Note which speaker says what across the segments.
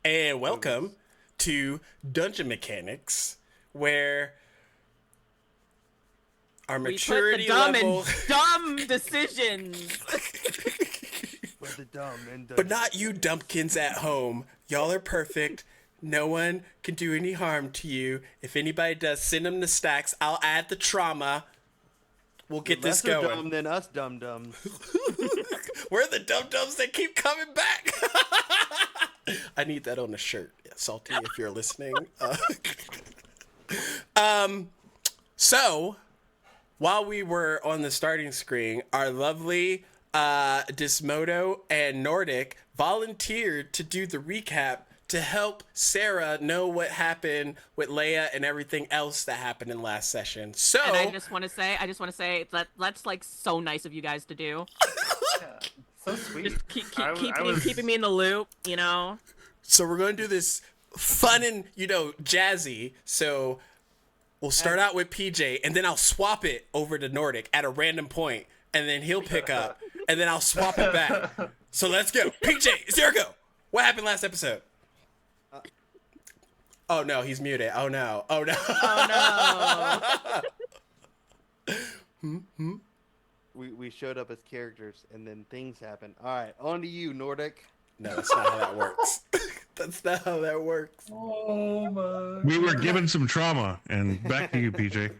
Speaker 1: and welcome to Dungeon Mechanics, where our maturity level,
Speaker 2: dumb decisions.
Speaker 3: For the dumb and
Speaker 1: but not you dumpkins at home. Y'all are perfect. No one can do any harm to you. If anybody does, send them the stacks. I'll add the trauma. We'll get this going.
Speaker 3: Dumb than us dum-dums.
Speaker 1: We're the dum-dums that keep coming back. I need that on a shirt. Yeah, Salty, if you're listening. So, while we were on the starting screen, our lovely Dismodo and Nordic volunteered to do the recap to help Sarah know what happened with Leia and everything else that happened in last session. So,
Speaker 2: and I just want to say that's like so nice of you guys to do.
Speaker 4: Yeah, so sweet.
Speaker 2: Just keeping me in the loop, you know.
Speaker 1: So we're going to do this fun and, jazzy. So we'll start out with PJ, and then I'll swap it over to Nordic at a random point, and then he'll pick up, and then I'll swap it back. So let's go. PJ, Zergo, what happened last episode? Oh, no, he's muted. Oh, no. Oh, no.
Speaker 3: We showed up as characters, and then things happened. All right, on to you, Nordic.
Speaker 1: No, that's not how that works. That's not how that works.
Speaker 4: Oh my.
Speaker 5: We were given some trauma, and back to you, PJ.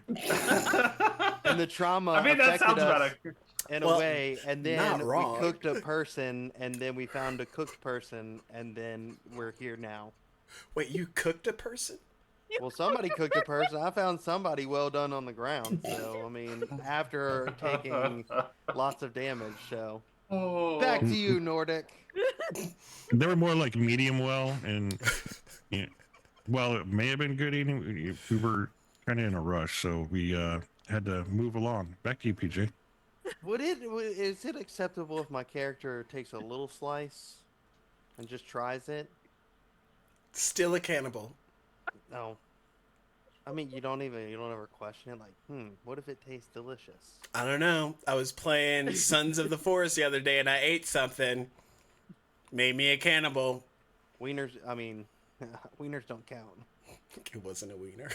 Speaker 3: And the trauma
Speaker 4: I mean, that
Speaker 3: affected
Speaker 4: sounds
Speaker 3: us
Speaker 4: better.
Speaker 3: in a way, and then
Speaker 1: not
Speaker 3: we
Speaker 1: wrong.
Speaker 3: cooked a person, and then we found a cooked person, and then we're here now.
Speaker 1: Wait, you cooked a person?
Speaker 3: Well, somebody cooked a person. I found somebody well done on the ground. So, I mean, after taking lots of damage. So,
Speaker 4: Oh.
Speaker 3: back to you, Nordic.
Speaker 5: They were more like medium well, and well, it may have been good eating. We were kind of in a rush, so we had to move along. Back to you, PJ.
Speaker 3: Is it acceptable if my character takes a little slice and just tries it?
Speaker 1: Still a cannibal.
Speaker 3: No. I mean, you don't ever question it. Like, what if it tastes delicious?
Speaker 1: I don't know. I was playing Sons of the Forest the other day, and I ate something. Made me a cannibal.
Speaker 3: Wieners don't count.
Speaker 1: It wasn't a wiener.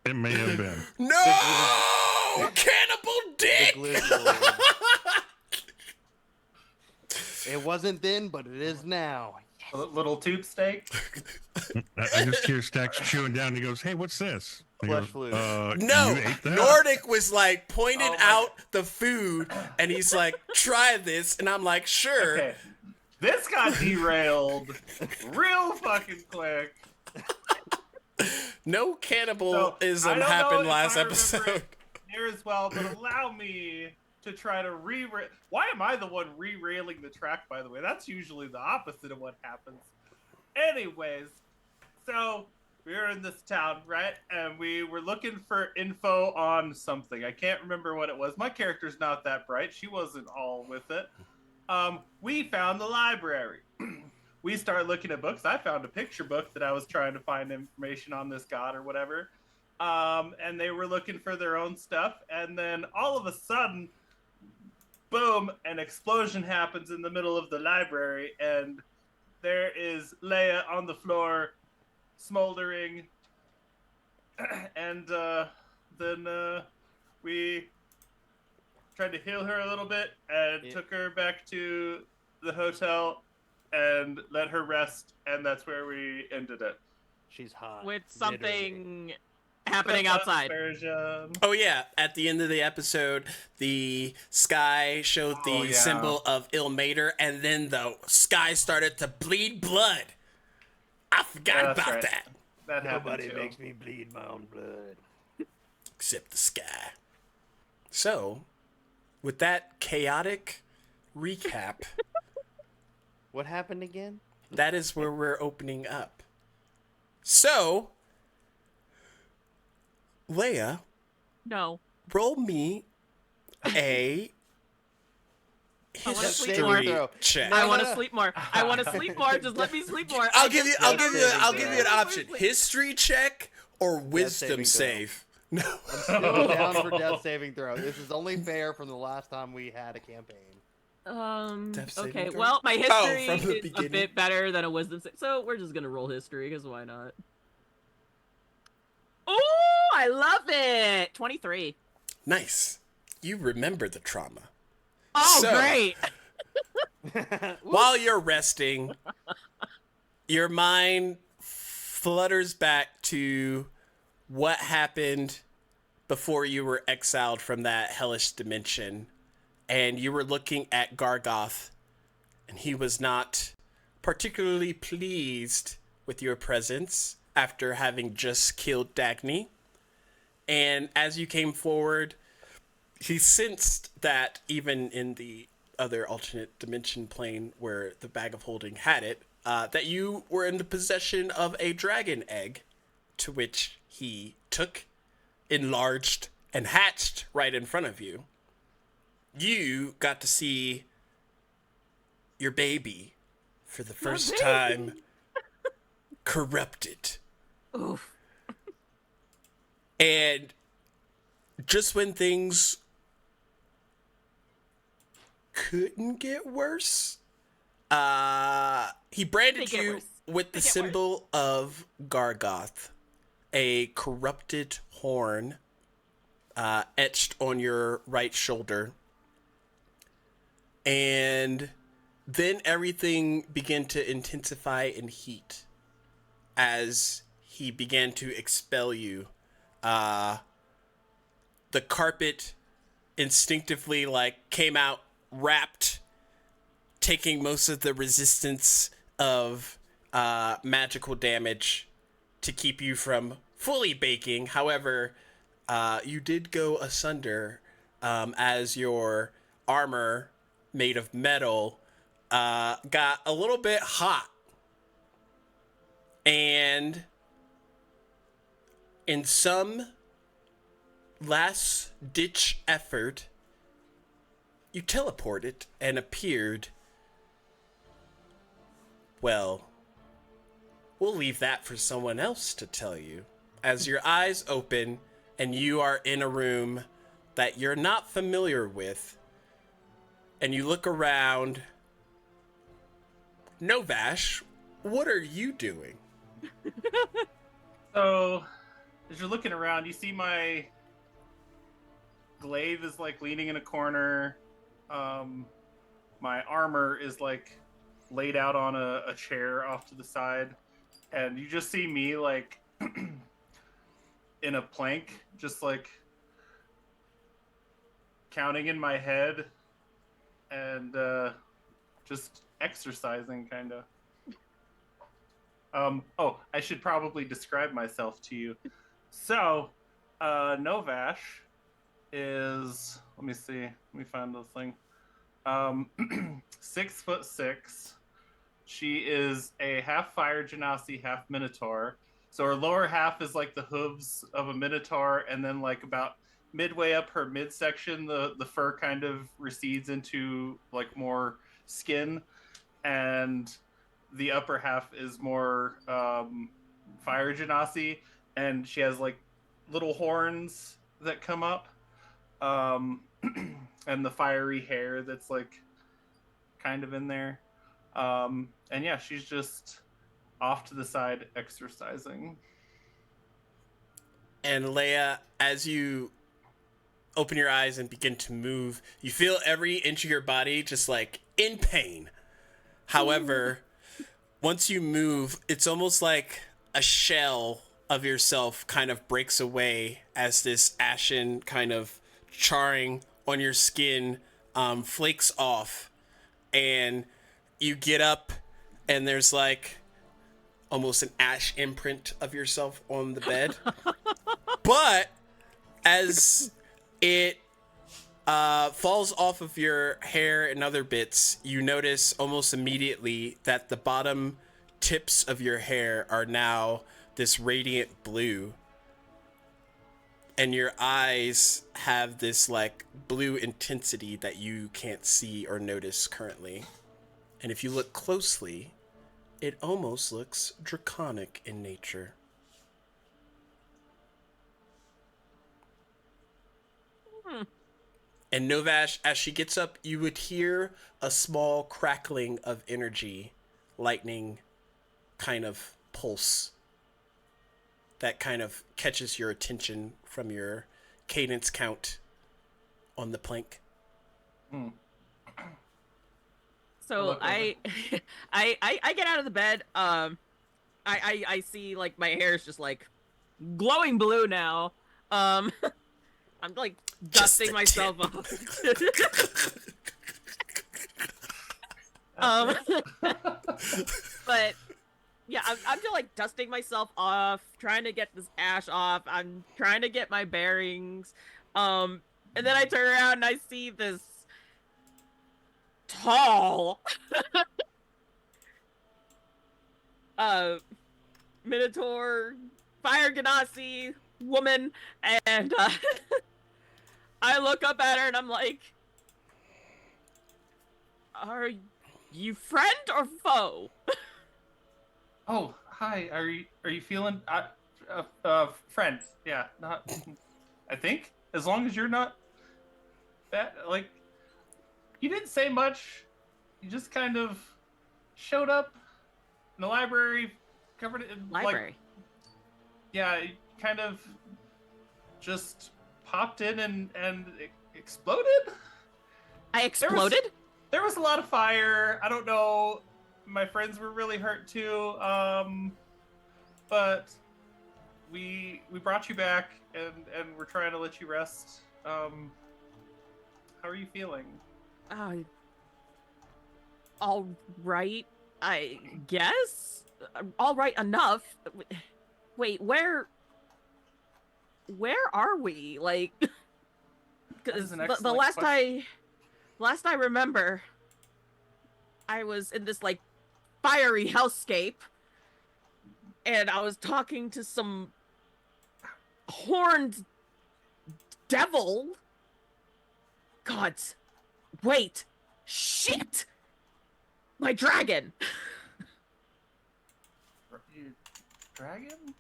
Speaker 5: It may have been.
Speaker 1: No! Cannibal
Speaker 3: The
Speaker 1: dick!
Speaker 3: glizzy. It wasn't then, but it is now.
Speaker 4: A little tube steak.
Speaker 5: I just hear Stacks chewing down. And he goes, "Hey, what's this?" I
Speaker 3: Flesh
Speaker 5: go,
Speaker 3: fluid.
Speaker 1: No,
Speaker 5: you ate that?
Speaker 1: Nordic was like pointed
Speaker 4: Oh my
Speaker 1: out the food, and he's like, "Try this," and I'm like, "Sure."
Speaker 4: Okay. This got derailed real fucking quick.
Speaker 1: No
Speaker 4: So,
Speaker 1: cannibalism
Speaker 4: I don't know
Speaker 1: happened
Speaker 4: if
Speaker 1: last
Speaker 4: I remember
Speaker 1: episode.
Speaker 4: it near as well, but allow me to try to Why am I the one re-railing the track, by the way? That's usually the opposite of what happens. Anyways, so we were in this town, right? And we were looking for info on something. I can't remember what it was. My character's not that bright. She wasn't all with it. We found the library. We started looking at books. I found a picture book that I was trying to find information on this god or whatever. And they were looking for their own stuff. And then all of a sudden, boom, an explosion happens in the middle of the library. And there is Leia on the floor, smoldering. And then we tried to heal her a little bit and took her back to the hotel and let her rest. And that's where we ended it.
Speaker 3: She's hot.
Speaker 2: With
Speaker 3: literally.
Speaker 2: something happening outside.
Speaker 4: Version.
Speaker 1: Oh yeah, at the end of the episode, the sky showed the symbol of Ilmater, and then the sky started to bleed blood. I forgot
Speaker 4: That's
Speaker 1: about
Speaker 4: right.
Speaker 1: that.
Speaker 4: That happened
Speaker 3: Nobody
Speaker 4: too.
Speaker 3: makes me bleed my own blood.
Speaker 1: Except the sky. So, with that chaotic recap,
Speaker 3: What happened again?
Speaker 1: that is where we're opening up. So, Leia,
Speaker 2: No.
Speaker 1: roll me a
Speaker 2: I wanna sleep
Speaker 1: history
Speaker 3: more.
Speaker 1: check.
Speaker 2: I want to sleep more. I want to sleep more. Just let me sleep more.
Speaker 1: I'll give you an
Speaker 3: Saving
Speaker 1: option.
Speaker 2: throw.
Speaker 1: History check or wisdom
Speaker 3: saving throw.
Speaker 1: save. No.
Speaker 3: Still down for death saving throw. This is only fair from the last time we had a campaign.
Speaker 1: Devastating
Speaker 2: Okay.
Speaker 1: card?
Speaker 2: Well, my
Speaker 1: Oh,
Speaker 2: history
Speaker 1: from the
Speaker 2: is a
Speaker 1: beginning.
Speaker 2: bit better than a wisdom save, so we're just gonna roll history because why not? Oh, I love it. 23.
Speaker 1: Nice. You remember the trauma.
Speaker 2: Oh,
Speaker 1: So,
Speaker 2: great.
Speaker 1: while you're resting, your mind flutters back to what happened before you were exiled from that hellish dimension. And you were looking at Gargoth, and he was not particularly pleased with your presence after having just killed Dagny. And as you came forward, he sensed that even in the other alternate dimension plane where the bag of holding had it, that you were in the possession of a dragon egg, to which he took, enlarged, and hatched right in front of you. You got to see your baby for the first time corrupted.
Speaker 2: Oof.
Speaker 1: And just when things couldn't get worse, he branded
Speaker 2: They get
Speaker 1: you
Speaker 2: worse.
Speaker 1: with the
Speaker 2: They get
Speaker 1: symbol of Gargoth, a corrupted horn etched on your right shoulder. And then everything began to intensify in heat as he began to expel you. The carpet instinctively came out wrapped, taking most of the resistance of magical damage to keep you from fully baking. However, you did go asunder as your armor made of metal got a little bit hot. And in some last ditch effort, you teleported and appeared. Well, we'll leave that for someone else to tell you. As your eyes open and you are in a room that you're not familiar with, and you look around, Novash, what are you doing?
Speaker 4: So, as you're looking around, you see my glaive is leaning in a corner. My armor is laid out on a chair off to the side, and you just see me in a plank, just counting in my head and just exercising, kind of. Oh, I should probably describe myself to you. So, Novash is, let me see, let me find this thing. 6'6". She is a half fire genasi, half minotaur. So her lower half is the hooves of a minotaur, and then about midway up her midsection, the fur kind of recedes into more skin, and the upper half is more fire genasi, and she has little horns that come up, and the fiery hair that's kind of in there, and yeah, she's just off to the side exercising.
Speaker 1: And Leia, as you open your eyes and begin to move, you feel every inch of your body just in pain. However, once you move, it's almost like a shell of yourself kind of breaks away as this ashen kind of charring on your skin flakes off, and you get up and there's almost an ash imprint of yourself on the bed. But as it falls off of your hair and other bits, you notice almost immediately that the bottom tips of your hair are now this radiant blue. And your eyes have this blue intensity that you can't see or notice currently. And if you look closely, it almost looks draconic in nature. And Novash, as she gets up, you would hear a small crackling of energy, lightning kind of pulse that kind of catches your attention from your cadence count on the plank.
Speaker 2: So I get out of the bed. I see like my hair is just like glowing blue now. I'm like
Speaker 1: Just
Speaker 2: dusting
Speaker 1: the
Speaker 2: myself
Speaker 1: tip.
Speaker 2: but yeah, I'm just like dusting myself off, trying to get this ash off. I'm trying to get my bearings. And then I turn around and I see this tall Minotaur Fire Ganassi woman, and I look up at her and I'm like, "Are you friend or foe?"
Speaker 4: Oh, hi. Are you feeling friend? Yeah, not. I think as long as you're not bad. Like, you didn't say much. You just kind of showed up in the library, covered it in
Speaker 2: Library.
Speaker 4: like. Yeah, you kind of just popped in and exploded.
Speaker 2: I exploded.
Speaker 4: There was a lot of fire. I don't know. My friends were really hurt too. But we brought you back and we're trying to let you rest. How are you feeling?
Speaker 2: All right, I guess. All right enough. Wait, where are we? Like, because the last I remember, I was in this like fiery hellscape, and I was talking to some horned devil. God, wait, shit, my dragon.
Speaker 4: Dragon?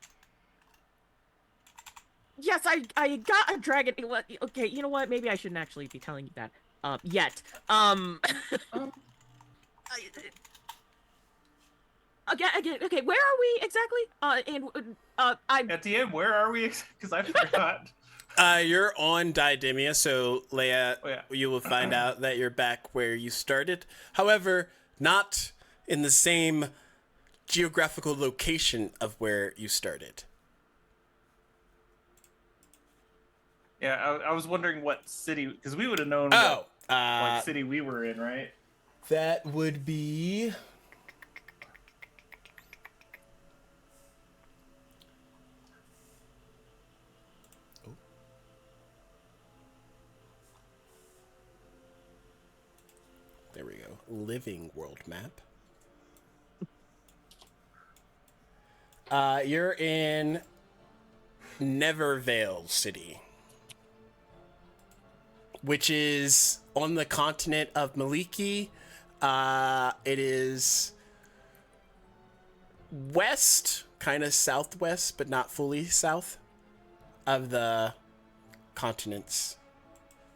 Speaker 2: Yes, I got a dragon. Okay, you know what? Maybe I shouldn't actually be telling you that. Yet. Again. Okay, where are we exactly? I'm
Speaker 4: At the end, where are we? Because I forgot.
Speaker 1: You're on Diademia, so Leia,
Speaker 4: Oh, yeah.
Speaker 1: you will find out that you're back where you started. However, not in the same geographical location of where you started.
Speaker 4: Yeah, I was wondering what city, because we would have known
Speaker 1: Oh,
Speaker 4: what city we were in, right?
Speaker 1: that would be... Oh. There we go. Living world map. You're in Nevervale City, which is on the continent of Maliki. It is west, kind of southwest, but not fully south of the continents.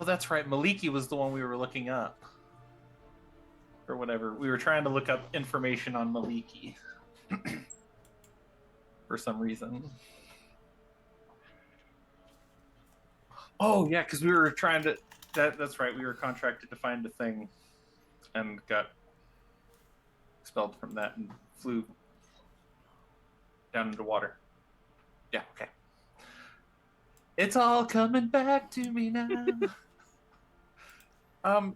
Speaker 4: Well, that's right. Maliki was the one we were looking up. Or whatever. We were trying to look up information on Maliki. For some reason. Oh, yeah, because we were trying to... That's right. We were contracted to find a thing. And got expelled from that and flew down into water. Yeah, okay. It's all coming back to me now.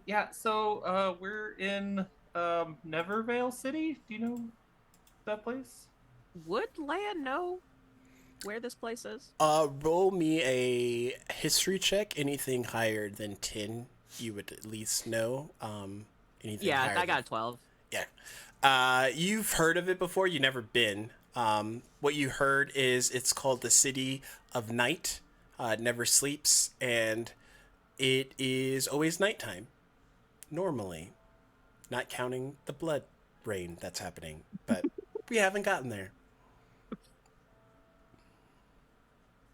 Speaker 4: Yeah, so we're in Nevervale City. Do you know that place?
Speaker 2: Would Leia know where this place is?
Speaker 1: Roll me a history check. Anything higher than 10, you would at least know. Anything
Speaker 2: Yeah,
Speaker 1: higher
Speaker 2: I got
Speaker 1: than...
Speaker 2: 12.
Speaker 1: Yeah. You've heard of it before. You've never been. What you heard is it's called the City of Night. It never sleeps, and it is always nighttime. Normally. Not counting the blood rain that's happening. But we haven't gotten there.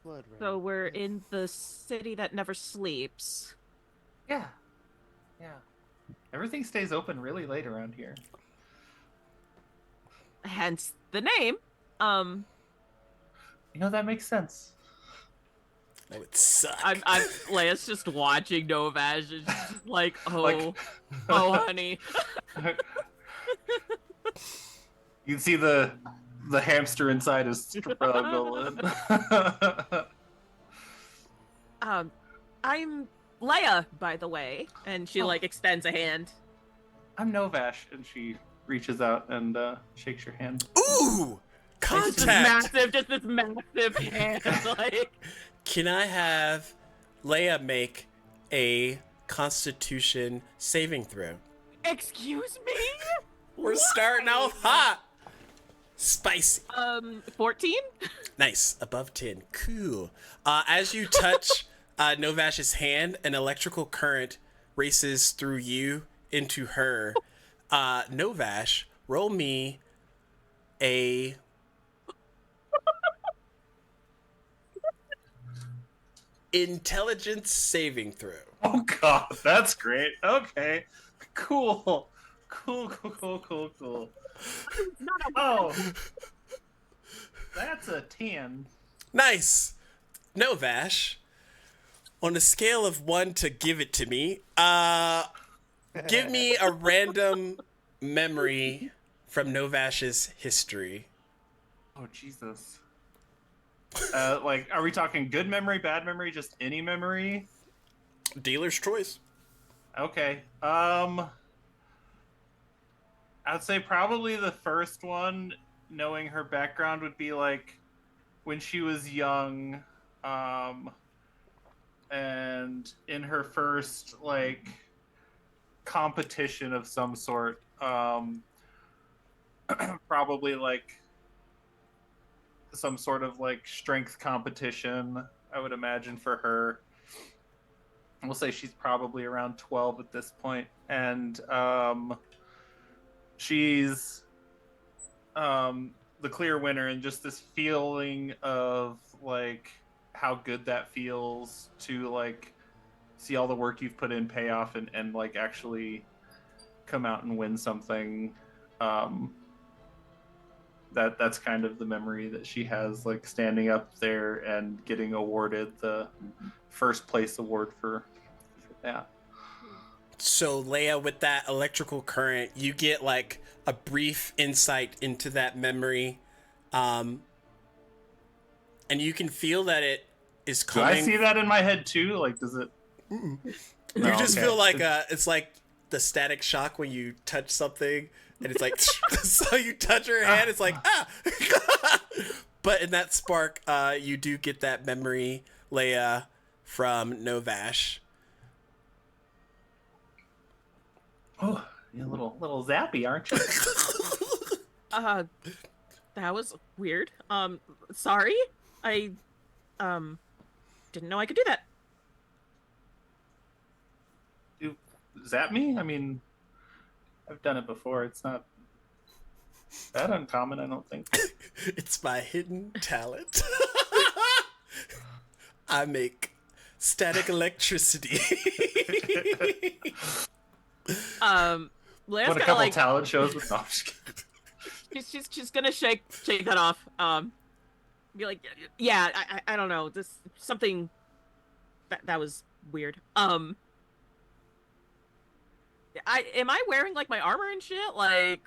Speaker 3: Blood rain.
Speaker 2: So we're in the city that never sleeps.
Speaker 4: Yeah. Yeah. Everything stays open really late around here.
Speaker 2: Hence the name.
Speaker 4: That makes sense.
Speaker 1: That would suck.
Speaker 2: I'm Leia's just watching Novash and she's just like, oh,
Speaker 4: Like-
Speaker 2: oh, honey.
Speaker 4: You can see the hamster inside his struggle.
Speaker 2: I'm Leia, by the way, and she
Speaker 4: Oh.
Speaker 2: like extends a hand.
Speaker 4: I'm Novash, and she reaches out and shakes your hand.
Speaker 1: Ooh,
Speaker 2: Just this
Speaker 1: contact.
Speaker 2: massive hand, like.
Speaker 1: Can I have Leia make a Constitution saving throw?
Speaker 2: Excuse me?
Speaker 1: We're starting off hot. Spicy.
Speaker 2: 14?
Speaker 1: Nice. Above 10. Cool. As you touch Novash's hand, an electrical current races through you into her. Novash, roll me a... intelligence saving throw.
Speaker 4: Oh god, that's great. Okay, cool. Oh, that's a 10.
Speaker 1: Nice. Novash, on a scale of 1 to give it to me, give me a random memory from Novash's history.
Speaker 4: Oh Jesus. Like, are we talking good memory, bad memory, just any memory?
Speaker 1: Dealer's choice.
Speaker 4: Okay. I'd say probably the first one, knowing her background, would be like when she was young, and in her first like competition of some sort, probably like some sort of like strength competition, I would imagine, for her. We'll say she's probably around 12 at this point, and she's the clear winner, and just this feeling of like how good that feels to like see all the work you've put in pay off and like actually come out and win something. That's kind of the memory that she has, like standing up there and getting awarded the first place award for that.
Speaker 1: So Leia, with that electrical current, you get like a brief insight into that memory, and you can feel that it is
Speaker 4: Do
Speaker 1: coming.
Speaker 4: I see that in my head too? Like, does it?
Speaker 1: You
Speaker 4: No,
Speaker 1: just
Speaker 4: okay.
Speaker 1: feel like it's like the static shock when you touch something, and it's like so you touch her hand, it's like ah. But in that spark, you do get that memory, Leia, from Novash.
Speaker 4: Oh, you're a little zappy, aren't you?
Speaker 2: That was weird. Sorry. I didn't know I could do that.
Speaker 4: You zap me? I mean, I've done it before. It's not that uncommon, I don't think.
Speaker 1: It's my hidden talent. I make static electricity.
Speaker 2: Leia's
Speaker 4: What a
Speaker 2: gonna
Speaker 4: couple
Speaker 2: like
Speaker 4: talent shows with. No, I'm just kidding.
Speaker 2: she's gonna shake that off. Be like, yeah, I don't know, this something that was weird. Am I wearing like my armor and shit? Like,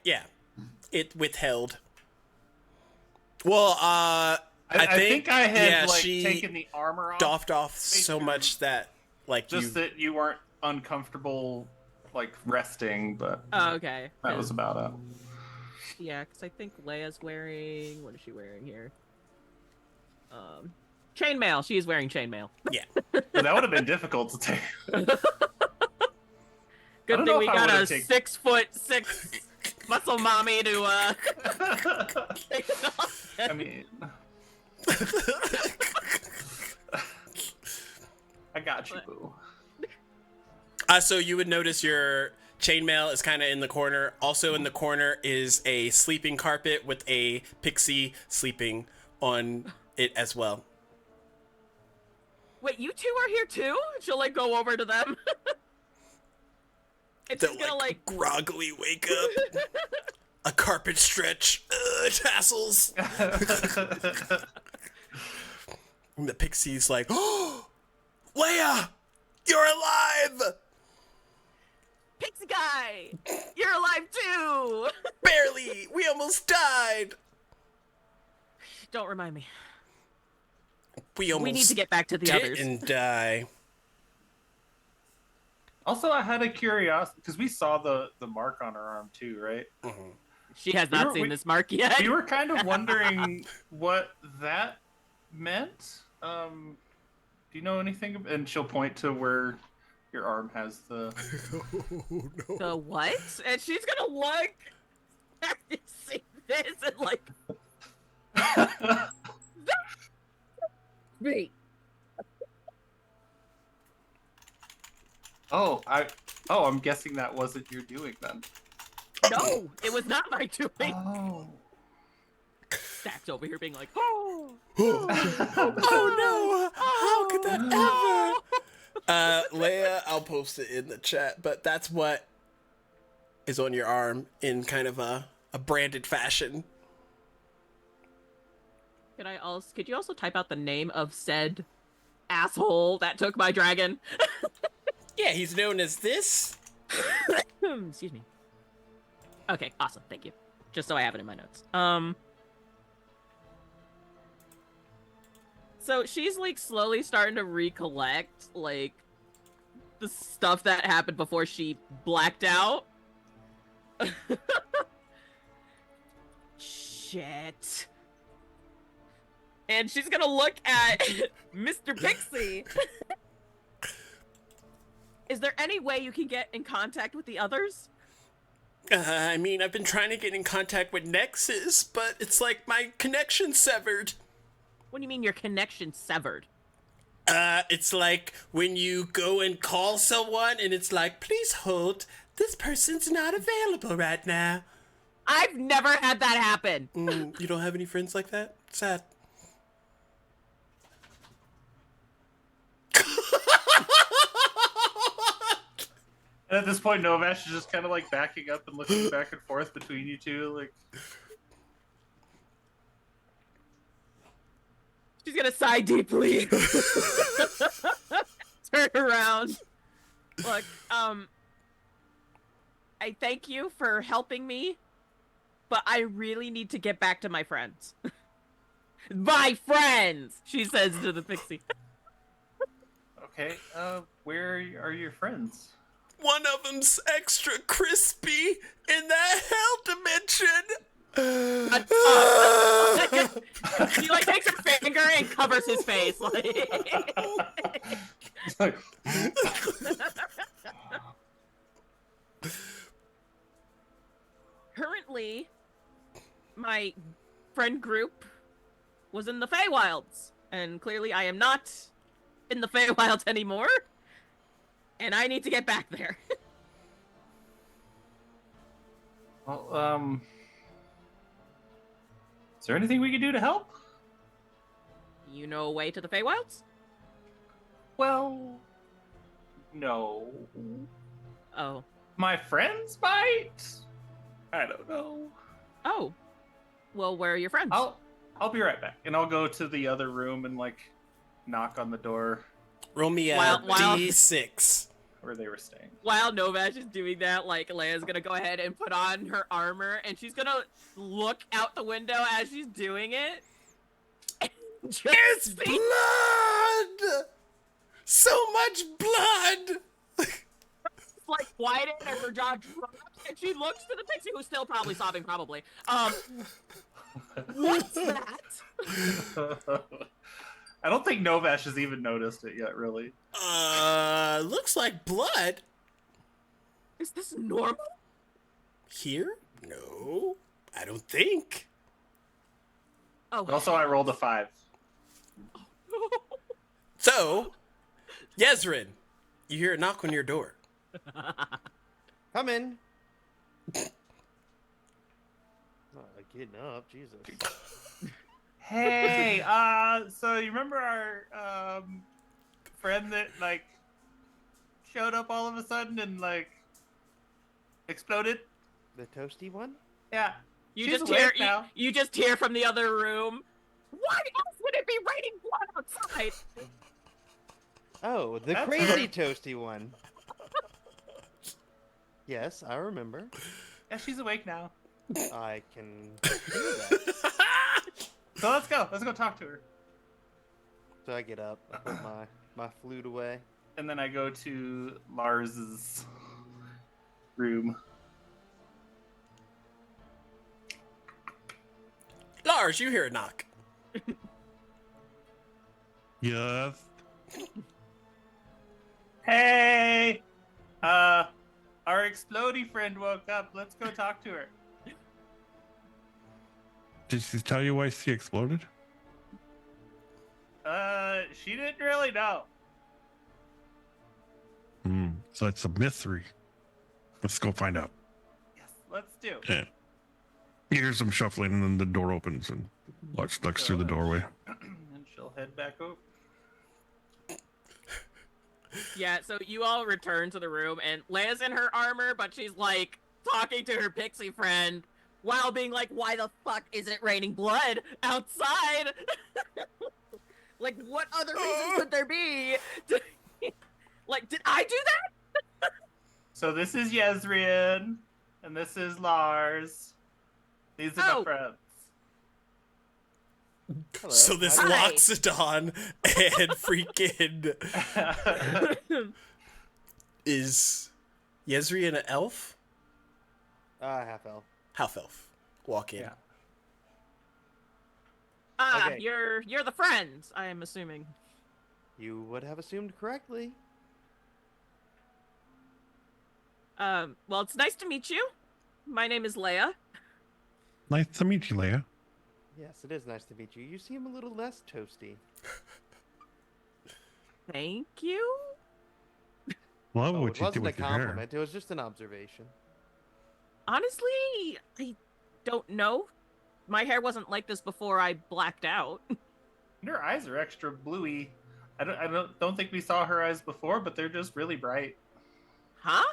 Speaker 1: yeah. It withheld. Well, I
Speaker 4: think I had like
Speaker 1: she
Speaker 4: taken the armor off,
Speaker 1: doffed off so
Speaker 4: Make
Speaker 1: much that like
Speaker 4: just that you weren't uncomfortable like resting, but
Speaker 2: oh, okay.
Speaker 4: that was about it.
Speaker 2: Yeah, because I think Leia's wearing, what is she wearing here? Chainmail. She is wearing chainmail.
Speaker 1: yeah.
Speaker 4: But that would have been difficult to take.
Speaker 2: Good
Speaker 4: don't
Speaker 2: thing
Speaker 4: know
Speaker 2: we
Speaker 4: if I
Speaker 2: got a
Speaker 4: would've taken-
Speaker 2: 6'6" muscle mommy to take it off.
Speaker 4: I mean, I got you, boo.
Speaker 1: So you would notice your chainmail is kind of in the corner. Also in the corner is a sleeping carpet with a pixie sleeping on it as well.
Speaker 2: Wait, you two are here too? She'll like go over to them. And she's gonna like
Speaker 1: groggily wake up. A carpet stretch. Tassels. And the pixie's like, oh, Leia, you're alive.
Speaker 2: Pixie guy, you're alive too.
Speaker 1: Barely. We almost died.
Speaker 2: Don't remind me.
Speaker 1: We
Speaker 2: need to get back to the others.
Speaker 1: Didn't die.
Speaker 4: Also, I had a curiosity because we saw the mark on her arm too, right?
Speaker 1: Mm-hmm.
Speaker 2: She has not seen this mark yet.
Speaker 4: We were kind of wondering what that meant. Do you know anything? And she'll point to where your arm has the.
Speaker 1: Oh, no.
Speaker 2: The what? And she's gonna look and see this and like. Me.
Speaker 4: I'm guessing that wasn't your doing then.
Speaker 2: No, it was not my doing.
Speaker 4: Oh.
Speaker 2: Stack's over here being like, oh,
Speaker 1: Oh no! How could that ever? Leia, I'll post it in the chat, but that's what is on your arm in kind of a branded fashion.
Speaker 2: Could you also type out the name of said asshole that took my dragon?
Speaker 1: Yeah, he's known as this.
Speaker 2: Excuse me. Okay, awesome, thank you. Just so I have it in my notes. So she's like slowly starting to recollect like the stuff that happened before she blacked out. Shit. And she's gonna look at Mr. Pixie. Is there any way you can get in contact with the others?
Speaker 1: I mean, I've been trying to get in contact with Nexus, but it's like my connection severed.
Speaker 2: What do you mean your connection severed?
Speaker 1: It's like when you go and call someone and it's like, please hold, this person's not available right now.
Speaker 2: I've never had that happen.
Speaker 1: You don't have any friends like that? Sad.
Speaker 4: And at this point, Novash is just kind of like backing up and looking back and forth between you two, like.
Speaker 2: She's gonna sigh deeply. Turn around. Look, I thank you for helping me, but I really need to get back to my friends. My friends, she says to the pixie.
Speaker 4: Okay, where are your friends?
Speaker 1: One of them's extra crispy in that hell dimension.
Speaker 2: She like takes her finger and covers his face.
Speaker 4: Like...
Speaker 2: Currently, my friend group was in the Feywilds, and clearly I am not in the Feywilds anymore, and I need to get back there.
Speaker 4: Well, is there anything we can do to help?
Speaker 2: You know a way to the Feywilds?
Speaker 4: Well, no.
Speaker 2: Oh.
Speaker 4: My friends might? I don't know.
Speaker 2: Oh. Well, where are your friends?
Speaker 4: I'll be right back, and I'll go to the other room and like knock on the door.
Speaker 1: Roll me a
Speaker 2: While-
Speaker 1: D6.
Speaker 4: Where they were staying.
Speaker 2: While Novash is doing that, like, Leia's gonna go ahead and put on her armor, and she's gonna look out the window as she's doing it.
Speaker 1: It's blood! So much blood!
Speaker 2: Like, widen and her jaw drops, and she looks to the pixie, who's still probably sobbing, probably. What's that?
Speaker 4: I don't think Novash has even noticed it yet, really.
Speaker 1: Looks like blood.
Speaker 2: Is this normal?
Speaker 1: Here? No, I don't think.
Speaker 2: Oh.
Speaker 4: Also, I rolled a 5.
Speaker 1: So, Yezrin, you hear a knock on your door.
Speaker 3: Come in. Not like getting up, Jesus.
Speaker 4: Hey, so you remember our friend that like showed up all of a sudden and like exploded?
Speaker 3: The toasty one?
Speaker 4: Yeah.
Speaker 2: You
Speaker 4: She's
Speaker 2: just
Speaker 4: awake
Speaker 2: hear
Speaker 4: now.
Speaker 2: you just hear from the other room. Why else would it be raining blood outside?
Speaker 3: Oh, the
Speaker 4: That's
Speaker 3: crazy
Speaker 4: her.
Speaker 3: toasty one. Yes, I remember.
Speaker 4: Yeah, she's awake now.
Speaker 3: I can hear that.
Speaker 4: So let's go. Let's go talk to her.
Speaker 3: So I get up, I put my flute away.
Speaker 4: And then I go to Lars's room.
Speaker 1: Lars, you hear a knock.
Speaker 5: Yes.
Speaker 4: Hey! Our explodey friend woke up. Let's go talk to her.
Speaker 5: Did she tell you why she exploded?
Speaker 4: She didn't really know.
Speaker 5: So it's a mystery. Let's go find out.
Speaker 4: Yes, let's do.
Speaker 5: Yeah. You hear some shuffling, and then the door opens, and Lux looks through the doorway.
Speaker 4: And she'll head back over.
Speaker 2: Yeah, so you all return to the room, and Leia's in her armor, but she's like talking to her pixie friend while being like, "Why the fuck is it raining blood outside?" Like, what other reason could there be? Like, did I do that?
Speaker 4: So this is Yezrian, and this is Lars. These are my friends.
Speaker 3: Hello.
Speaker 1: So this
Speaker 2: Hi.
Speaker 1: Loxodon and freaking is Yezrian an elf?
Speaker 3: Half elf.
Speaker 1: Half elf. Walk in.
Speaker 4: Yeah.
Speaker 3: Okay.
Speaker 2: You're the friends, I am assuming.
Speaker 3: You would have assumed correctly.
Speaker 2: Well, it's nice to meet you. My name is Leia.
Speaker 5: Nice to meet you, Leia.
Speaker 3: Yes, it is nice to meet you. You seem a little less toasty.
Speaker 2: Thank you.
Speaker 5: Love
Speaker 3: Oh,
Speaker 5: what
Speaker 3: it
Speaker 5: you
Speaker 3: wasn't
Speaker 5: do
Speaker 3: a
Speaker 5: with your hair.
Speaker 3: compliment. It was just an observation.
Speaker 2: Honestly, I don't know. My hair wasn't like this before I blacked out.
Speaker 4: Her eyes are extra bluey. I don't think we saw her eyes before, but they're just really bright.
Speaker 2: Huh?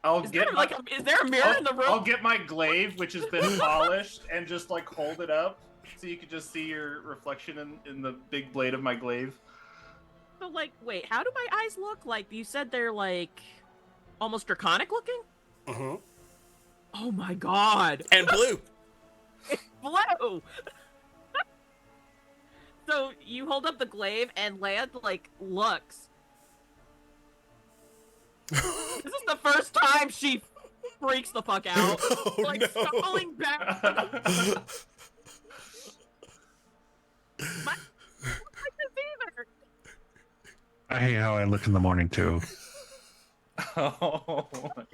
Speaker 4: I'll
Speaker 2: Is
Speaker 4: get
Speaker 2: there, is there a mirror in the room?
Speaker 4: I'll get my glaive, which has been polished, and just like hold it up so you can just see your reflection in the big blade of my glaive.
Speaker 2: So, like, wait, how do my eyes look? Like, you said they're, like, almost draconic looking?
Speaker 1: Uh-huh.
Speaker 2: Oh my god.
Speaker 1: And blue.
Speaker 2: Blue! So, you hold up the glaive, and Leia, like, looks. This is the first time she freaks the fuck out.
Speaker 1: Oh,
Speaker 2: Like,
Speaker 1: no.
Speaker 2: stumbling back. My like this either.
Speaker 5: I hate how I look in the morning, too.
Speaker 4: Oh my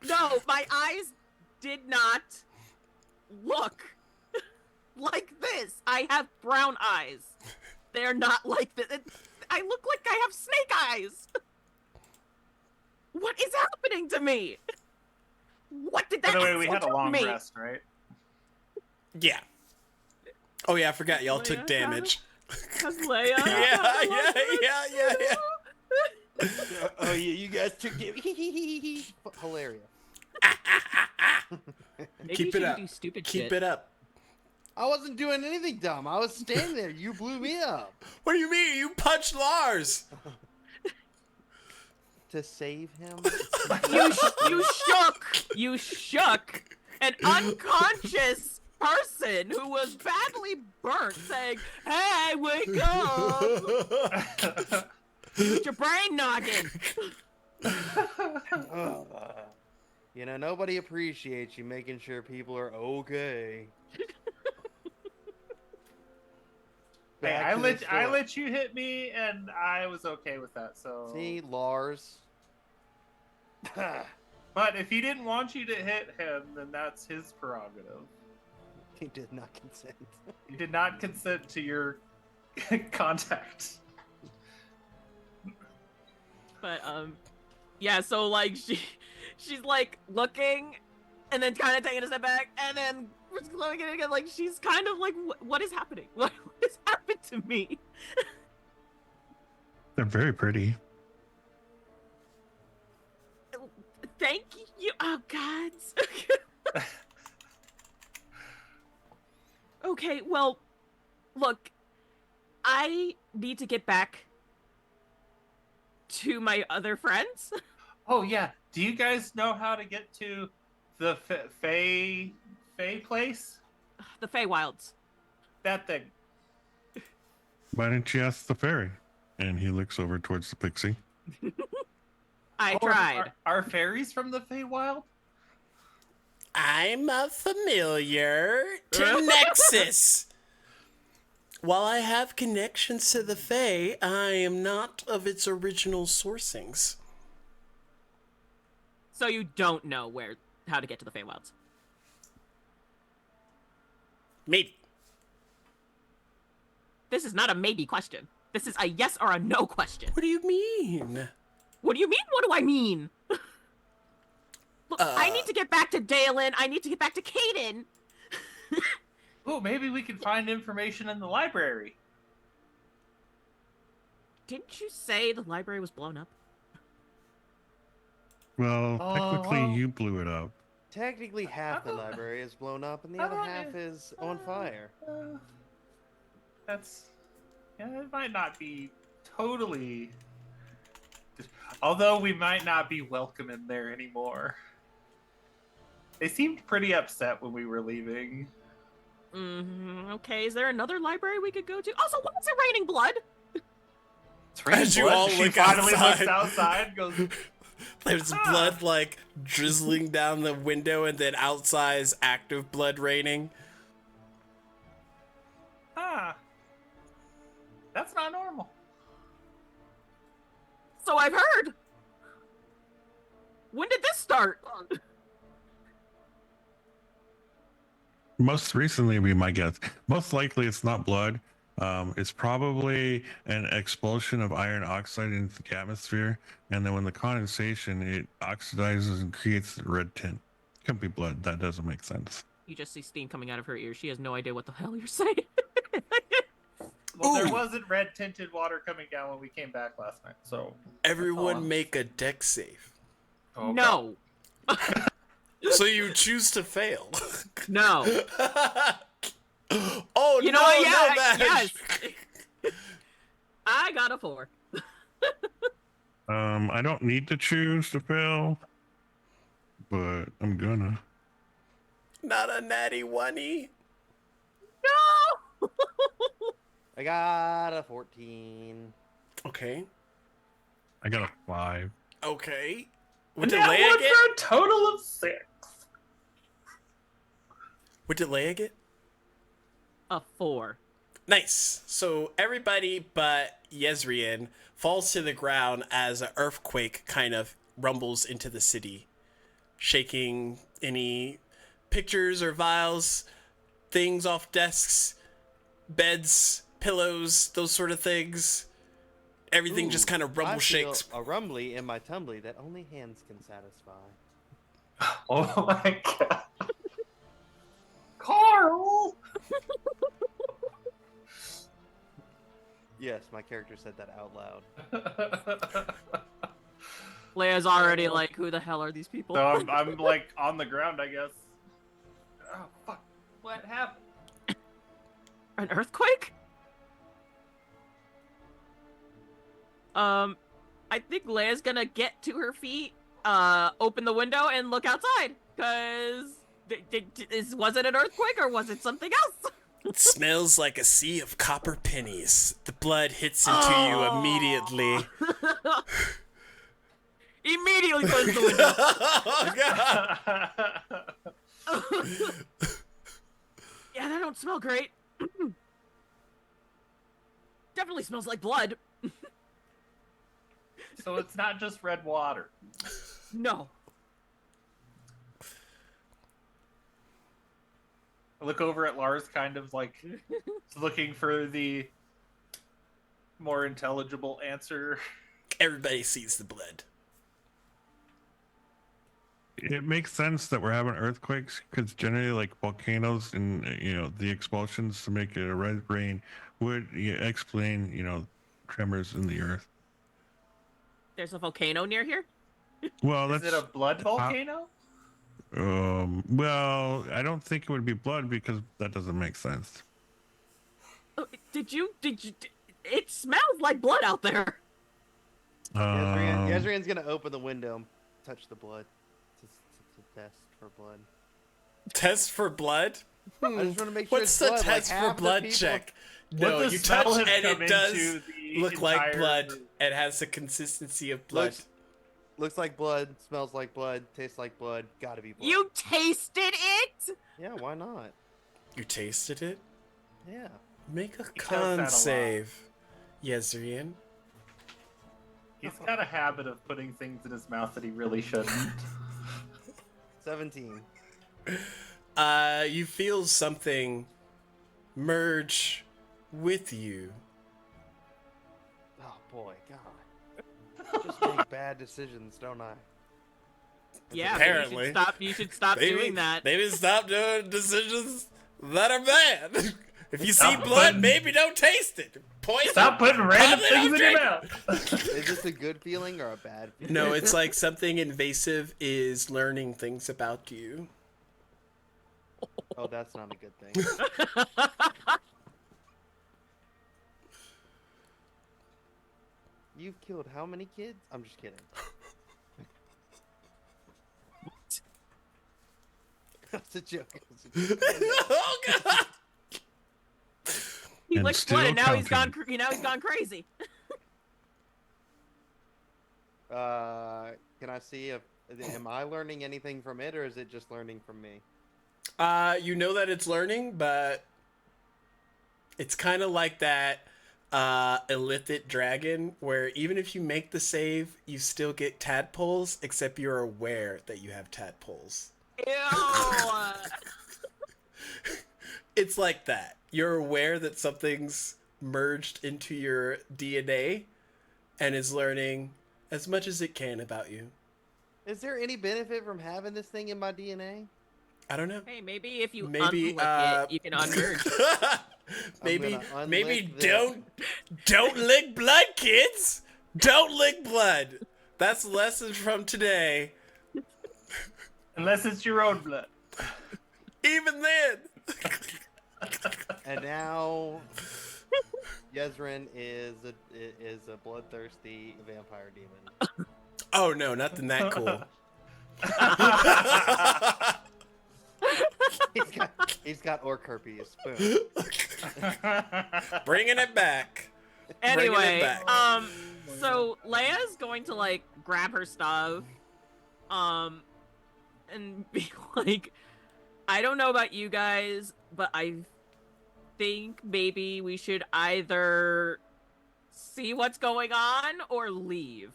Speaker 2: No, my eyes did not look like this. I have brown eyes. They're not like this. I look like I have snake eyes. What is happening to me? What did
Speaker 4: By
Speaker 2: that
Speaker 4: the way, we
Speaker 2: asshole
Speaker 4: had a
Speaker 2: do to
Speaker 4: long
Speaker 2: me?
Speaker 4: rest, right?
Speaker 1: Yeah. Oh yeah, I forgot y'all took
Speaker 2: Leia,
Speaker 1: damage.
Speaker 2: Cause Leia.
Speaker 1: Yeah.
Speaker 3: Oh yeah, you guys took it. Hilarious.
Speaker 2: Maybe
Speaker 1: Keep
Speaker 2: you
Speaker 1: it
Speaker 2: shouldn't
Speaker 1: up.
Speaker 2: do stupid
Speaker 1: Keep
Speaker 2: shit.
Speaker 1: it up.
Speaker 3: I wasn't doing anything dumb. I was standing there. You blew me up.
Speaker 1: What do you mean? You punched Lars.
Speaker 3: To save him?
Speaker 2: You shook an unconscious person who was badly burnt, saying, "Hey, wake up! Get your brain noggin."
Speaker 3: You know, nobody appreciates you making sure people are okay.
Speaker 4: Hey,
Speaker 3: Back
Speaker 4: I
Speaker 3: to the story.
Speaker 4: let you hit me, and I was okay with that. So
Speaker 3: See, Lars.
Speaker 4: But if he didn't want you to hit him, then that's his prerogative.
Speaker 3: He did not consent.
Speaker 4: He did not consent to your contact.
Speaker 2: But yeah, so like she's like looking, and then kind of taking a step back, and then we're looking at it again, like, she's kind of like, what is happening? What has happened to me?
Speaker 5: They're very pretty.
Speaker 2: Thank you. Oh, God. Okay, well, look, I need to get back to my other friends.
Speaker 4: Oh, yeah. Do you guys know how to get to the Fae place?
Speaker 2: The Feywilds.
Speaker 4: That thing.
Speaker 5: Why didn't you ask the fairy? And he looks over towards the pixie.
Speaker 2: I tried.
Speaker 4: Are fairies from the Feywild?
Speaker 1: I'm a familiar to Nexus. While I have connections to the Fae, I am not of its original sourcings.
Speaker 2: So you don't know how to get to the Feywilds?
Speaker 1: Maybe.
Speaker 2: This is not a maybe question. This is a yes or a no question.
Speaker 1: What do you mean?
Speaker 2: What do you mean? What do I mean? Look, I need to get back to Dalen. I need to get back to Kaden.
Speaker 4: Oh, maybe we can find information in the library.
Speaker 2: Didn't you say the library was blown up?
Speaker 5: Well, technically,
Speaker 4: well.
Speaker 5: you blew it up.
Speaker 3: Technically, half the library is blown up, and the other half is on fire.
Speaker 4: It might not be totally. Although we might not be welcome in there anymore. They seemed pretty upset when we were leaving.
Speaker 2: Okay, is there another library we could go to? Also, why is it raining blood?
Speaker 4: It's raining
Speaker 1: As you
Speaker 4: blood.
Speaker 1: all
Speaker 4: She
Speaker 1: look
Speaker 4: finally
Speaker 1: outside.
Speaker 4: looks outside and goes,
Speaker 1: There's blood like drizzling down the window, and then outside's active blood raining.
Speaker 4: that's not normal.
Speaker 2: So I've heard. When did this start?
Speaker 5: Most recently, be my guess. Most likely, it's not blood. It's probably an expulsion of iron oxide into the atmosphere, and then when the condensation, it oxidizes and creates the red tint. Can't be blood. That doesn't make sense.
Speaker 2: You just see steam coming out of her ears. She has no idea what the hell you're saying.
Speaker 4: Well, there
Speaker 1: Ooh.
Speaker 4: wasn't red tinted water coming down when we came back last night, so.
Speaker 1: Everyone make a deck save.
Speaker 4: Oh,
Speaker 2: No.
Speaker 1: So you choose to fail.
Speaker 2: No.
Speaker 1: Oh,
Speaker 2: You
Speaker 1: no,
Speaker 2: know what? Yeah,
Speaker 1: no match.
Speaker 2: yes. I got a 4.
Speaker 5: I don't need to choose to fail, but I'm gonna.
Speaker 1: Not a natty one-y.
Speaker 2: No.
Speaker 3: I got a 14.
Speaker 1: Okay.
Speaker 5: I got a 5.
Speaker 1: Okay. What did
Speaker 4: Now
Speaker 1: Leia
Speaker 4: one
Speaker 1: get?
Speaker 4: for a total of 6.
Speaker 1: What did Leia get?
Speaker 2: A 4.
Speaker 1: Nice. So everybody but Yezrian falls to the ground as an earthquake kind of rumbles into the city, shaking any pictures or vials, things off desks, beds, pillows, those sort of things. Everything just kind of rumble
Speaker 3: I feel
Speaker 1: shakes.
Speaker 3: a rumbly in my tumbly that only hands can satisfy.
Speaker 4: Oh my god. Carl!
Speaker 3: Yes, my character said that out loud.
Speaker 2: Leia's already like, who the hell are these people?
Speaker 4: So I'm like on the ground, I guess. Oh, fuck. What happened?
Speaker 2: An earthquake? I think Leia's gonna get to her feet, open the window, and look outside. Cause was it an earthquake or was it something else?
Speaker 1: It smells like a sea of copper pennies. The blood hits into you immediately.
Speaker 2: Immediately close the window.
Speaker 1: Oh, God.
Speaker 2: Yeah, that don't smell great. Definitely smells like blood.
Speaker 4: So it's not just red water.
Speaker 2: No.
Speaker 4: I look over at Lars, kind of like looking for the more intelligible answer.
Speaker 1: Everybody sees the blood.
Speaker 5: it makes sense that we're having earthquakes because generally, like volcanoes and the explosions to make it a red rain would explain tremors in the earth.
Speaker 2: There's a volcano near here.
Speaker 5: Well,
Speaker 4: Is it a blood volcano?
Speaker 5: Well, I don't think it would be blood because that doesn't make sense.
Speaker 2: Oh, did you? It smells like blood out there.
Speaker 3: Yezrian's gonna open the window and touch the blood. To test for blood.
Speaker 1: Test for blood?
Speaker 3: I just want to make sure
Speaker 1: What's
Speaker 3: it's
Speaker 1: the
Speaker 3: blood.
Speaker 1: test
Speaker 3: like,
Speaker 1: for
Speaker 3: half the
Speaker 1: blood
Speaker 3: people-
Speaker 1: check?
Speaker 4: Would
Speaker 1: No,
Speaker 4: the
Speaker 1: you
Speaker 4: smell
Speaker 1: touch
Speaker 4: have
Speaker 1: and
Speaker 4: come
Speaker 1: it does
Speaker 4: into the
Speaker 1: look like
Speaker 4: entire
Speaker 1: blood.
Speaker 4: room?
Speaker 1: It has the consistency of blood.
Speaker 3: Looks like blood, smells like blood, tastes like blood. Gotta be blood.
Speaker 2: You tasted it?
Speaker 3: Yeah, why not?
Speaker 1: You tasted it?
Speaker 3: Yeah.
Speaker 1: Make a
Speaker 4: does
Speaker 1: con
Speaker 4: that a lot.
Speaker 1: save, Yezrian.
Speaker 4: He's got a habit of putting things in his mouth that he really shouldn't.
Speaker 3: 17.
Speaker 1: You feel something merge with you.
Speaker 3: Oh boy, God. Just make bad decisions, don't I?
Speaker 2: Yeah,
Speaker 1: Apparently.
Speaker 2: you should stop doing that.
Speaker 1: Maybe stop doing decisions that are bad. If you see
Speaker 4: Stop
Speaker 1: blood,
Speaker 4: putting-
Speaker 1: maybe don't taste it. Poison.
Speaker 4: Stop putting random
Speaker 1: Probably
Speaker 4: things
Speaker 1: don't
Speaker 4: in your
Speaker 1: drink
Speaker 4: mouth.
Speaker 3: Is this a good feeling or a bad feeling?
Speaker 1: No, it's like something invasive is learning things about you.
Speaker 3: Oh, that's not a good thing. You've killed how many kids? I'm just kidding. That's a joke.
Speaker 1: Oh God!
Speaker 2: He
Speaker 5: And
Speaker 2: licked
Speaker 5: still
Speaker 2: blood, and now he's gone.
Speaker 5: counting.
Speaker 2: Now he's gone crazy.
Speaker 3: Can I see if am I learning anything from it, or is it just learning from me?
Speaker 1: You know that it's learning, but it's kind of like that illithid dragon, where even if you make the save, you still get tadpoles, except you're aware that you have tadpoles.
Speaker 2: Ew.
Speaker 1: It's like that. You're aware that something's merged into your DNA and is learning as much as it can about you.
Speaker 3: Is there any benefit from having this thing in my DNA?
Speaker 1: I don't know.
Speaker 2: Hey, maybe if you
Speaker 1: Maybe
Speaker 2: unlick it, you can unmerge.
Speaker 1: maybe
Speaker 3: gonna
Speaker 1: maybe
Speaker 3: unlick this.
Speaker 1: don't lick blood, kids. Don't lick blood. That's the lesson from today.
Speaker 4: Unless it's your own blood.
Speaker 1: Even then.
Speaker 3: And now, Yezrin is a bloodthirsty vampire demon.
Speaker 1: Oh no, nothing that cool.
Speaker 3: He's got orc herpes. Boom.
Speaker 1: Bringing it back.
Speaker 2: Anyway,
Speaker 1: back.
Speaker 2: so Leia's going to like grab her stuff, and be like, I don't know about you guys, but I think maybe we should either see what's going on or leave.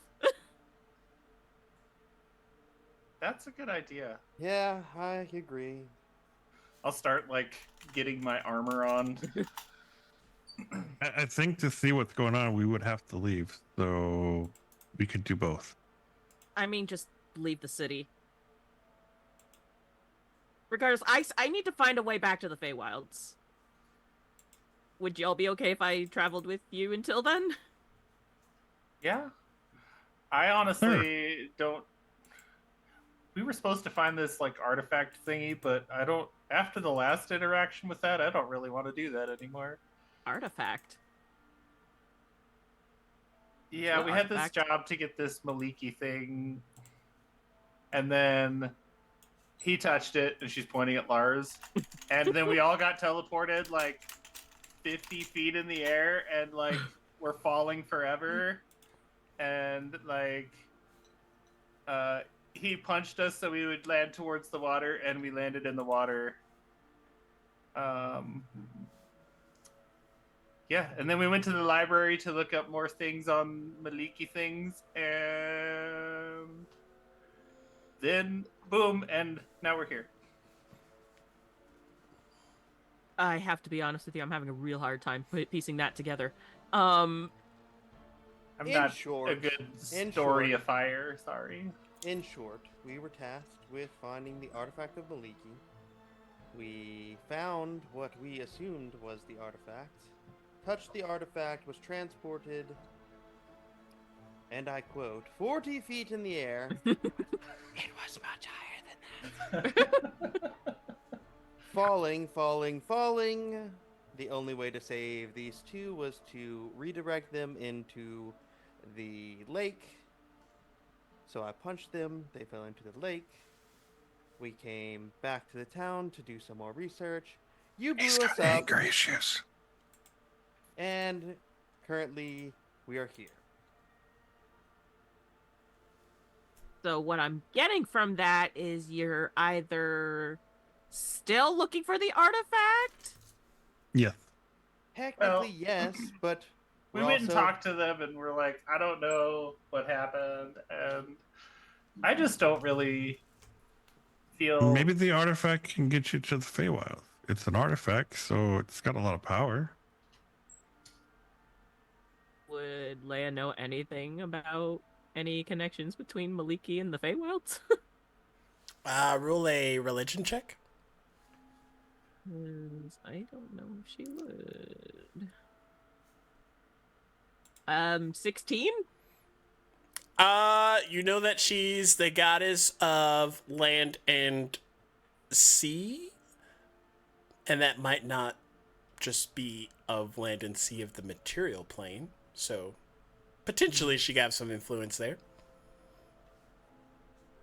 Speaker 4: That's a good idea.
Speaker 3: Yeah, I agree.
Speaker 4: I'll start like getting my armor on.
Speaker 5: I think to see what's going on, we would have to leave. So we could do both.
Speaker 2: I mean, just leave the city. Regardless, I need to find a way back to the Feywilds. Would y'all be okay if I traveled with you until then?
Speaker 4: Yeah. I honestly don't. We were supposed to find this like artifact thingy, but I don't. After the last interaction with that, I don't really want to do that anymore.
Speaker 2: Artifact.
Speaker 4: Yeah,
Speaker 2: What
Speaker 4: we had this
Speaker 2: artifact?
Speaker 4: job to get this Maliki thing, and then he touched it, and she's pointing at Lars, and then we all got teleported like 50 feet in the air, and like we're falling forever, and like he punched us so we would land towards the water, and we landed in the water. Yeah, and then we went to the library to look up more things on Maliki things, and then boom, and now we're here.
Speaker 2: I have to be honest with you, I'm having a real hard time piecing that together.
Speaker 4: I'm
Speaker 3: In
Speaker 4: not
Speaker 3: short-
Speaker 4: a good
Speaker 3: in
Speaker 4: storyifier, sorry.
Speaker 3: in short, we were tasked with finding the artifact of Maliki. We found what we assumed was the artifact, touched the artifact, was transported, and I quote, 40 feet in the air. It was much higher than that. Falling. The only way to save these two was to redirect them into the lake. So I punched them, they fell into the lake. We came back to the town to do some more research. You blew us up.
Speaker 5: Gracious.
Speaker 3: And currently we are here.
Speaker 2: So what I'm getting from that is you're either still looking for the artifact?
Speaker 5: Yes.
Speaker 3: Technically, yes, but
Speaker 4: we went and talked to them and we're like, I don't know what happened, and I just don't really feel...
Speaker 5: Maybe the artifact can get you to the Feywild. It's an artifact, so it's got a lot of power.
Speaker 2: Would Leia know anything about any connections between Maliki and the Feywilds?
Speaker 1: Roll a religion check.
Speaker 2: I don't know if she would. 16?
Speaker 1: You know that she's the goddess of land and sea, and that might not just be of land and sea of the material plane, so potentially she got some influence there.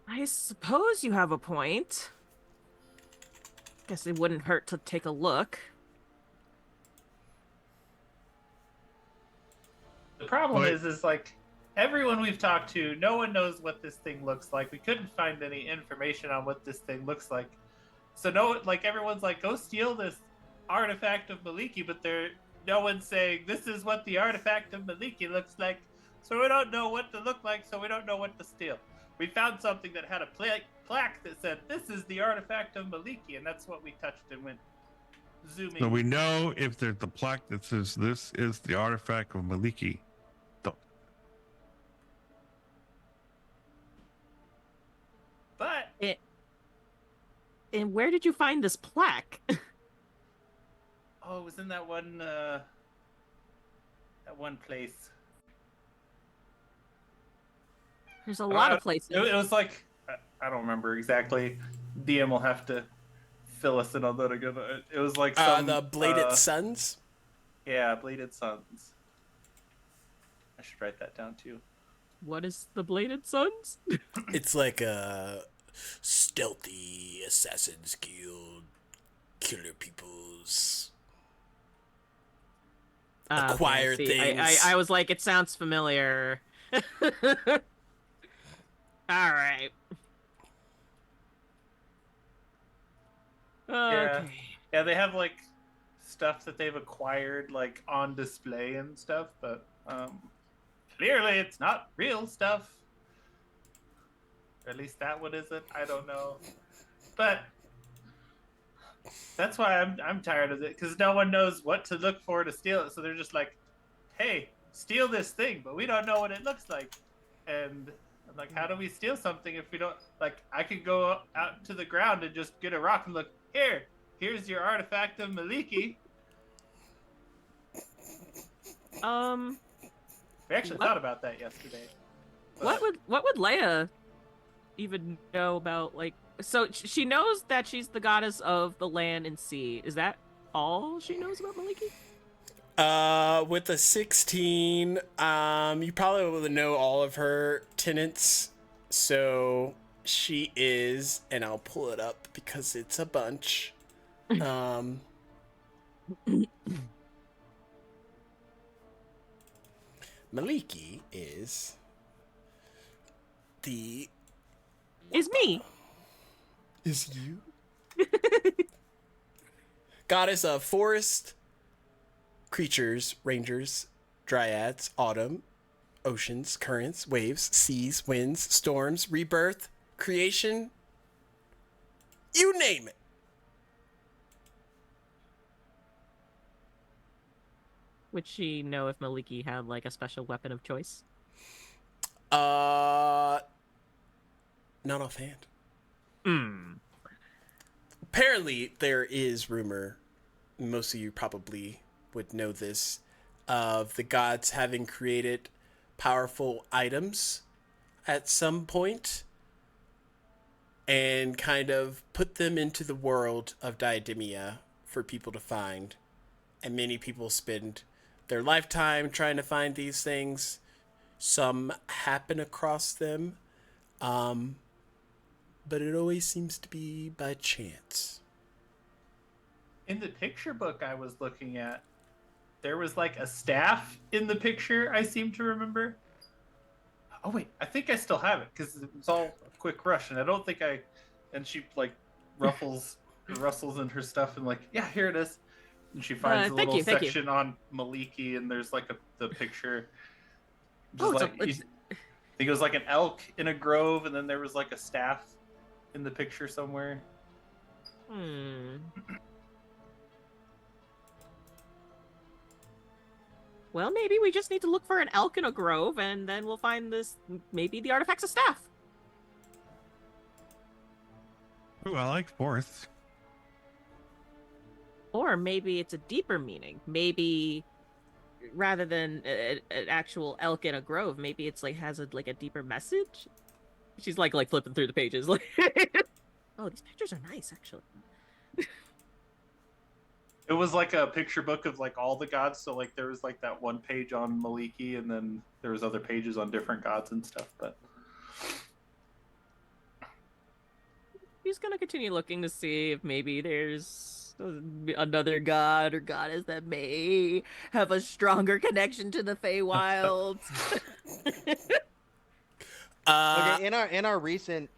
Speaker 2: I suppose you have a point. Guess it wouldn't hurt to take a look.
Speaker 4: The problem is like, everyone we've talked to, no one knows what this thing looks like. We couldn't find any information on what this thing looks like. So everyone's like, go steal this artifact of Maliki, but no one's saying, this is what the artifact of Maliki looks like. So we don't know what to look like, so we don't know what to steal. We found something that had a plaque that said, this is the artifact of Maliki, and that's what we touched and went zooming.
Speaker 5: So we know if there's the plaque that says this is the artifact of Maliki.
Speaker 4: But
Speaker 2: and where did you find this plaque?
Speaker 4: Oh, it was in that one place.
Speaker 2: There's a lot of places.
Speaker 4: It was like, I don't remember exactly. DM will have to fill us in on that again. It was like
Speaker 1: the Bladed Suns?
Speaker 4: Yeah, Bladed Suns. I should write that down too.
Speaker 2: What is the Bladed Suns?
Speaker 1: It's like a stealthy Assassin's Guild, killer people's acquire things.
Speaker 2: I was like, it sounds familiar. All right. Okay.
Speaker 4: Yeah, they have like stuff that they've acquired like on display and stuff, but clearly it's not real stuff. Or at least that one isn't. I don't know, but that's why I'm tired of it, because no one knows what to look for to steal it. So they're just like, "Hey, steal this thing," but we don't know what it looks like. And I'm like, how do we steal something if we don't? Like, I could go out to the ground and just get a rock and look. Here's your artifact of Maliki. We actually thought about that yesterday.
Speaker 2: What would Leia even know about, like, so she knows that she's the goddess of the land and sea. Is that all she knows about Maliki?
Speaker 1: With a 16, you probably will know all of her tenets. So she is, and I'll pull it up because it's a bunch. Maliki is the...
Speaker 2: Is me.
Speaker 1: Is you? Goddess of forest, creatures, rangers, dryads, autumn, oceans, currents, waves, seas, winds, storms, rebirth, creation, you name it.
Speaker 2: Would she know if Maliki had like a special weapon of choice?
Speaker 1: Not offhand.
Speaker 2: Hmm.
Speaker 1: Apparently, there is rumor, most of you probably would know this, of the gods having created powerful items at some point and kind of put them into the world of Diademia for people to find. And many people spend their lifetime trying to find these things. Some happen across them, but it always seems to be by chance.
Speaker 4: In the picture book I was looking at, there was like a staff in the picture, I seem to remember. Oh wait, I think I still have it because it was all a quick rush, and I don't think I. And she like rustles in her stuff, and like, yeah, here it is. And she finds a little section on Maliki, and there's like the picture. Just I think it was like an elk in a grove, and then there was like a staff in the picture somewhere.
Speaker 2: Well, maybe we just need to look for an elk in a grove, and then we'll find this. Maybe the artifact's a staff.
Speaker 5: Ooh, I like fourths.
Speaker 2: Or maybe it's a deeper meaning. Maybe rather than an actual elk in a grove, maybe it's like has a deeper message. She's like flipping through the pages. Like, oh, these pictures are nice, actually.
Speaker 4: It was like a picture book of like all the gods. So like there was like that one page on Maliki, and then there was other pages on different gods and stuff. But
Speaker 2: he's gonna continue looking to see if maybe there's another god or goddess that may have a stronger connection to the Feywild.
Speaker 3: Okay, in our recent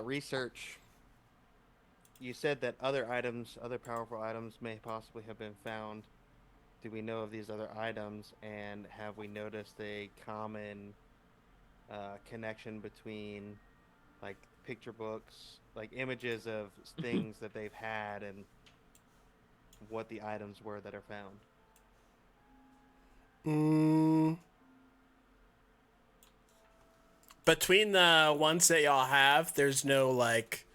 Speaker 3: research, you said that other powerful items may possibly have been found. Do we know of these other items, and have we noticed a common connection between like picture books, like images of things that they've had, and what the items were that are found?
Speaker 1: Between the ones that y'all have, there's no like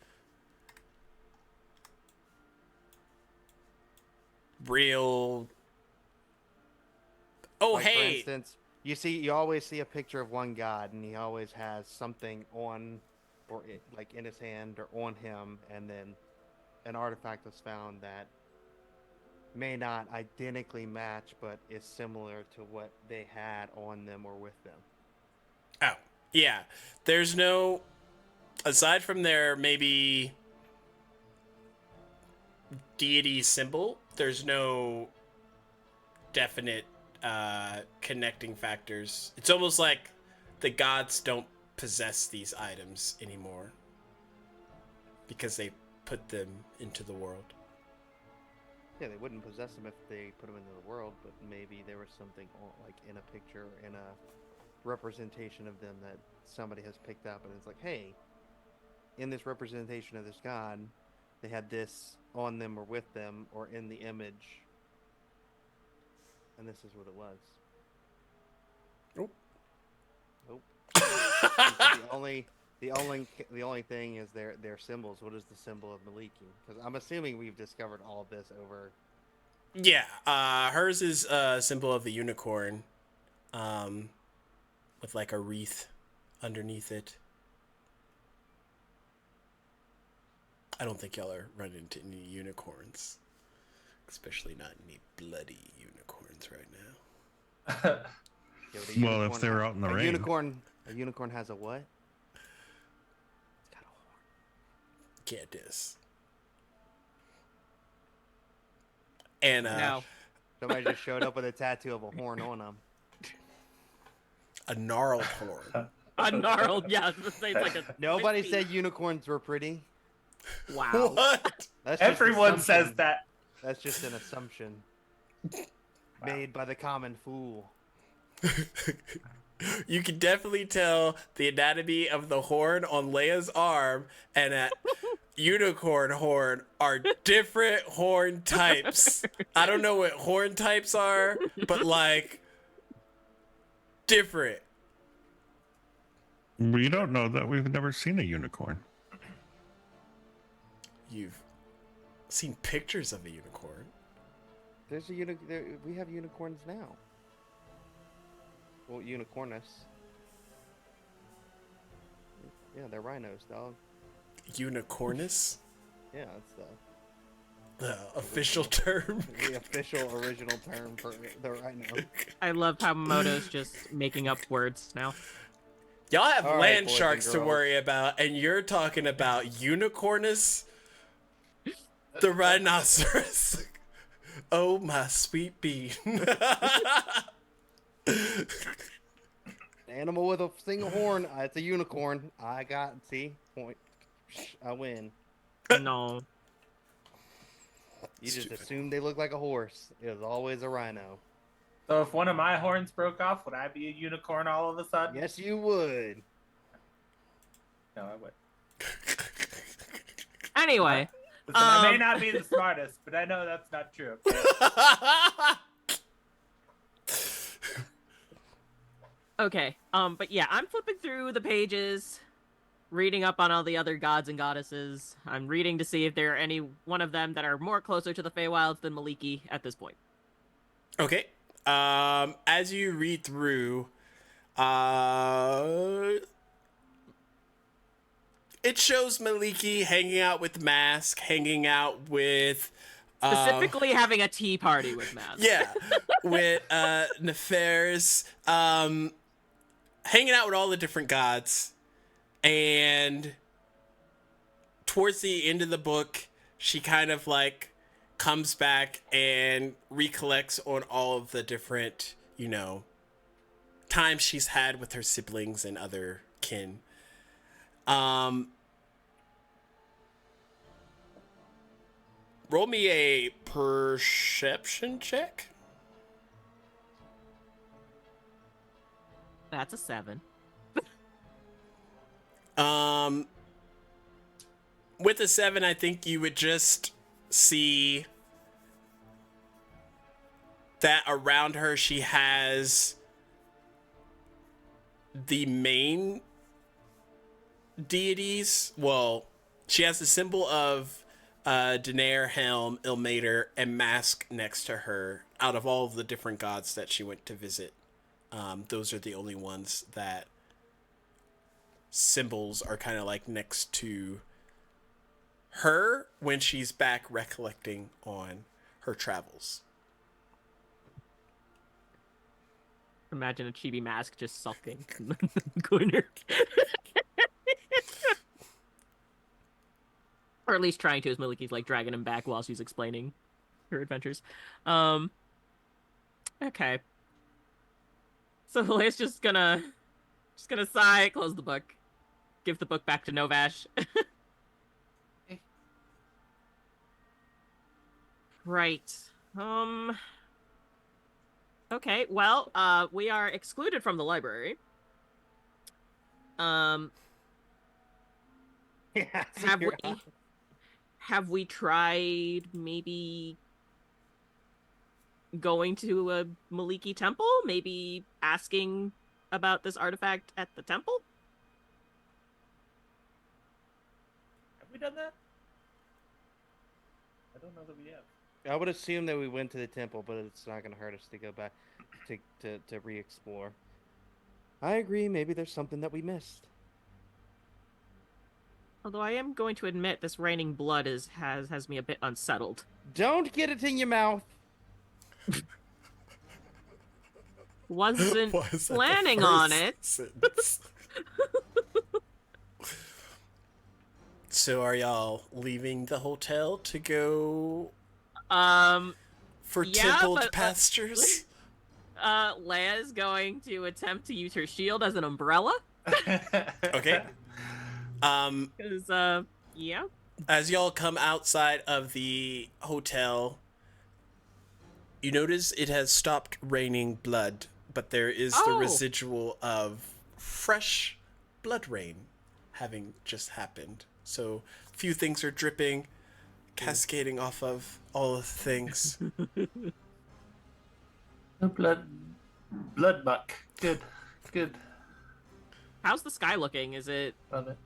Speaker 1: real. Oh,
Speaker 3: like,
Speaker 1: hey.
Speaker 3: For instance, you always see a picture of one god, and he always has something on, or like in his hand or on him, and then an artifact was found that may not identically match, but is similar to what they had on them or with them.
Speaker 1: Oh, yeah. There's no, aside from their maybe deity symbol, there's no definite connecting factors. It's almost like the gods don't possess these items anymore because they put them into the world.
Speaker 3: Yeah, they wouldn't possess them if they put them into the world, but maybe there was something like in a picture, in a representation of them that somebody has picked up, and it's like, hey, in this representation of this god, they had this on them or with them or in the image, and this is what it was. Nope. The only thing is their symbols. What is the symbol of Maliki? Because I'm assuming we've discovered all of this over.
Speaker 1: Yeah, hers is a symbol of the unicorn, with like a wreath underneath it. I don't think y'all are running into any unicorns, especially not any bloody unicorns right now.
Speaker 3: Yeah,
Speaker 5: well, if they were out in the rain.
Speaker 3: A unicorn has a what? It's got a horn.
Speaker 1: Can't diss. And
Speaker 2: no.
Speaker 3: Somebody just showed up with a tattoo of a horn on them.
Speaker 1: A gnarled horn.
Speaker 2: A gnarled, yeah. It's like a.
Speaker 3: Nobody said unicorns were pretty.
Speaker 2: Wow.
Speaker 1: What?
Speaker 3: That's
Speaker 4: everyone says that.
Speaker 3: That's just an assumption made by the common fool.
Speaker 1: You can definitely tell the anatomy of the horn on Leia's arm and that unicorn horn are different horn types. I don't know what horn types are, but like different.
Speaker 5: We don't know that. We've never seen a unicorn.
Speaker 1: You've seen pictures of a unicorn.
Speaker 3: There's a we have unicorns now. Well, unicornus. Yeah, they're rhinos, dog.
Speaker 1: Unicornus?
Speaker 3: Yeah, that's
Speaker 1: The official term.
Speaker 3: the official original term for the rhino.
Speaker 2: I love how Moto's just making up words now.
Speaker 1: Y'all have
Speaker 3: All right,
Speaker 1: land
Speaker 3: boys
Speaker 1: sharks
Speaker 3: and
Speaker 1: to
Speaker 3: girls.
Speaker 1: worry about, and you're talking about unicornus? The rhinoceros. Oh, my sweet bean.
Speaker 3: Animal with a single horn. It's a unicorn. See? Point. I win.
Speaker 2: No.
Speaker 3: You just
Speaker 1: Stupid.
Speaker 3: assume they look like a horse. It was always a rhino.
Speaker 4: So if one of my horns broke off, would I be a unicorn all of a sudden?
Speaker 3: Yes, you would.
Speaker 4: No, I would.
Speaker 2: Anyway,
Speaker 4: Listen, I may not be the smartest, but I know that's not true.
Speaker 2: okay. But yeah, I'm flipping through the pages, reading up on all the other gods and goddesses. I'm reading to see if there are any one of them that are more closer to the Feywilds than Maliki at this point.
Speaker 1: Okay. As you read through, it shows Maliki hanging out with Mask, hanging out with
Speaker 2: Specifically having a tea party with Maz.
Speaker 1: yeah, with Nefer's, hanging out with all the different gods, and towards the end of the book, she kind of like comes back and recollects on all of the different, times she's had with her siblings and other kin. Roll me a perception check.
Speaker 2: That's a 7.
Speaker 1: With a 7, I think you would just see that around her she has the main deities. Well, she has the symbol of Denair, Helm, Ilmater, and Mask next to her. Out of all of the different gods that she went to visit, those are the only ones that symbols are kind of like next to her when she's back recollecting on her travels.
Speaker 2: Imagine a chibi Mask just sulking in the corner. Or at least trying to, as Maliki's like dragging him back while she's explaining her adventures. Okay. So Leia's just gonna sigh, close the book, give the book back to Novash. Right. Okay, well, we are excluded from the library.
Speaker 3: Yeah,
Speaker 2: Have we tried maybe going to a Maliki temple? Maybe asking about this artifact at the temple?
Speaker 4: Have we done that? I don't know that we have.
Speaker 3: I would assume that we went to the temple, but it's not going to hurt us to go back to re-explore. I agree. Maybe there's something that we missed.
Speaker 2: Although I am going to admit this raining blood has me a bit unsettled.
Speaker 3: Don't get it in your mouth.
Speaker 2: Wasn't
Speaker 1: Why is that the
Speaker 2: planning on
Speaker 1: first
Speaker 2: it.
Speaker 1: sentence? So are y'all leaving the hotel to go for
Speaker 2: Yeah,
Speaker 1: templed
Speaker 2: but,
Speaker 1: pastures?
Speaker 2: Leia is going to attempt to use her shield as an umbrella.
Speaker 1: Okay.
Speaker 2: Because, yeah.
Speaker 1: As y'all come outside of the hotel, you notice it has stopped raining blood, but there is the
Speaker 2: Oh.
Speaker 1: residual of fresh blood rain having just happened. So a few things are dripping, cascading off of all of the things.
Speaker 4: Blood muck. Good.
Speaker 2: How's the sky looking? Is it?
Speaker 4: Love it.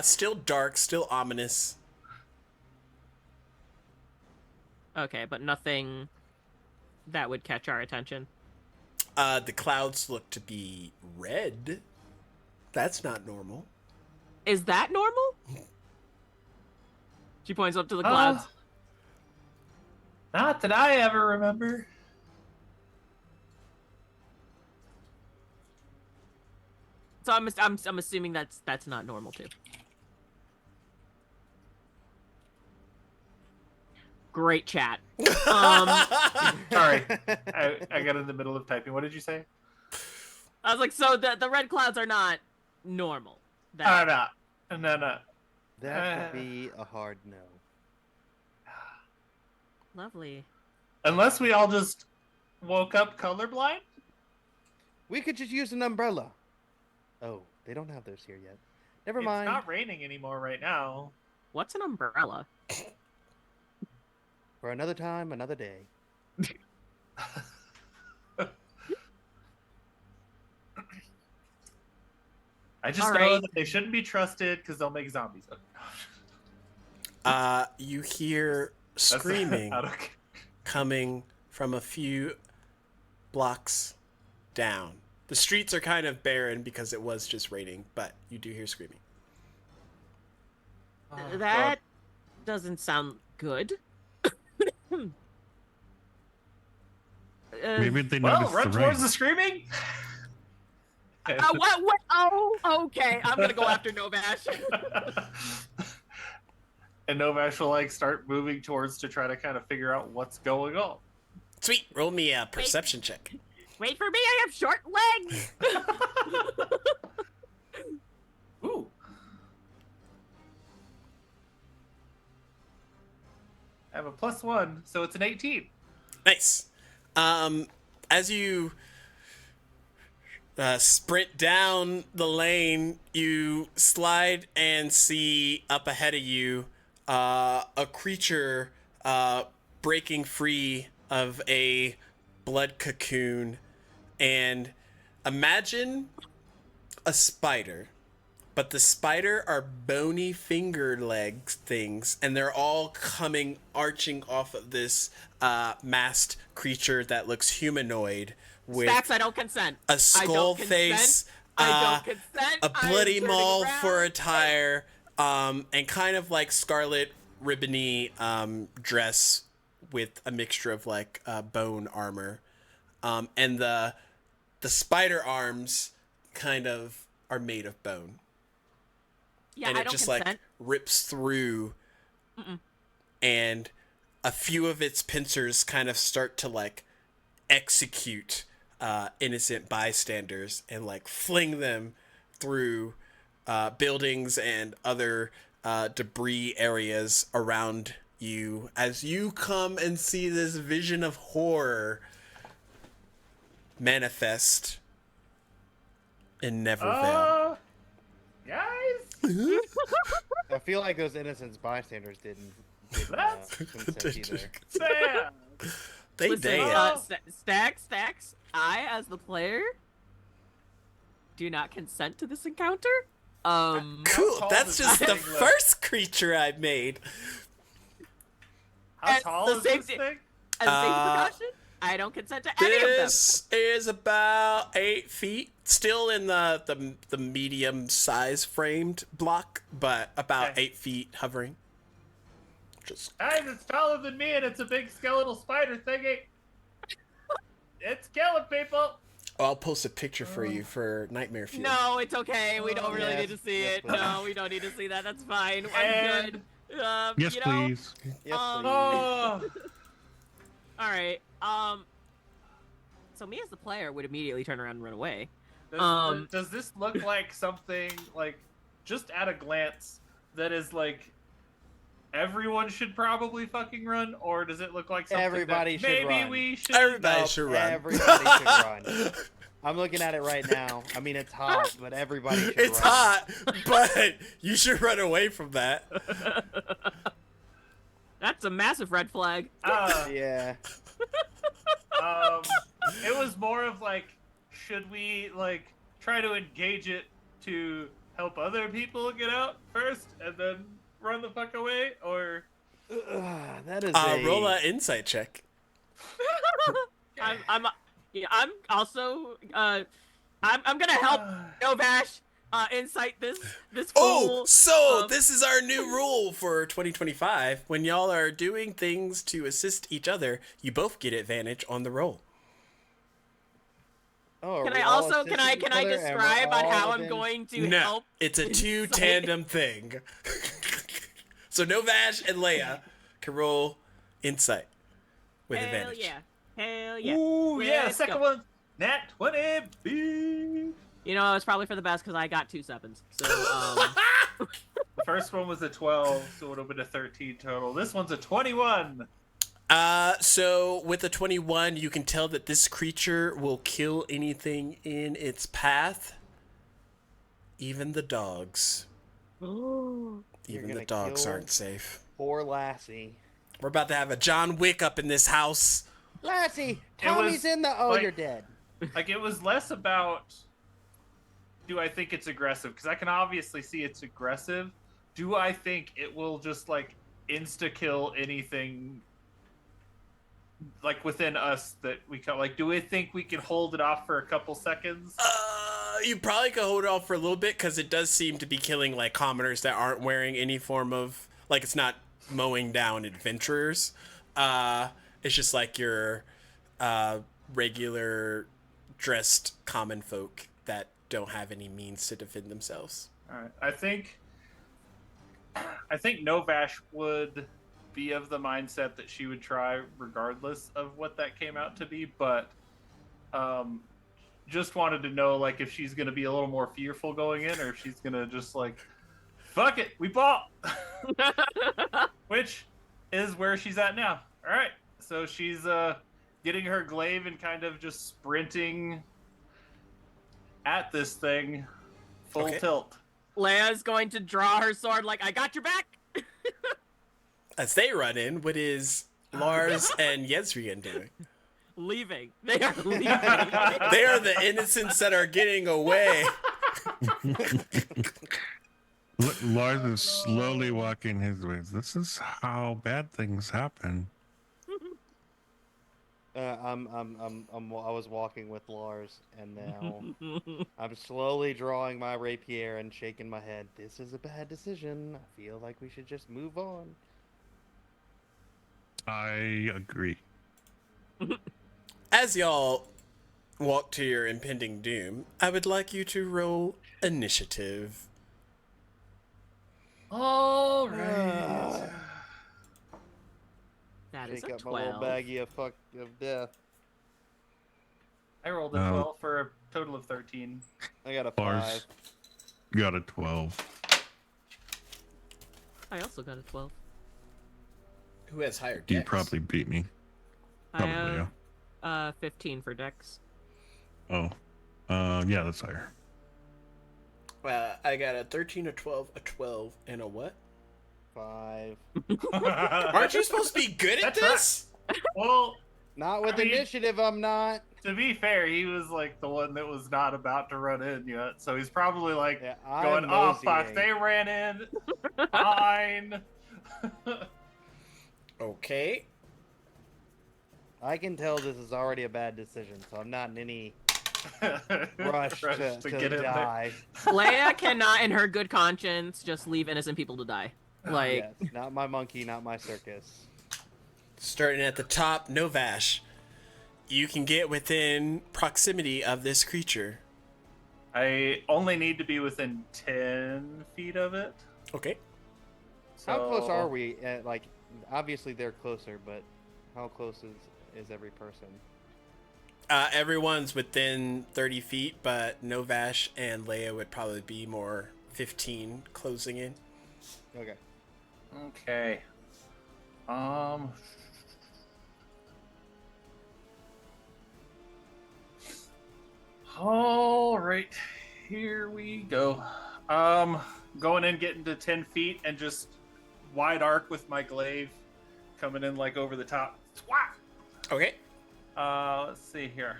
Speaker 1: Still dark, still ominous.
Speaker 2: Okay, but nothing that would catch our attention.
Speaker 1: The clouds look to be red. That's not normal.
Speaker 2: Is that normal? She points up to the clouds.
Speaker 4: Not that I ever remember.
Speaker 2: So I'm assuming that's not normal too. Great chat.
Speaker 4: Sorry, I got in the middle of typing. What did you say?
Speaker 2: I was like, so the red clouds are not normal.
Speaker 4: No.
Speaker 3: That would be a hard no.
Speaker 2: Lovely.
Speaker 4: Unless we all just woke up colorblind?
Speaker 3: We could just use an umbrella. Oh, they don't have those here yet. Never mind.
Speaker 4: It's not raining anymore right now.
Speaker 2: What's an umbrella?
Speaker 3: For another time, another day.
Speaker 4: I just know that they shouldn't be trusted because they'll make zombies.
Speaker 1: You hear screaming coming from a few blocks down. The streets are kind of barren because it was just raining, but you do hear screaming.
Speaker 2: That doesn't sound good.
Speaker 5: Maybe they
Speaker 4: Well,
Speaker 5: noticed
Speaker 4: run
Speaker 5: the
Speaker 4: towards
Speaker 5: rain.
Speaker 4: the screaming.
Speaker 2: What? Oh, okay. I'm gonna go after Novash.
Speaker 4: And Novash will like start moving towards to try to kind of figure out what's going on.
Speaker 1: Sweet, roll me a perception check.
Speaker 2: Wait for me, I have short legs!
Speaker 4: Ooh. I have a +1, so it's an 18.
Speaker 1: Nice. As you sprint down the lane, you slide and see up ahead of you a creature breaking free of a blood cocoon. And imagine a spider, but the spider are bony finger legs things, and they're all coming arching off of this masked creature that looks humanoid with
Speaker 2: Stacks, I don't consent.
Speaker 1: a skull face,
Speaker 2: I don't consent.
Speaker 1: a bloody
Speaker 2: I'm turning
Speaker 1: maul
Speaker 2: around.
Speaker 1: for a tire, and kind of like scarlet ribbony dress with a mixture of like bone armor, and the spider arms kind of are made of bone.
Speaker 2: Yeah,
Speaker 1: And
Speaker 2: I
Speaker 1: it
Speaker 2: don't
Speaker 1: just
Speaker 2: consent.
Speaker 1: like rips through, and a few of its pincers kind of start to like execute innocent bystanders and like fling them through buildings and other debris areas around you as you come and see this vision of horror manifest in Nevervale.
Speaker 4: Guys?
Speaker 3: I feel like those innocent bystanders didn't
Speaker 4: That's
Speaker 3: consent either.
Speaker 4: Sam.
Speaker 2: Listen, Stacks, I, as the player, do not consent to this encounter.
Speaker 1: Cool.
Speaker 4: tall
Speaker 1: That's
Speaker 4: does
Speaker 1: just
Speaker 4: this
Speaker 1: the
Speaker 4: thing look?
Speaker 1: first creature I made.
Speaker 4: How
Speaker 2: And
Speaker 4: tall
Speaker 2: the
Speaker 4: is this
Speaker 2: safety-
Speaker 4: thing?
Speaker 2: As a safety precaution, I don't consent to any of them.
Speaker 1: This is about 8 feet, still in the medium size framed block, but about
Speaker 4: Okay.
Speaker 1: 8 feet hovering. Just
Speaker 4: Guys, it's taller than me and it's a big skeletal spider thingy. It's killing people.
Speaker 1: I'll post a picture for you for Nightmare Fuel.
Speaker 2: No, it's okay. We don't really
Speaker 3: yes,
Speaker 2: need to see
Speaker 3: yes,
Speaker 2: it.
Speaker 3: please.
Speaker 2: No, we don't need to see that. That's fine. I'm
Speaker 4: And-
Speaker 2: good.
Speaker 5: Yes,
Speaker 2: you know,
Speaker 5: please.
Speaker 3: Yes, please.
Speaker 4: Oh.
Speaker 2: All right. So me as the player would immediately turn around and run away.
Speaker 4: Does this look like something like just at a glance that is like everyone should probably fucking run, or does it look like something
Speaker 3: Everybody
Speaker 4: that
Speaker 3: should
Speaker 4: maybe
Speaker 3: run.
Speaker 4: we should?
Speaker 1: Everybody
Speaker 3: Nope,
Speaker 1: should run.
Speaker 3: Everybody should run. I'm looking at it right now. I mean, it's hot, but everybody should
Speaker 1: It's
Speaker 3: run.
Speaker 1: hot, but you should run away from that.
Speaker 2: That's a massive red flag.
Speaker 3: Yeah.
Speaker 4: It was more of like, should we like try to engage it to help other people get out first and then run the fuck away, or
Speaker 3: that is
Speaker 1: roll an insight check.
Speaker 2: I'm also I'm gonna help Novash insight this fool.
Speaker 1: This is our new rule for 2025. When y'all are doing things to assist each other, you both get advantage on the roll.
Speaker 3: Oh,
Speaker 2: can I describe on how I'm going to help?
Speaker 1: It's a 2 tandem thing. So Novash and Leia can roll insight with advantage.
Speaker 2: Hell yeah.
Speaker 4: Ooh, yeah,
Speaker 2: Let's
Speaker 4: second
Speaker 2: go.
Speaker 4: one, nat 20.
Speaker 2: You know, it's probably for the best because I got 2 sevens. So,
Speaker 4: The first one was a 12, so it would have been a 13 total. This one's a 21.
Speaker 1: So with the 21, you can tell that this creature will kill anything in its path, even the dogs. Even the dogs aren't safe.
Speaker 3: Poor Lassie.
Speaker 1: We're about to have a John Wick up in this house.
Speaker 3: Lassie, Tommy's in the. Oh,
Speaker 4: like,
Speaker 3: you're dead.
Speaker 4: Like, it was less about, do I think it's aggressive? Because I can obviously see it's aggressive. Do I think it will just, like, insta-kill anything, like, within us that we can, like, do we think we can hold it off for a couple seconds?
Speaker 1: You probably could hold it off for a little bit because it does seem to be killing, like, commoners that aren't wearing any form of, like, it's not mowing down adventurers. It's just like your regular dressed common folk that don't have any means to defend themselves.
Speaker 4: All right. I think Novash would be of the mindset that she would try regardless of what that came out to be, but just wanted to know, like, if she's going to be a little more fearful going in, or if she's going to just, like, fuck it, we bought. Which is where she's at now. All right. So she's getting her glaive and kind of just sprinting at this thing full tilt.
Speaker 2: Leia's going to draw her sword like, I got your back.
Speaker 1: As they run in, what is Lars and Yezrian doing?
Speaker 2: Leaving. They are leaving.
Speaker 1: They are the innocents that are getting away.
Speaker 5: Lars is slowly walking his ways. This is how bad things happen.
Speaker 3: I was walking with Lars, and now I'm slowly drawing my rapier and shaking my head. This is a bad decision. I feel like we should just move on.
Speaker 5: I agree.
Speaker 1: As y'all walk to your impending doom, I would like you to roll initiative.
Speaker 4: All right.
Speaker 2: That is
Speaker 3: Shake
Speaker 2: a
Speaker 3: up my little
Speaker 2: 12.
Speaker 3: baggie of death.
Speaker 4: I rolled a 12 for a total of 13.
Speaker 3: I got a
Speaker 5: Lars
Speaker 3: 5.
Speaker 5: got a 12.
Speaker 2: I also got a 12.
Speaker 1: Who has higher dex?
Speaker 5: You probably beat me. Probably,
Speaker 2: I
Speaker 5: yeah.
Speaker 2: have 15 for dex.
Speaker 5: Oh. Yeah, that's higher.
Speaker 1: I got a 13, a 12, a 12, and a what?
Speaker 3: 5.
Speaker 1: Aren't you supposed to be good at this?
Speaker 4: Well,
Speaker 3: Not with
Speaker 4: I mean,
Speaker 3: initiative, I'm not.
Speaker 4: to be fair, he was like the one that was not about to run in yet, so he's probably like going, "Oh fuck, they ran in." Fine.
Speaker 1: Okay.
Speaker 3: I can tell this is already a bad decision, so I'm not in any rush to
Speaker 4: get in
Speaker 3: die.
Speaker 2: Leia cannot, in her good conscience, just leave innocent people to die. Like,
Speaker 3: Yes, not my monkey, not my circus.
Speaker 1: Starting at the top, Novash. You can get within proximity of this creature.
Speaker 4: I only need to be within 10 feet of it.
Speaker 1: Okay.
Speaker 4: So...
Speaker 3: How close are we? Like, obviously they're closer, but how close is every person?
Speaker 1: Everyone's within 30 feet, but Novash and Leia would probably be more 15 closing in.
Speaker 3: Okay.
Speaker 4: Okay. All right, here we go. Going in, getting to 10 feet, and just wide arc with my glaive, coming in like over the top. Swat!
Speaker 1: Okay.
Speaker 4: Let's see here.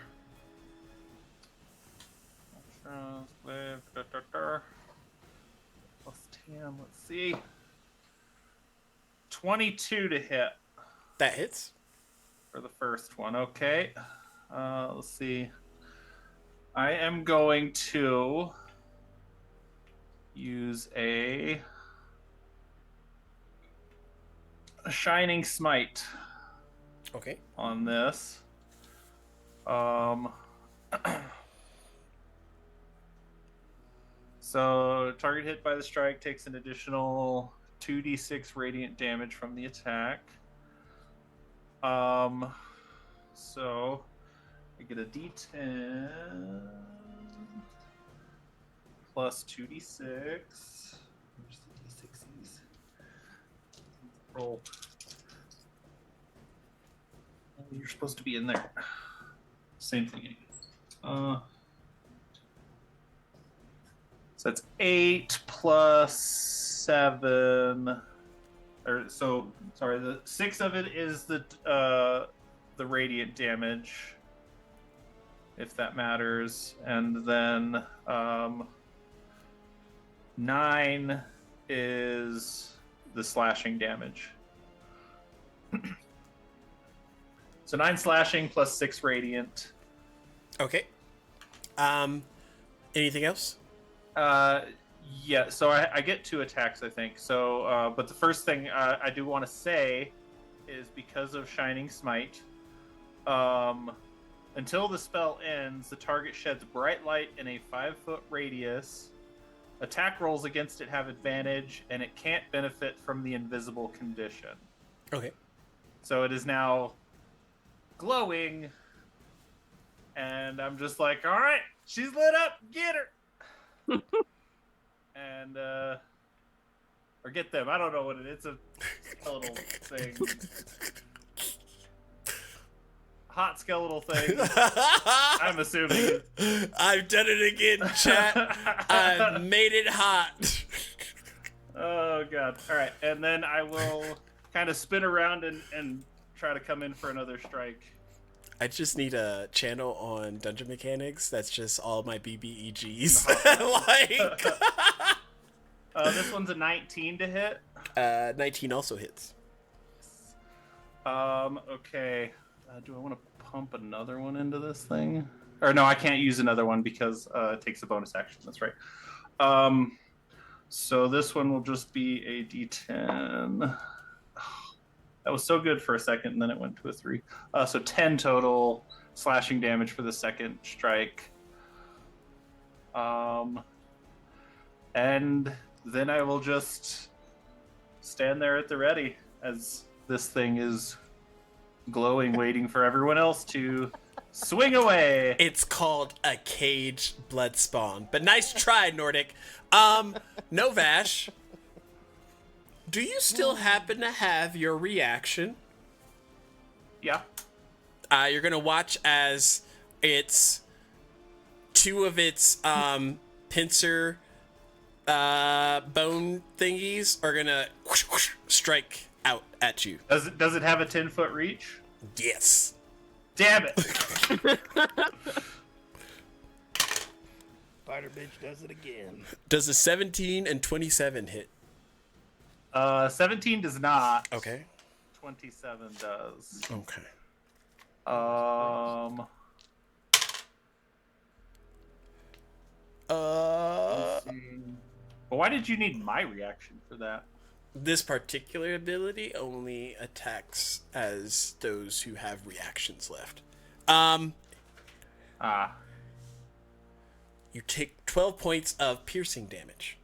Speaker 4: Plus 10, let's see. 22 to hit.
Speaker 1: That hits.
Speaker 4: For the first one, okay. Let's see. I am going to use a Shining Smite.
Speaker 1: Okay.
Speaker 4: On this. So target hit by the strike takes an additional 2d6 radiant damage from the attack. So I get a d10 plus 2d6. Where's the d6s? Roll. You're supposed to be in there. Same thing. So that's 8 plus 7. Or so sorry. The 6 of it is the radiant damage, if that matters, and then 9 is the slashing damage. So 9 slashing plus 6 radiant.
Speaker 1: Okay. Anything else?
Speaker 4: Yeah, so I get 2 attacks, I think. So, but the first thing I do want to say is because of Shining Smite, until the spell ends, the target sheds bright light in a 5-foot radius. Attack rolls against it have advantage, and it can't benefit from the invisible condition.
Speaker 1: Okay.
Speaker 4: So it is now glowing, and I'm just like, all right, she's lit up, get her. And or get them, I don't know what it is. It's a skeletal thing. Hot skeletal thing. I'm assuming.
Speaker 1: I've done it again, chat. I've made it hot.
Speaker 4: Oh god. All right, and then I will kind of spin around and try to come in for another strike.
Speaker 1: I just need a channel on Dungeon Mechanics that's just all my BBEGs. Like,
Speaker 4: this one's a 19 to hit.
Speaker 1: 19 also hits.
Speaker 4: Okay. Do I want to pump another one into this thing? Or no, I can't use another one because it takes a bonus action. That's right. So this one will just be a D10. That was so good for a second, and then it went to a 3. So 10 total slashing damage for the second strike. And then I will just stand there at the ready as this thing is glowing, waiting for everyone else to swing away.
Speaker 1: It's called a cage blood spawn. But nice try, Nordic. Novash, do you still happen to have your reaction?
Speaker 4: Yeah.
Speaker 1: You're gonna watch as it's 2 of its pincer bone thingies are gonna whoosh, whoosh, strike out at you.
Speaker 4: Does it have a 10-foot reach?
Speaker 1: Yes.
Speaker 4: Damn it.
Speaker 3: Spider bitch does it again.
Speaker 1: Does a 17 and 27 hit?
Speaker 4: 17 does not.
Speaker 1: Okay.
Speaker 4: 27 does.
Speaker 1: Okay.
Speaker 4: Let's see. But why did you need my reaction for that?
Speaker 1: This particular ability only attacks as those who have reactions left. You take 12 points of piercing damage.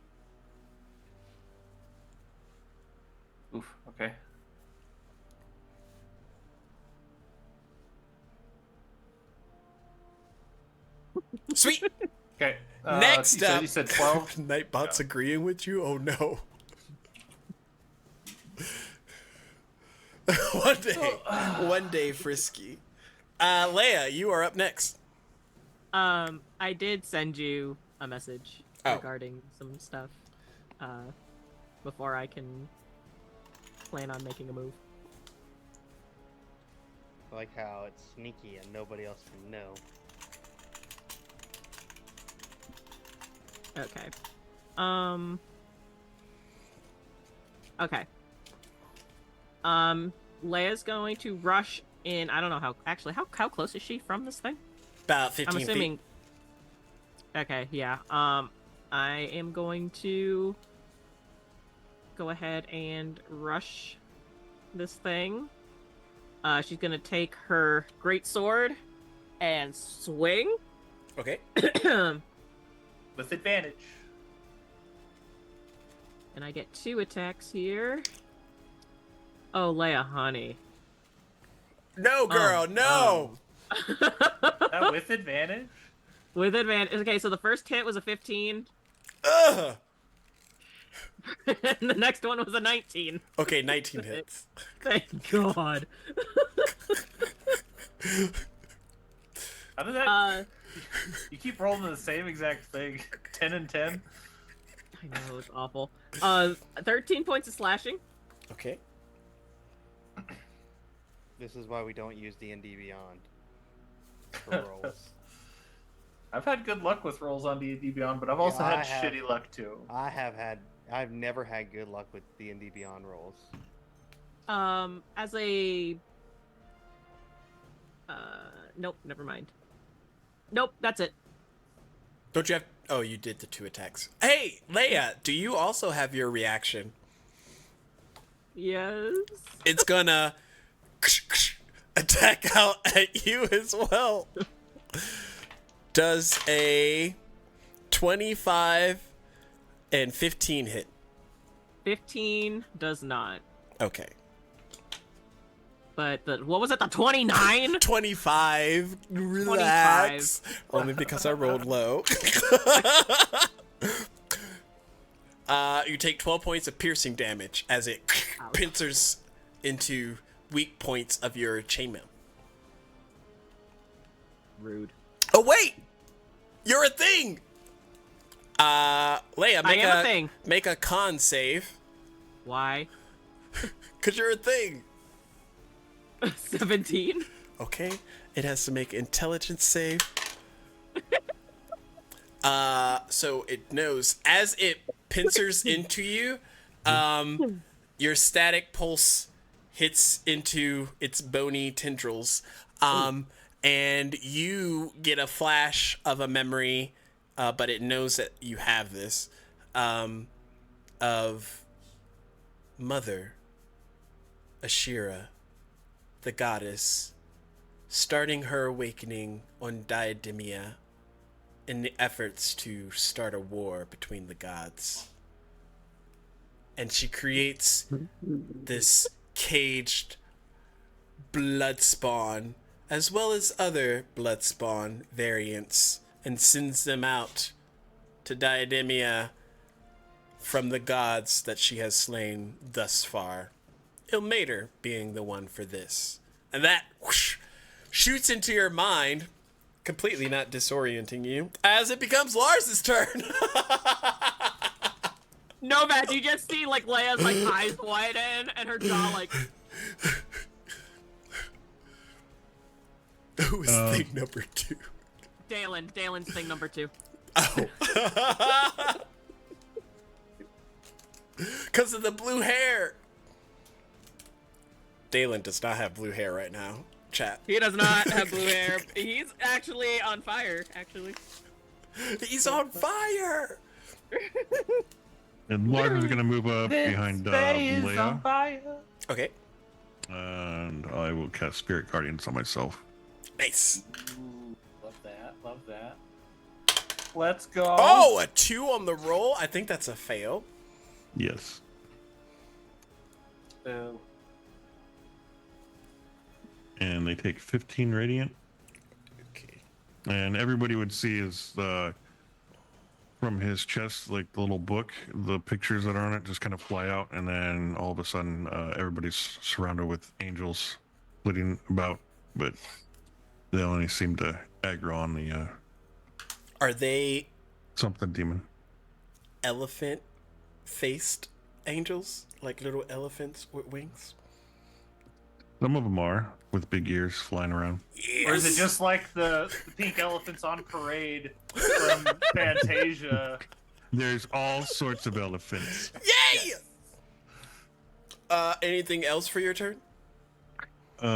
Speaker 4: Oof, okay.
Speaker 1: Sweet.
Speaker 4: Okay.
Speaker 1: Next up,
Speaker 4: you said 12?
Speaker 1: Nightbot's agreeing with you? Oh no. One day, Frisky. Leia, you are up next.
Speaker 2: I did send you a message regarding some stuff before I can plan on making a move.
Speaker 3: I like how it's sneaky and nobody else can know.
Speaker 2: Okay. Okay. Leia's going to rush in. I don't know how close is she from this thing?
Speaker 1: About 15
Speaker 2: I'm assuming.
Speaker 1: feet.
Speaker 2: Okay, yeah. I am going to go ahead and rush this thing. She's gonna take her great sword and swing.
Speaker 1: Okay.
Speaker 4: With advantage.
Speaker 2: And I get 2 attacks here. Oh, Leia, honey.
Speaker 1: No, girl, no!
Speaker 4: With advantage?
Speaker 2: With advantage. Okay, so the first hit was a 15.
Speaker 1: Ugh!
Speaker 2: And the next one was a 19.
Speaker 1: Okay, 19 hits.
Speaker 2: Thank God.
Speaker 4: How did that... You keep rolling the same exact thing. 10 and 10?
Speaker 2: I know, it's awful. 13 points of slashing.
Speaker 1: Okay.
Speaker 3: This is why we don't use D&D Beyond for rolls.
Speaker 4: I've had good luck with rolls on D&D Beyond, but I've also had shitty luck too.
Speaker 3: I've never had good luck with D&D Beyond rolls.
Speaker 2: As a... Nope, never mind. Nope, that's it.
Speaker 1: Don't you have... Oh, you did the 2 attacks. Hey, Leia, do you also have your reaction?
Speaker 2: Yes.
Speaker 1: It's gonna attack out at you as well. Does a 25 and 15 hit?
Speaker 2: 15 does not.
Speaker 1: Okay.
Speaker 2: But what was it, the 29?
Speaker 1: 25. Relax. Only because I rolled low. You take 12 points of piercing damage as it pincers into weak points of your chainmail.
Speaker 2: Rude.
Speaker 1: Oh, wait! You're a thing! Leia, make a con save.
Speaker 2: Why?
Speaker 1: Because you're a thing.
Speaker 2: 17?
Speaker 1: Okay. It has to make intelligence save. So it knows as it pincers into you, your static pulse hits into its bony tendrils, and you get a flash of a memory, but it knows that you have this, of Mother Ashira, the goddess, starting her awakening on Diademia in the efforts to start a war between the gods. And she creates this caged blood spawn, as well as other blood spawn variants, and sends them out to Diademia from the gods that she has slain thus far. Ilmater being the one for this. And that whoosh, shoots into your mind, completely not disorienting you, as it becomes Lars's turn.
Speaker 2: No, Matt, you just see like Leia's like eyes widen and her jaw like.
Speaker 1: Who is thing number 2?
Speaker 2: Dalen's thing number 2.
Speaker 1: Oh. Because of the blue hair. Dalen does not have blue hair right now. Chat.
Speaker 2: He does not have blue hair. He's actually on fire, actually.
Speaker 1: He's on fire!
Speaker 5: And Lars is going to move up behind Leia.
Speaker 1: Okay.
Speaker 5: And I will cast Spirit Guardians on myself.
Speaker 1: Nice.
Speaker 4: Ooh, love that. Love that. Let's go.
Speaker 1: Oh, a 2 on the roll? I think that's a fail.
Speaker 5: Yes.
Speaker 4: Boo.
Speaker 5: And they take 15 radiant.
Speaker 1: Okay.
Speaker 5: And everybody would see is from his chest, like the little book, the pictures that are on it just kind of fly out, and then all of a sudden, everybody's surrounded with angels flitting about, but they only seem to aggro on the
Speaker 1: Are they
Speaker 5: something demon.
Speaker 1: elephant-faced angels? Like little elephants with wings?
Speaker 5: Some of them are, with big ears flying around.
Speaker 1: Yes.
Speaker 4: Or is it just like the pink elephants on parade from Fantasia
Speaker 5: There's all sorts of elephants.
Speaker 1: Yay! Anything else for your turn?
Speaker 5: No.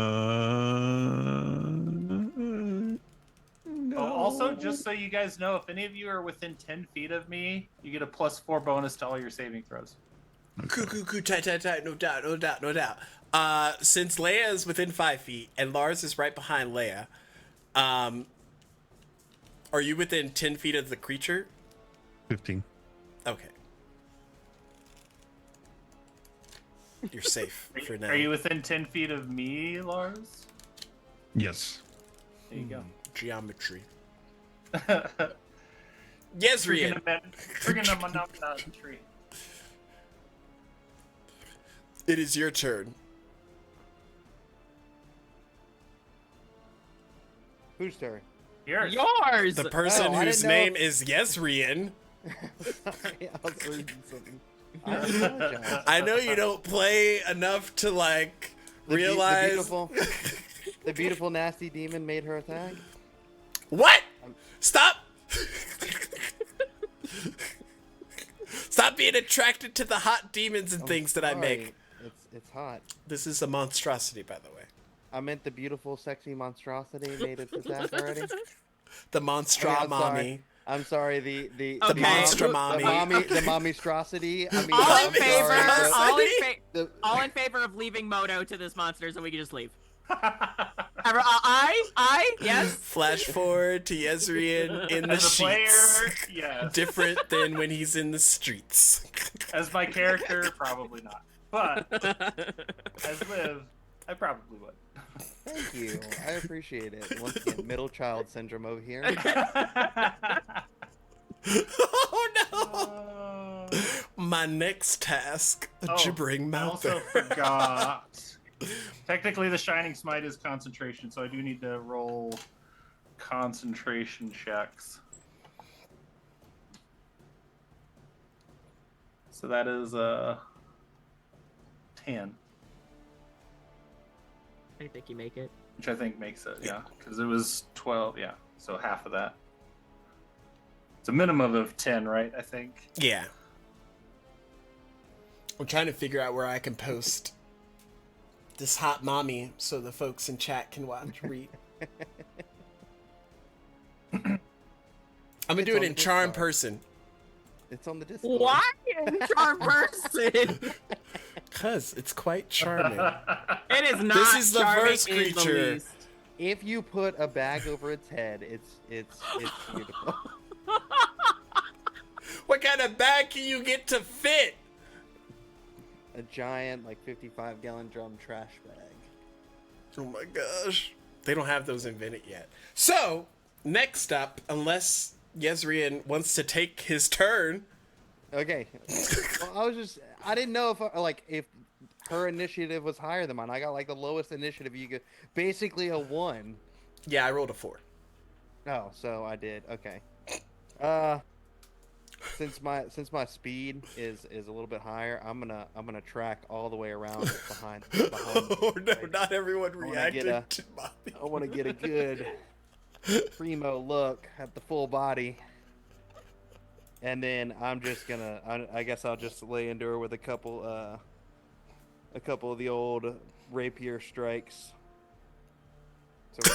Speaker 4: Oh, also, just so you guys know, if any of you are within 10 feet of me, you get a +4 bonus to all your saving throws.
Speaker 1: Coo, tight, no doubt. Since Leia is within 5 feet and Lars is right behind Leia, are you within 10 feet of the creature?
Speaker 5: 15.
Speaker 1: Okay. You're safe for now.
Speaker 4: Are you within 10 feet of me, Lars?
Speaker 5: Yes.
Speaker 4: There you go.
Speaker 1: Geometry. Yesrian.
Speaker 4: Trigonometry.
Speaker 1: It is your turn.
Speaker 3: Whose turn?
Speaker 4: Yours.
Speaker 1: The person
Speaker 3: I
Speaker 1: whose
Speaker 3: didn't know
Speaker 1: name is Yesrian.
Speaker 3: Sorry, I was reading something. I apologize.
Speaker 1: I know you don't play enough to like realize.
Speaker 3: The beautiful nasty demon made her attack.
Speaker 1: What? Stop! Stop being attracted to the hot demons and things that I make.
Speaker 3: It's hot.
Speaker 1: This is a monstrosity, by the way.
Speaker 3: I meant the beautiful, sexy monstrosity made its attack already.
Speaker 1: The monstra
Speaker 3: I'm
Speaker 1: mommy.
Speaker 3: sorry. I'm sorry. The
Speaker 2: Okay.
Speaker 1: Monstra mommy.
Speaker 3: The mommystrosity. I mean,
Speaker 2: All
Speaker 3: I'm
Speaker 2: in favor.
Speaker 3: sorry, the-
Speaker 2: All in favor of leaving Moto to this monster, so we can just leave. Yes.
Speaker 1: Flash forward to Yezrian in the
Speaker 4: As a
Speaker 1: sheets.
Speaker 4: player, yes.
Speaker 1: Different than when he's in the streets.
Speaker 4: As my character, probably not. But as Liv, I probably would.
Speaker 3: Thank you. I appreciate it. Once again, middle child syndrome over here.
Speaker 1: Oh no!
Speaker 4: Oh,
Speaker 1: My next task: gibbering
Speaker 4: I also
Speaker 1: mouther.
Speaker 4: forgot. Technically, the Shining Smite is concentration, so I do need to roll concentration checks. So that is 10,
Speaker 2: I think you make it.
Speaker 4: which I think makes it, yeah, because it was 12, yeah, so half of that. It's a minimum of 10, right? I think.
Speaker 1: Yeah. I'm trying to figure out where I can post this hot mommy so the folks in chat can watch read. I'm gonna do it in charm person.
Speaker 3: It's on the Discord.
Speaker 2: Why charm person?
Speaker 1: Cause it's quite charming.
Speaker 2: It is not.
Speaker 1: This is the
Speaker 2: charming
Speaker 1: first
Speaker 2: in the
Speaker 1: creature.
Speaker 2: least.
Speaker 3: If you put a bag over its head, it's beautiful.
Speaker 1: What kind of bag can you get to fit?
Speaker 3: A giant, like 55-gallon drum trash bag.
Speaker 1: Oh my gosh. They don't have those invented yet. So, next up, unless Yezrian wants to take his turn.
Speaker 3: Okay. Well, I didn't know if her initiative was higher than mine. I got like the lowest initiative you could, basically a 1.
Speaker 1: Yeah, I rolled a 4.
Speaker 3: Oh, so I did. Okay. Since my speed is a little bit higher, I'm gonna track all the way around behind.
Speaker 1: Oh no, not everyone
Speaker 3: wanna
Speaker 1: reacted
Speaker 3: get
Speaker 1: to mommy.
Speaker 3: I want to get a good primo look at the full body, and then I'm just gonna. I guess I'll just lay into her with a couple of the old rapier strikes. So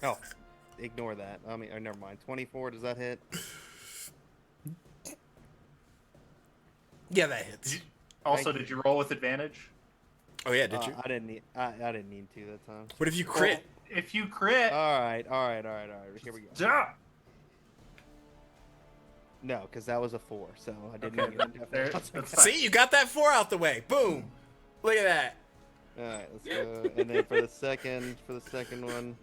Speaker 3: oh, ignore that. I mean, never mind. 24. Does that hit?
Speaker 1: Yeah, that hits.
Speaker 4: Also, did you roll with advantage?
Speaker 1: Oh yeah, did you?
Speaker 3: I didn't need. I didn't need to that time.
Speaker 1: What if you crit?
Speaker 4: Well, if you crit,
Speaker 3: All right. Here we go.
Speaker 4: duh.
Speaker 3: No, because that was a 4, so I didn't
Speaker 4: Okay,
Speaker 3: even
Speaker 4: there-
Speaker 3: definitely.
Speaker 4: that's fine.
Speaker 1: See, you got that 4 out the way. Boom. Look at that.
Speaker 3: All right, let's go. And then for the second one,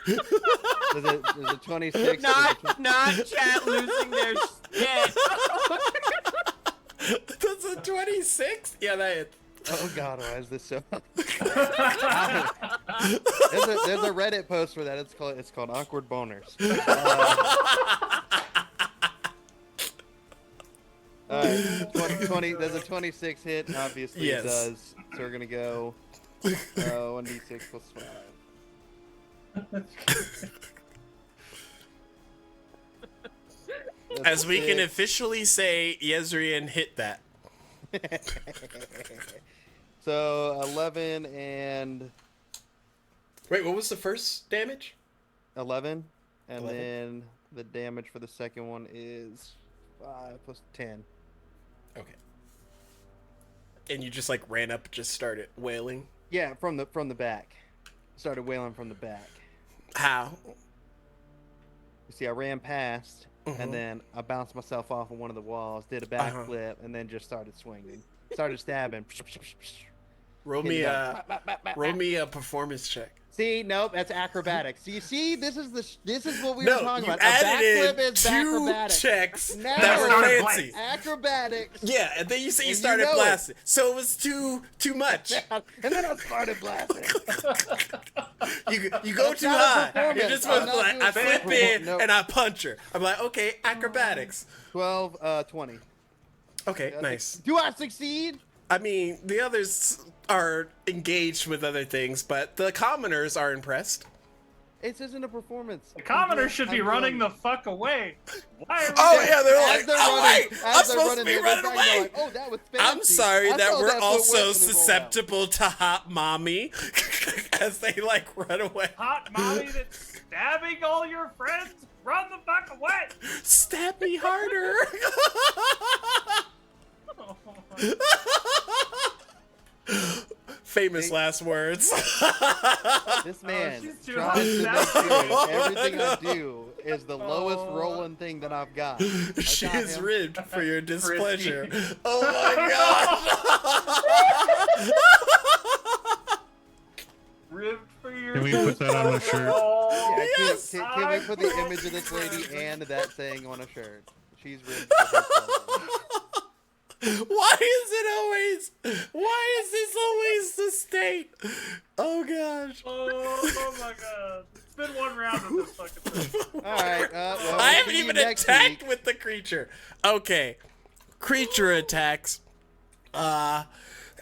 Speaker 3: there's a 26.
Speaker 2: Not chat losing their shit.
Speaker 1: That's a 26? Yeah, that hits.
Speaker 3: Oh God, why is this so? there's a Reddit post for that. It's called awkward boners. All right, 20. There's a 26 hit. Obviously,
Speaker 1: Yes.
Speaker 3: it does. So we're gonna go 1d6 plus 5.
Speaker 1: As we can officially say, Yezrian hit that.
Speaker 3: So 11 and
Speaker 1: Wait, what was the first damage?
Speaker 3: 11, and
Speaker 1: 11.
Speaker 3: then the damage for the second one is 5 plus 10.
Speaker 1: Okay. And you just like ran up, and just started wailing.
Speaker 3: Yeah, from the back. Started wailing from the back.
Speaker 1: How?
Speaker 3: You see, I ran past, and then I bounced myself off of one of the walls, did a backflip, and then just started swinging. Started stabbing.
Speaker 1: Roll me a performance check.
Speaker 3: See, nope, that's acrobatics. So you see, this is what we were
Speaker 1: No,
Speaker 3: talking
Speaker 1: you
Speaker 3: about.
Speaker 1: added
Speaker 3: A backflip
Speaker 1: in
Speaker 3: is
Speaker 1: 2
Speaker 3: acrobatics.
Speaker 1: checks
Speaker 3: No.
Speaker 1: that were fancy.
Speaker 3: Acrobatics.
Speaker 1: Yeah, and then you say you
Speaker 3: And
Speaker 1: started
Speaker 3: you know
Speaker 1: blasting. So it was too much.
Speaker 3: And then I started blasting.
Speaker 1: You go too
Speaker 3: not a
Speaker 1: high. You're
Speaker 3: performance.
Speaker 1: just supposed to
Speaker 3: I'm not
Speaker 1: like,
Speaker 3: doing
Speaker 1: I flip
Speaker 3: performance.
Speaker 1: in
Speaker 3: Nope.
Speaker 1: and I punch her. I'm like, okay, acrobatics.
Speaker 3: 12, 20.
Speaker 1: Okay, nice.
Speaker 3: Do I succeed?
Speaker 1: I mean, the others are engaged with other things, but the commoners are impressed.
Speaker 3: This isn't a performance.
Speaker 4: The commoners should be running the fuck away. Why are we
Speaker 1: Oh
Speaker 4: doing-
Speaker 1: yeah, they're
Speaker 3: As
Speaker 1: like,
Speaker 3: they're
Speaker 1: oh
Speaker 3: running-
Speaker 1: wait,
Speaker 3: as
Speaker 1: I'm
Speaker 3: they're
Speaker 1: supposed to be
Speaker 3: they're
Speaker 1: running
Speaker 3: back, they're
Speaker 1: away.
Speaker 3: like, oh, that was
Speaker 1: I'm
Speaker 3: fancy.
Speaker 1: sorry
Speaker 3: I
Speaker 1: that
Speaker 3: saw
Speaker 1: we're
Speaker 3: that foot
Speaker 1: also
Speaker 3: weapon roll out.
Speaker 1: susceptible to hot mommy as they like run away.
Speaker 4: Hot mommy that's stabbing all your friends? Run the fuck away!
Speaker 1: Stab me harder.
Speaker 4: Oh my-
Speaker 1: Famous last words.
Speaker 3: This man
Speaker 4: she's too
Speaker 3: tries to
Speaker 4: hot.
Speaker 3: make sure everything I do is the lowest rolling thing that I've got.
Speaker 1: She
Speaker 3: got
Speaker 1: is
Speaker 3: him.
Speaker 1: ribbed for your displeasure.
Speaker 4: Frisky.
Speaker 1: Oh my god.
Speaker 4: Ribbed for your
Speaker 5: Can we put that on a shirt?
Speaker 4: Oh,
Speaker 3: Yeah,
Speaker 1: Yes!
Speaker 3: can we put the image of this lady and that saying on a shirt? She's ribbed for herself.
Speaker 1: Why is this always the state? Oh gosh.
Speaker 4: Oh my god. It's been one round of this fucking thing.
Speaker 3: All right. Well,
Speaker 1: I
Speaker 3: we'll
Speaker 1: haven't
Speaker 3: see you
Speaker 1: even
Speaker 3: next
Speaker 1: attacked
Speaker 3: week.
Speaker 1: with the creature. Okay. Creature attacks.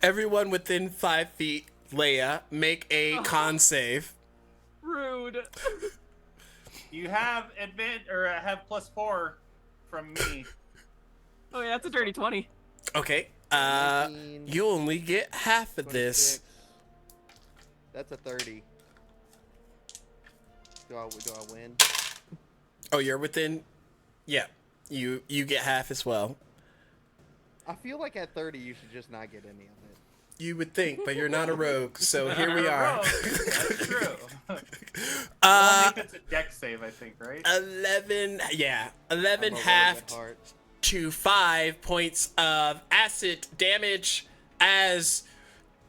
Speaker 1: Everyone within 5 feet, Leia, make a con save.
Speaker 2: Rude.
Speaker 4: You have have +4 from me.
Speaker 2: Oh yeah, that's a dirty 20.
Speaker 1: Okay.
Speaker 3: 19,
Speaker 1: You only get half of this.
Speaker 3: 26. That's a 30. Do I win?
Speaker 1: Oh, you're within. Yeah. You get half as well.
Speaker 3: I feel like at 30 you should just not get any of it.
Speaker 1: You would think, but you're not a rogue, so here we are.
Speaker 4: That's true.
Speaker 1: Uh,
Speaker 4: It's a deck save, I think, right?
Speaker 1: 11. Yeah, 11
Speaker 3: I'm a rogue
Speaker 1: halved
Speaker 3: at heart.
Speaker 1: to 5 points of acid damage as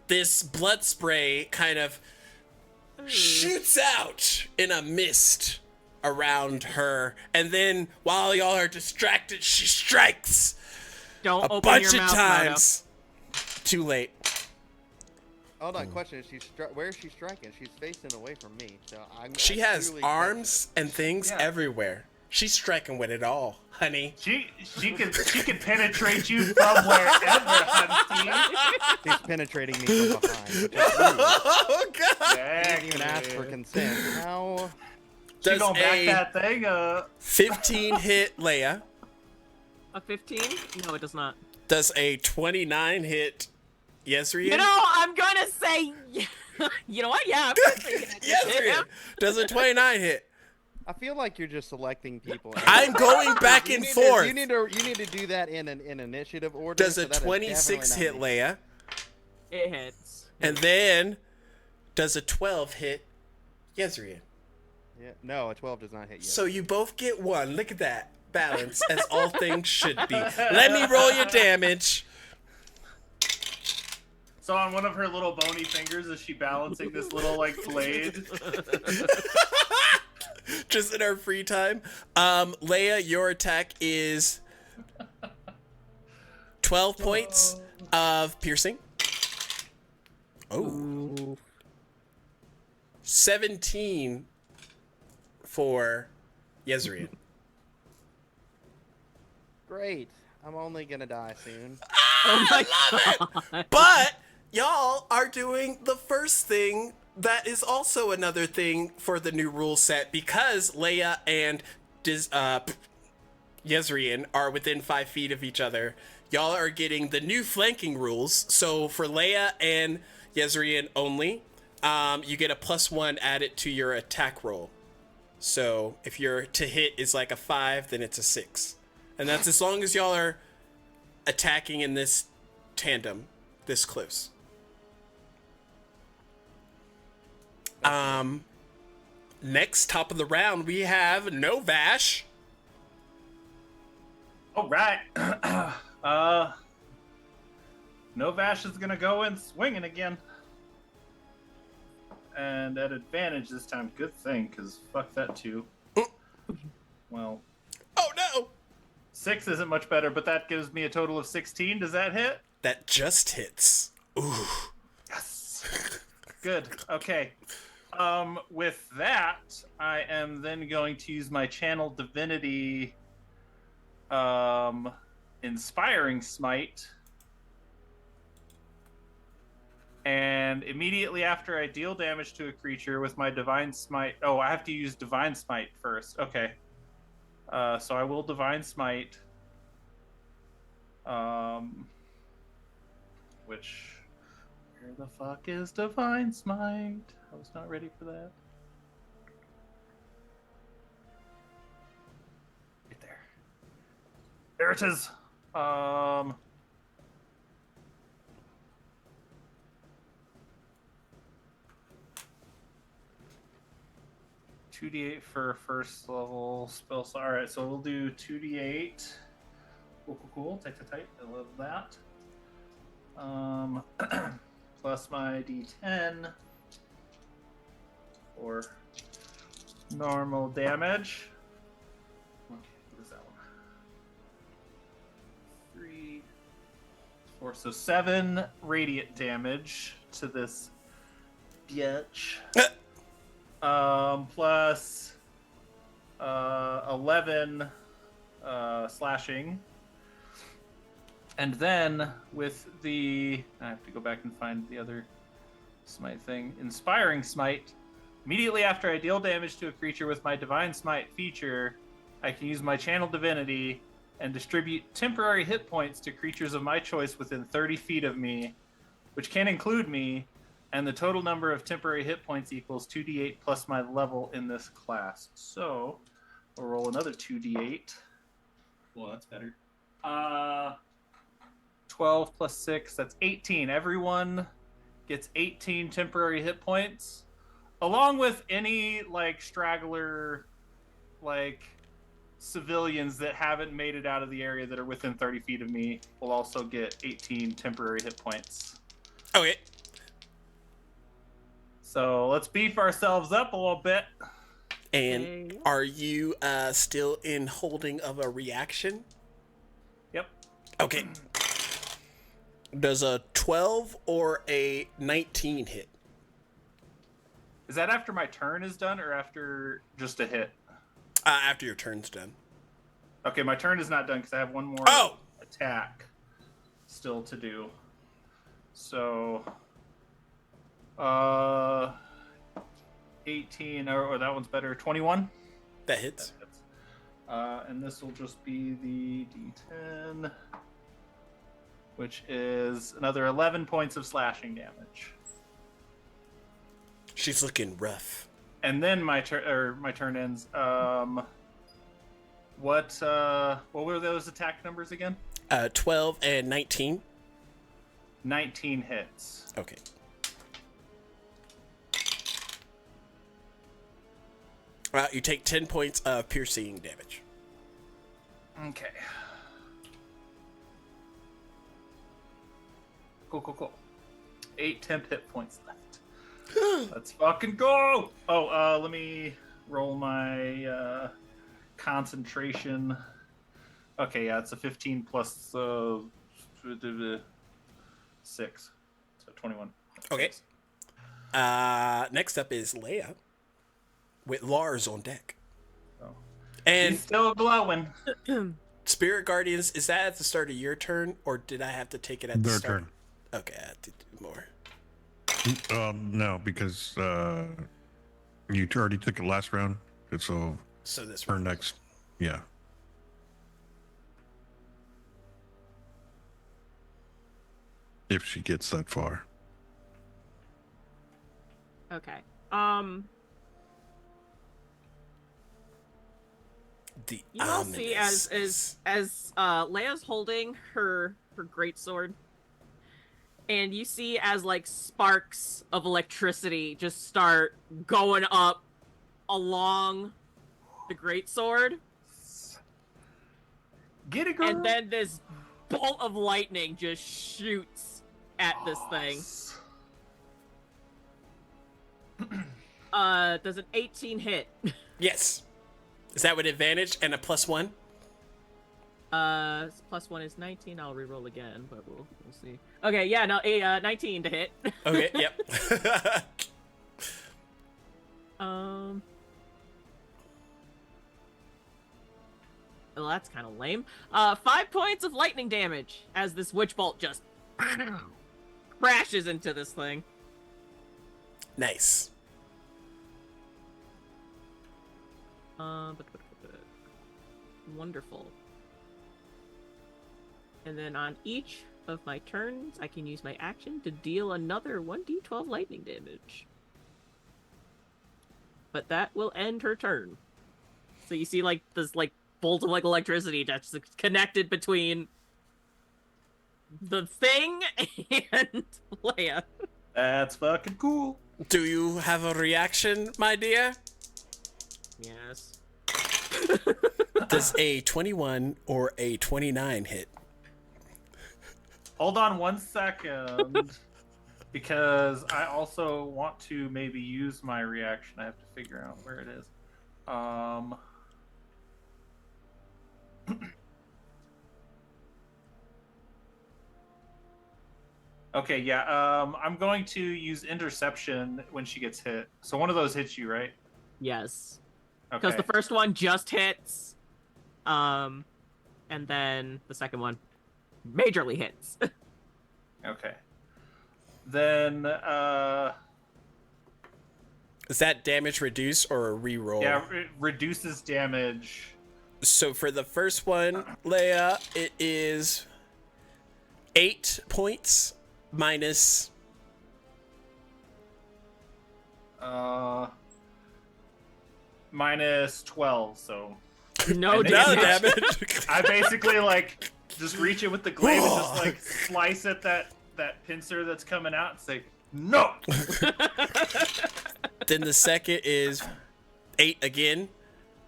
Speaker 1: this blood spray kind of shoots out in a mist around her, and then while y'all are distracted, she strikes
Speaker 2: Don't
Speaker 1: a
Speaker 2: open
Speaker 1: bunch
Speaker 2: your
Speaker 1: of
Speaker 2: mouth,
Speaker 1: times. Too late.
Speaker 3: Oh no, question is where is she striking? She's facing away from me, so I'm.
Speaker 1: She
Speaker 3: I
Speaker 1: has
Speaker 3: truly
Speaker 1: arms and things
Speaker 4: Yeah.
Speaker 1: everywhere. She's striking with it all, honey.
Speaker 4: She can penetrate you from wherever, hunty.
Speaker 3: She's penetrating me from behind. Which is rude.
Speaker 1: Oh god!
Speaker 3: I didn't even ask for consent. How?
Speaker 4: She
Speaker 1: Does
Speaker 4: gonna back
Speaker 1: a
Speaker 4: that thing up.
Speaker 1: 15 hit Leia?
Speaker 2: A 15? No, it does not.
Speaker 1: Does a 29 hit Yezrian?
Speaker 2: You know, I'm gonna say. You know what? Yeah. I'm gonna say
Speaker 1: Yezrian! Does a 29 hit?
Speaker 3: I feel like you're just selecting people.
Speaker 1: I'm going back
Speaker 3: You
Speaker 1: and
Speaker 3: need to-
Speaker 1: forth.
Speaker 3: you need to do that in initiative order.
Speaker 1: Does
Speaker 3: so
Speaker 1: a
Speaker 3: that is
Speaker 1: 26 hit
Speaker 3: definitely
Speaker 1: Leia?
Speaker 2: It hits.
Speaker 1: And then does a 12 hit Yezrian?
Speaker 3: not me. Yeah, no, a 12 does not hit you.
Speaker 1: So you both get 1. Look at that. Balance, as all things should be. Let me roll your damage.
Speaker 4: So on one of her little bony fingers, is she balancing this little like blade?
Speaker 1: Just in our free time. Leia, your attack is 12 points of piercing. Oh. 17 for Yezrian.
Speaker 3: Great. I'm only gonna die soon.
Speaker 2: Oh my god.
Speaker 1: But y'all are doing the first thing that is also another thing for the new rule set, because Leia and Yezrian are within 5 feet of each other, y'all are getting the new flanking rules. So for Leia and Yezrian only, you get a +1 added to your attack roll. So if your to hit is like a 5, then it's a 6. And that's as long as y'all are attacking in this tandem this close. Next, top of the round, we have Novash.
Speaker 4: All right. Novash is gonna go in swinging again, and at advantage this time. Good thing, because fuck that 2. Well.
Speaker 1: Oh no!
Speaker 4: 6 isn't much better, but that gives me a total of 16. Does that hit?
Speaker 1: That just hits. Ooh.
Speaker 4: Yes. Good. Okay. With that, I am then going to use my channel divinity, inspiring smite, and immediately after I deal damage to a creature with my divine smite. Oh, I have to use divine smite first. Okay. So I will divine smite. Which, where the fuck is divine smite? I was not ready for that. Right there. There it is. 2d8 for first level spell. So, all right, so we'll do 2d8. Cool. Tight. I love that. Plus my d10 for normal damage. Okay, what is that one? 3, 4, so 7 radiant damage to this bitch. Plus 11 slashing. And then with the, I have to go back and find the other smite thing. Inspiring smite. Immediately after I deal damage to a creature with my divine smite feature, I can use my channel divinity and distribute temporary hit points to creatures of my choice within 30 feet of me, which can include me, and the total number of temporary hit points equals 2d8 plus my level in this class. So, we'll roll another 2d8. Well, that's better. 12 plus 6, that's 18. Everyone gets 18 temporary hit points, along with any, like, straggler, like, civilians that haven't made it out of the area that are within 30 feet of me will also get 18 temporary hit points.
Speaker 1: Okay.
Speaker 4: So let's beef ourselves up a little bit.
Speaker 1: And are you still in holding of a reaction?
Speaker 4: Yep.
Speaker 1: Okay. Does a 12 or a 19 hit?
Speaker 4: Is that after my turn is done or after just a hit?
Speaker 1: After your turn's done.
Speaker 4: Okay, my turn is not done because I have one more attack still to do. So, 18, or that one's better. 21?
Speaker 1: That hits.
Speaker 4: That hits. And this will just be the D10, which is another 11 points of slashing damage.
Speaker 1: She's looking rough.
Speaker 4: And then my turn ends. What were those attack numbers again?
Speaker 1: 12 and 19.
Speaker 4: 19 hits.
Speaker 1: Okay. You take 10 points of piercing damage.
Speaker 4: Okay. Cool. 8 temp hit points left. Let's fucking go! Oh, let me roll my concentration. Okay, yeah, it's a 15 plus 6. So 21.
Speaker 1: Okay. Next up is Leia with Lars on deck.
Speaker 4: Oh.
Speaker 1: And
Speaker 4: he's still glowing.
Speaker 1: Spirit Guardians, is that at the start of your turn, or did I have to take it at the
Speaker 5: Their
Speaker 1: start?
Speaker 5: turn.
Speaker 1: Okay, I have to do more.
Speaker 5: No, because you already took it last round. So
Speaker 1: this
Speaker 5: her
Speaker 1: round.
Speaker 5: next, yeah. if she gets that far.
Speaker 2: Okay.
Speaker 1: The
Speaker 2: You all see as Leia's holding her greatsword, and you see as like sparks of electricity just start going up along the greatsword.
Speaker 4: Get it, girl.
Speaker 2: And then this bolt of lightning just shoots at this thing. Does an 18 hit?
Speaker 1: Yes. Is that with advantage and a +1?
Speaker 2: +1 is 19. I'll reroll again, but we'll see. Okay, yeah, no, 19 to hit.
Speaker 1: Okay, yep.
Speaker 2: Well, that's kind of lame. 5 points of lightning damage as this witch bolt just crashes into this thing.
Speaker 1: Nice.
Speaker 2: Wonderful. And then on each of my turns, I can use my action to deal another 1d12 lightning damage. But that will end her turn. So you see, like, this, like, bolt of, like, electricity that's connected between the thing and Leia.
Speaker 4: That's fucking cool.
Speaker 1: Do you have a reaction, my dear?
Speaker 2: Yes.
Speaker 1: Does a 21 or a 29 hit?
Speaker 4: Hold on 1 second. Because I also want to maybe use my reaction. I have to figure out where it is. Okay, yeah. I'm going to use interception when she gets hit. So one of those hits you, right?
Speaker 2: Yes.
Speaker 4: Okay.
Speaker 2: Because the first one just hits. And then the second one majorly hits.
Speaker 4: Okay. Then,
Speaker 1: Is that damage reduced or a reroll?
Speaker 4: yeah, it reduces damage.
Speaker 1: So for the first one, Leia, it is 8 points minus.
Speaker 4: Minus 12, so.
Speaker 2: No
Speaker 4: And then-
Speaker 2: damage.
Speaker 1: damage.
Speaker 4: I basically, like, just reach it with the glaive and just, like, slice at that pincer that's coming out and say, no!
Speaker 1: Then the second is 8 again,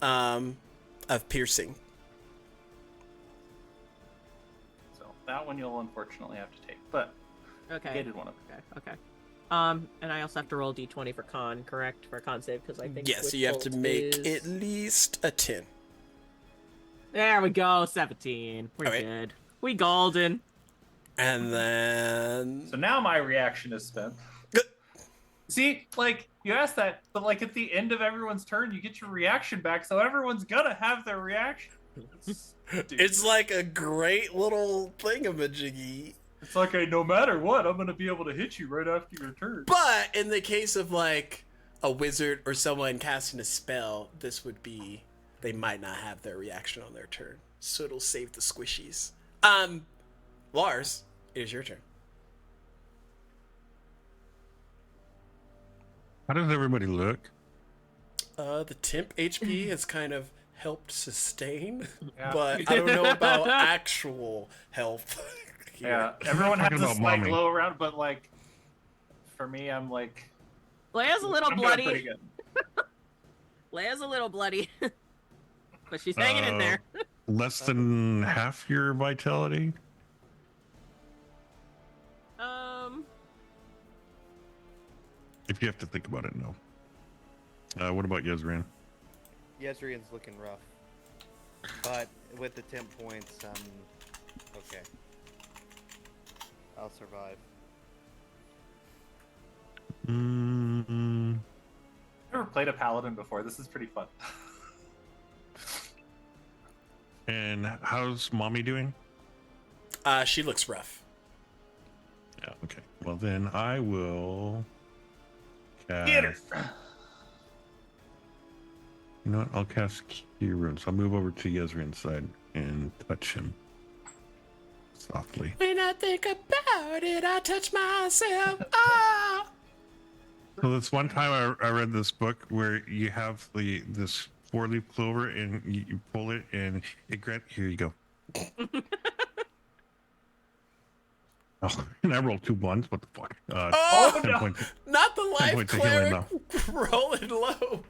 Speaker 1: of piercing.
Speaker 4: So that one you'll unfortunately have to take, but
Speaker 2: Okay.
Speaker 4: gated one of
Speaker 2: Okay. And I also have to roll d20 for con, correct? For a con save, because I think.
Speaker 1: Yes,
Speaker 2: Witch
Speaker 1: you have to
Speaker 2: Bolt
Speaker 1: make
Speaker 2: is...
Speaker 1: at least a 10.
Speaker 2: There we go, 17. We're
Speaker 1: Alright.
Speaker 2: good. We golden.
Speaker 1: And then.
Speaker 4: So now my reaction is spent. See, like, you asked that, but, like, at the end of everyone's turn, you get your reaction back, so everyone's gonna have their reaction.
Speaker 1: It's like a great little thingamajiggy.
Speaker 4: It's like, no matter what, I'm gonna be able to hit you right after your turn.
Speaker 1: But in the case of, like, a wizard or someone casting a spell, this would be. They might not have their reaction on their turn. So it'll save the squishies. Lars, it is your turn.
Speaker 5: How does everybody look?
Speaker 1: The temp HP has kind of helped sustain,
Speaker 4: Yeah.
Speaker 1: but I don't know about actual health. here.
Speaker 4: Yeah, everyone has
Speaker 5: Talking
Speaker 4: this,
Speaker 5: about
Speaker 4: like,
Speaker 5: mommy.
Speaker 4: glow around, but, like, for me, I'm, like...
Speaker 2: Leia's a little
Speaker 4: I'm doing pretty
Speaker 2: bloody.
Speaker 4: good.
Speaker 2: Leia's a little bloody. But she's hanging in there.
Speaker 5: Less than half your vitality? If you have to think about it, no. What about Yezran?
Speaker 3: Yezrian's looking rough. But with the 10 points, okay. I'll survive.
Speaker 4: I've never played a paladin before. This is pretty fun.
Speaker 5: And how's mommy doing?
Speaker 1: She looks rough.
Speaker 5: Yeah, okay. Well, then I will cast...
Speaker 4: Get her!
Speaker 5: You know what? I'll cast Key Runes. I'll move over to Yezrian's side and touch him. So softly.
Speaker 1: When I think about it, I touch myself. Ah.
Speaker 5: So this one time I read this book where you have this 4-leaf clover and you pull it and it here you go. Oh, and I rolled 2 1s. What the fuck?
Speaker 1: Oh,
Speaker 5: 10
Speaker 4: no.
Speaker 5: points.
Speaker 1: Not the
Speaker 5: 10
Speaker 1: life
Speaker 5: points of healing
Speaker 1: cleric
Speaker 5: though.
Speaker 1: rolling low.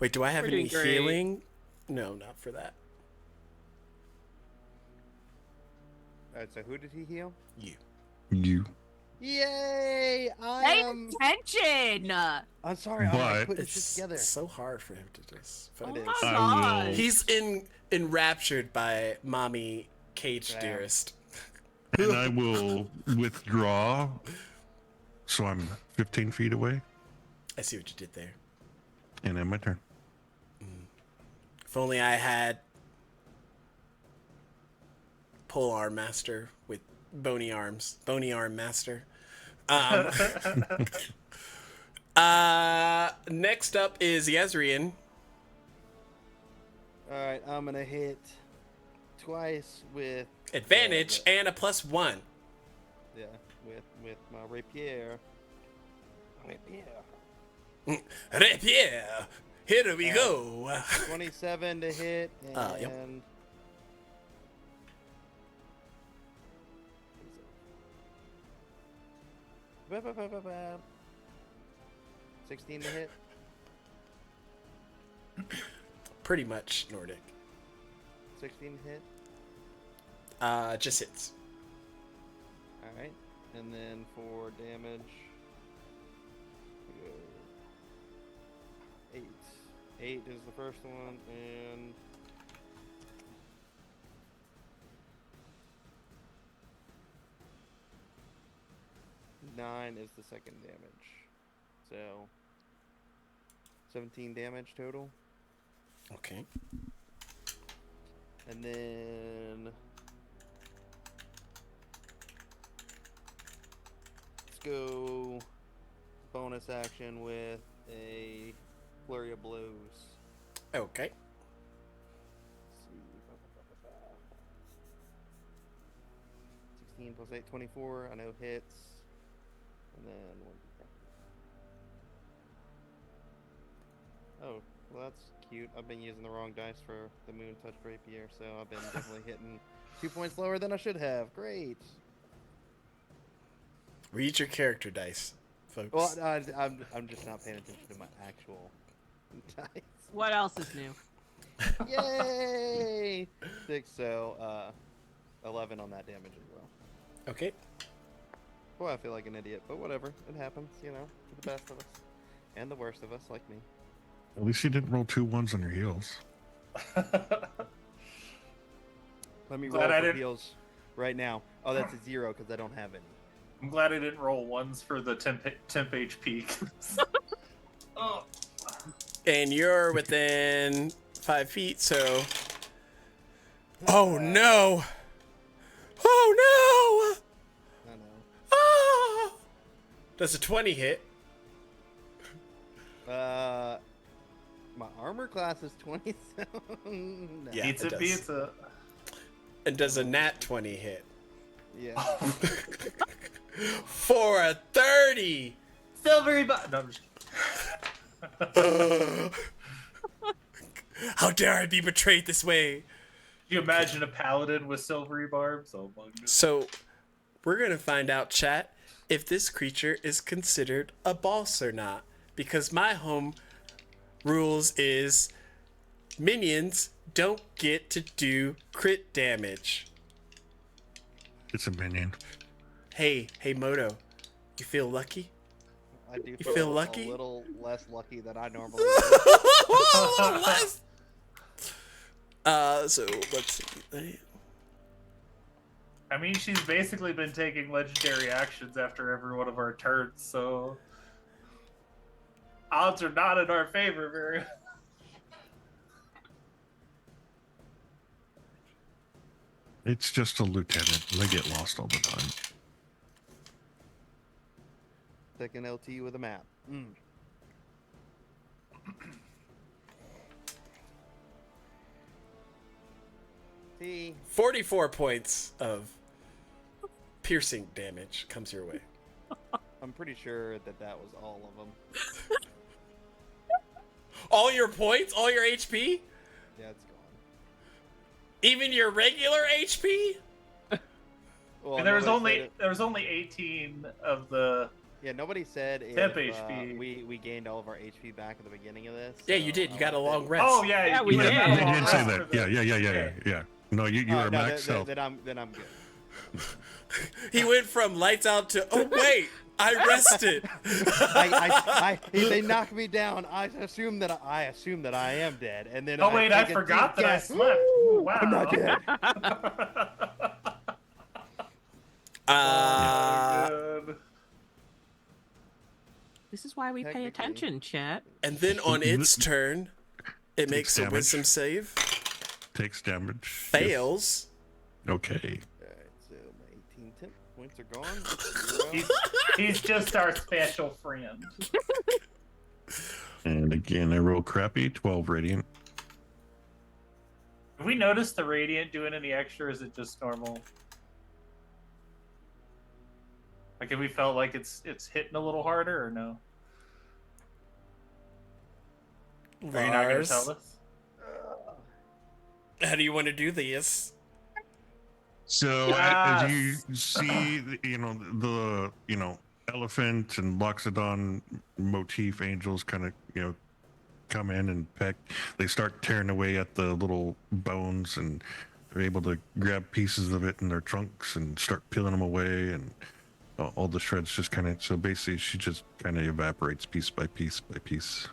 Speaker 1: Wait, do I have
Speaker 2: We're
Speaker 1: any
Speaker 2: doing great.
Speaker 1: healing? No, not for that.
Speaker 3: Alright, so who did he heal?
Speaker 5: You.
Speaker 3: Yay!
Speaker 2: Pay attention!
Speaker 3: I'm sorry, I'm
Speaker 5: But-
Speaker 3: like putting shit
Speaker 1: It's
Speaker 3: together.
Speaker 1: so hard for him to just
Speaker 2: Oh
Speaker 1: focus.
Speaker 2: my
Speaker 5: I
Speaker 2: gosh.
Speaker 5: will-
Speaker 1: He's enraptured by mommy Cage
Speaker 3: Yeah.
Speaker 1: Dearest.
Speaker 5: And I will withdraw. So I'm 15 feet away.
Speaker 1: I see what you did there.
Speaker 5: And then my turn.
Speaker 1: If only I had pole arm master with bony arms. Bony arm master. Next up is Yezrian.
Speaker 3: Alright, I'm gonna hit twice with
Speaker 1: Advantage and a +1.
Speaker 3: yeah, with my rapier.
Speaker 1: Rapier. Here we go.
Speaker 3: 27 to hit and
Speaker 1: Yep.
Speaker 3: 16 to hit.
Speaker 1: Pretty much Nordic.
Speaker 3: 16 to hit.
Speaker 1: Just hits.
Speaker 3: Alright. And then for damage, we go 8. 8 is the first one, and nine is the second damage. So 17 damage total.
Speaker 1: Okay.
Speaker 3: And then let's go bonus action with a flurry of blows.
Speaker 1: Okay.
Speaker 3: Let's see. 16 plus 8, 24. I know hits. And then 1. Oh, well that's cute. I've been using the wrong dice for the Moon Touch Rapier, so I've been definitely hitting 2 points lower than I should have. Great.
Speaker 1: Read your character dice, folks.
Speaker 3: Well, I'm just not paying attention to my actual dice.
Speaker 2: What else is new?
Speaker 3: Yay! 6, so 11 on that damage as well.
Speaker 1: Okay.
Speaker 3: Boy, I feel like an idiot, but whatever. It happens, you know. The best of us. And the worst of us, like me.
Speaker 5: At least you didn't roll 2 1s on your heels.
Speaker 3: Let me
Speaker 4: Glad
Speaker 3: roll
Speaker 4: I
Speaker 3: for
Speaker 4: didn't-
Speaker 3: heals right now. Oh, that's a 0 because I don't have any.
Speaker 4: I'm glad I didn't roll ones for the temp HP. Oh.
Speaker 1: And you're within 5 feet, so. Oh no! Oh
Speaker 3: I know.
Speaker 1: no! Ah! Does a 20 hit?
Speaker 3: My armor class is 27. No.
Speaker 1: Yeah.
Speaker 4: Pizza,
Speaker 1: it does.
Speaker 4: pizza.
Speaker 1: And does a nat 20 hit?
Speaker 3: Yeah.
Speaker 1: For a 30!
Speaker 4: Silvery No, I'm just kidding.
Speaker 1: How dare I be betrayed this way?
Speaker 4: You imagine a paladin with silvery barbs? Oh my goodness.
Speaker 1: So, we're gonna find out, chat, if this creature is considered a boss or not. Because my home rules is minions don't get to do crit damage.
Speaker 5: It's a minion.
Speaker 1: Hey, Moto, you feel lucky?
Speaker 3: I do
Speaker 1: You feel lucky?
Speaker 3: a little less lucky than I normally do.
Speaker 1: Less. So let's see.
Speaker 4: I mean, she's basically been taking legendary actions after every one of our turns, so odds are not in our favor very.
Speaker 5: It's just a lieutenant. They get lost all the time.
Speaker 3: Taking LT with a map. See,
Speaker 1: 44 points of piercing damage comes your way.
Speaker 3: I'm pretty sure that was all of them.
Speaker 1: All your points? All your HP?
Speaker 3: Yeah, it's gone.
Speaker 1: Even your regular HP?
Speaker 3: Well,
Speaker 4: And there was
Speaker 3: nobody
Speaker 4: only 18 of the.
Speaker 3: Yeah, nobody said if
Speaker 4: temp HP.
Speaker 3: we gained all of our HP back at the beginning of this.
Speaker 1: Yeah, you did. You got a long rest.
Speaker 4: Oh yeah,
Speaker 2: Yeah, we
Speaker 4: you
Speaker 2: did.
Speaker 4: got a
Speaker 5: You
Speaker 4: long
Speaker 5: did say
Speaker 4: rest
Speaker 5: that.
Speaker 4: for the-
Speaker 5: Yeah. No, you were max health.
Speaker 3: Then I'm good.
Speaker 1: He went from lights out to, oh, wait, I rested.
Speaker 3: They knocked me down. I assume that I am dead, and then
Speaker 4: Oh wait, I
Speaker 3: take a
Speaker 4: forgot
Speaker 3: deep
Speaker 4: that I
Speaker 3: guess.
Speaker 4: slept. Ooh, wow.
Speaker 3: I'm not dead.
Speaker 4: Good.
Speaker 2: This is why we pay
Speaker 3: Technically.
Speaker 2: attention, chat.
Speaker 1: And then on its turn, it makes a
Speaker 5: damage.
Speaker 1: wisdom save.
Speaker 5: Takes damage.
Speaker 1: Fails.
Speaker 5: Okay.
Speaker 3: Alright, so my 18 temp points are gone. Zero.
Speaker 4: He's just our special friend.
Speaker 5: And again, I roll crappy. 12 radiant.
Speaker 4: Have we noticed the radiant doing any extra? Or is it just normal? Like, have we felt like it's hitting a little harder or no? Are you not going to tell us?
Speaker 1: How do you want to do this?
Speaker 5: So
Speaker 4: Yes.
Speaker 5: as you see, the elephant and Loxodon motif angels kind of come in and peck. They start tearing away at the little bones, and they're able to grab pieces of it in their trunks and start peeling them away, and all the shreds just kind of. So basically, she just kind of evaporates piece by piece by piece.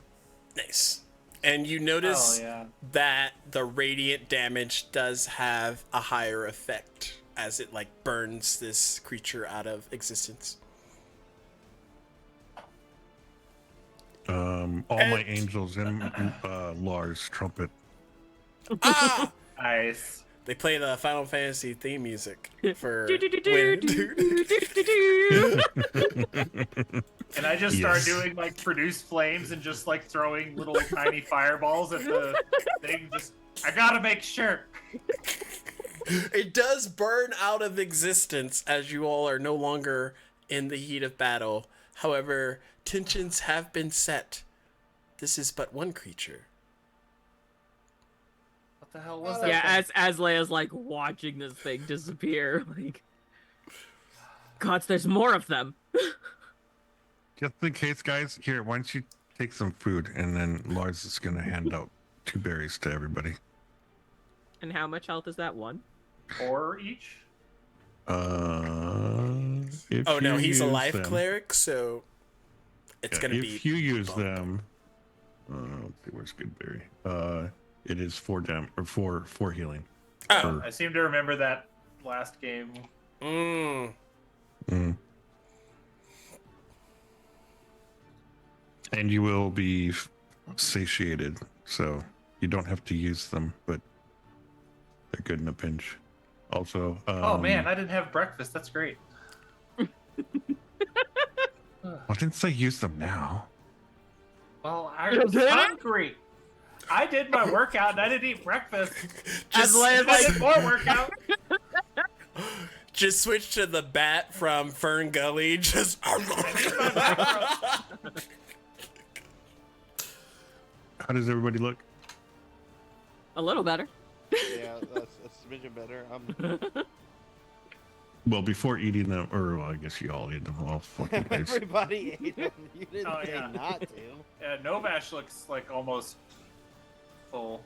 Speaker 1: Nice. And you notice
Speaker 4: Oh, yeah.
Speaker 1: that the radiant damage does have a higher effect as it like burns this creature out of existence.
Speaker 5: All my angels and Lars trumpet.
Speaker 1: Ah!
Speaker 4: Nice.
Speaker 1: They play the Final Fantasy theme music for
Speaker 4: And I just start
Speaker 5: Yes.
Speaker 4: doing like produce flames and just like throwing little tiny fireballs at the thing. Just, I gotta make sure.
Speaker 1: It does burn out of existence as you all are no longer in the heat of battle. However, tensions have been set. This is but one creature.
Speaker 4: What the hell was that?
Speaker 2: Yeah,
Speaker 4: thing?
Speaker 2: as Leia's like watching this thing disappear, like, gods, there's more of them.
Speaker 5: Just in case, guys, here, why don't you take some food, and then Lars is going to hand out 2 berries to everybody.
Speaker 2: And how much health is that one?
Speaker 4: 4 each.
Speaker 5: If
Speaker 1: Oh no,
Speaker 5: you
Speaker 1: he's a
Speaker 5: use
Speaker 1: life
Speaker 5: them-
Speaker 1: clear, so it's
Speaker 5: yeah,
Speaker 1: gonna be.
Speaker 5: If you use
Speaker 1: bumped.
Speaker 5: them, let's see, where's Goodberry? It is 4 4 healing.
Speaker 1: Oh.
Speaker 4: I seem to remember that last game.
Speaker 1: Mm.
Speaker 5: And you will be satiated, so you don't have to use them, but they're good in a pinch. Also,
Speaker 4: Oh man, I didn't have breakfast. That's great.
Speaker 5: I didn't say use them now.
Speaker 4: Well, I was hungry. I did my workout and I didn't eat breakfast.
Speaker 1: Just,
Speaker 4: I did more workout.
Speaker 1: just switch to the bat from Fern Gully. Just.
Speaker 5: How does everybody look?
Speaker 2: A little better.
Speaker 3: Yeah, that's a smidgen better.
Speaker 5: Well, before eating them, or well, I guess you all ate them all. Fucking guys.
Speaker 3: Everybody ate them. You didn't
Speaker 4: Oh,
Speaker 3: say
Speaker 4: yeah.
Speaker 3: not to.
Speaker 4: Yeah, Novash looks like almost full.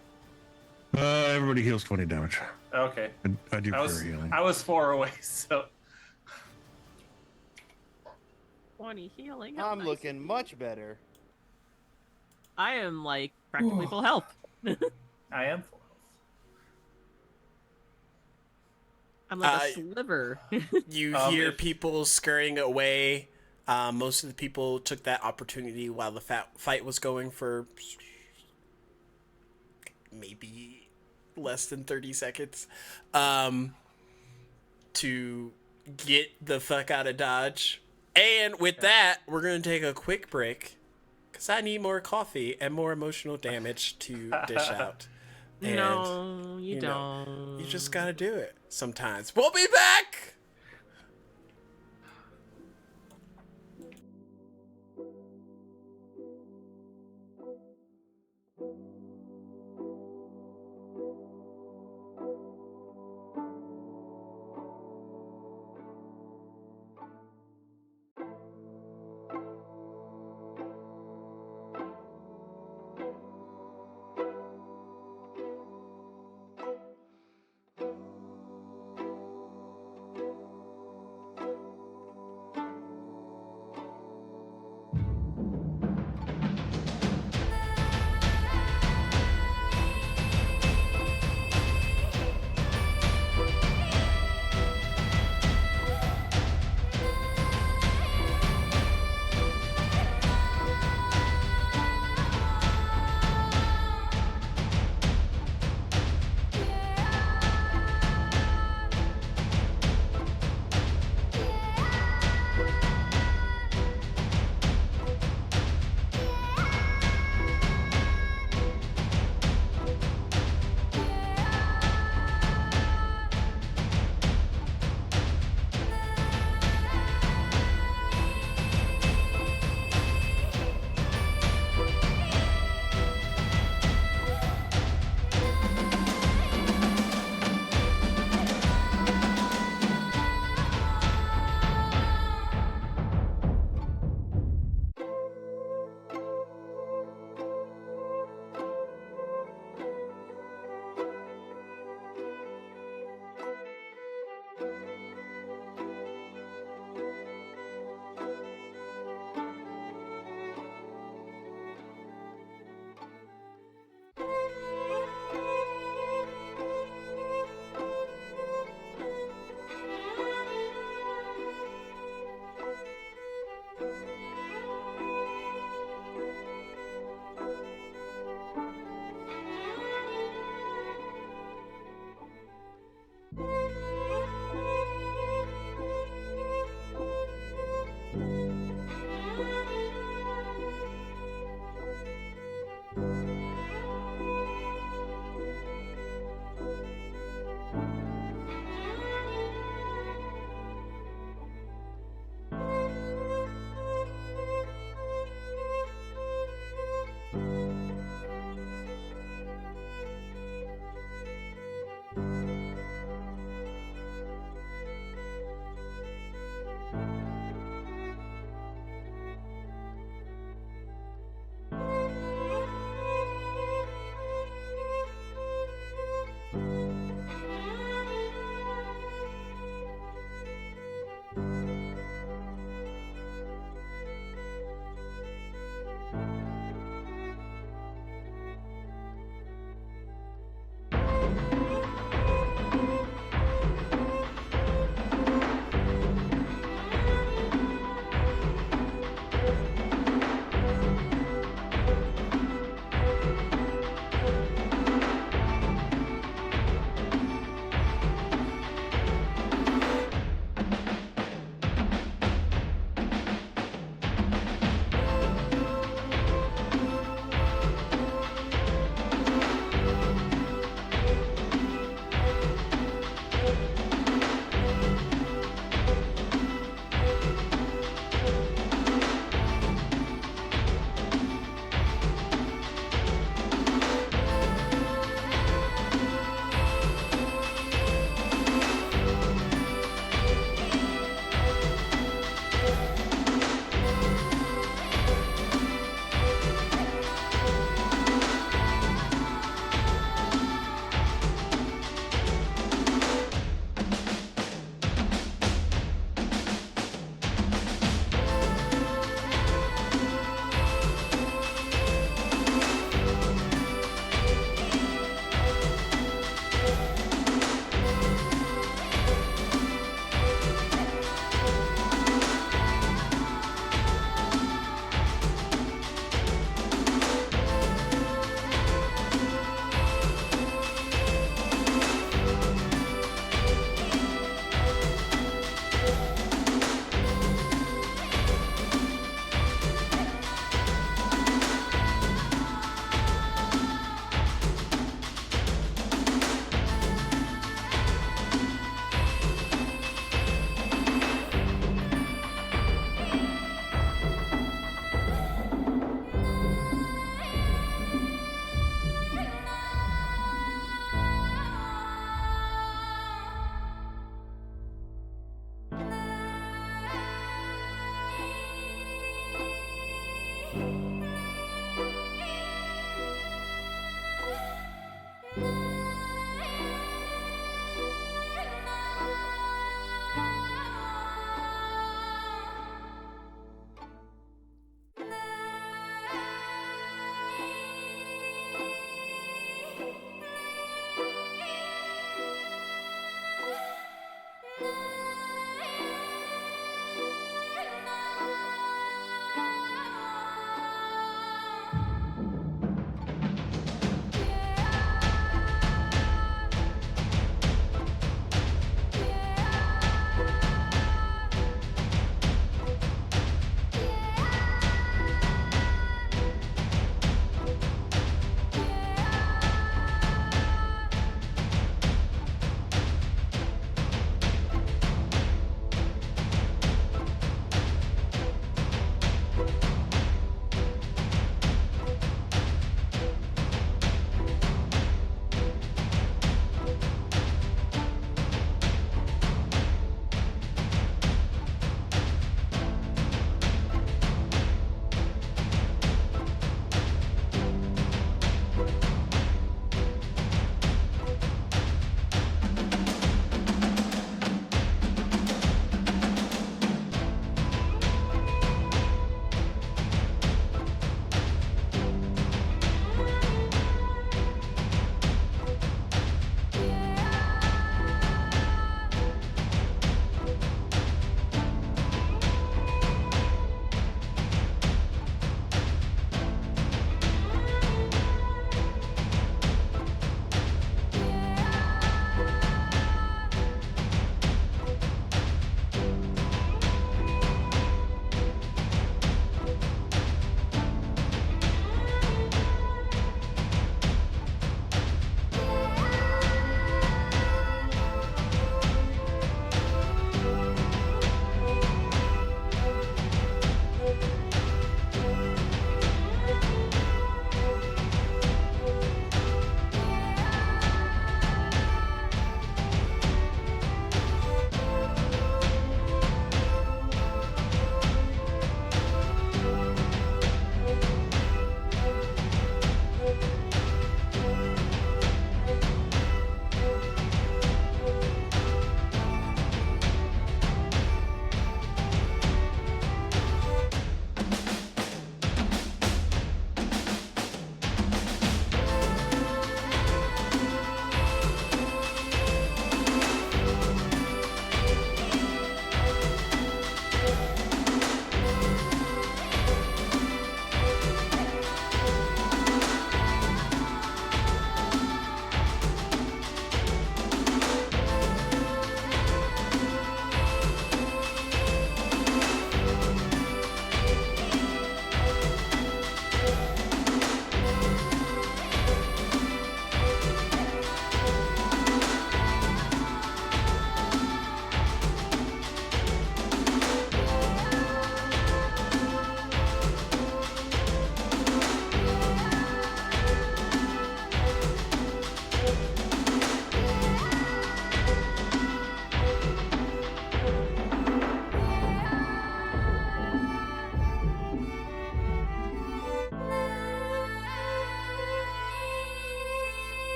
Speaker 5: Everybody heals 20 damage.
Speaker 4: Okay.
Speaker 5: I do
Speaker 4: I was
Speaker 5: prayer healing.
Speaker 4: I was 4 away, so
Speaker 2: 20 healing.
Speaker 3: I'm
Speaker 2: nice.
Speaker 3: looking much better.
Speaker 2: I am like practically full health.
Speaker 4: I am 4.
Speaker 2: I'm like a sliver.
Speaker 1: You hear
Speaker 4: If-
Speaker 1: people scurrying away. Most of the people took that opportunity while the fight was going for maybe less than 30 seconds to get the fuck out of Dodge. And with that, we're going to take a quick break because I need more coffee and more emotional damage to dish out. And,
Speaker 2: No, you don't.
Speaker 1: You just gotta do it sometimes. We'll be back!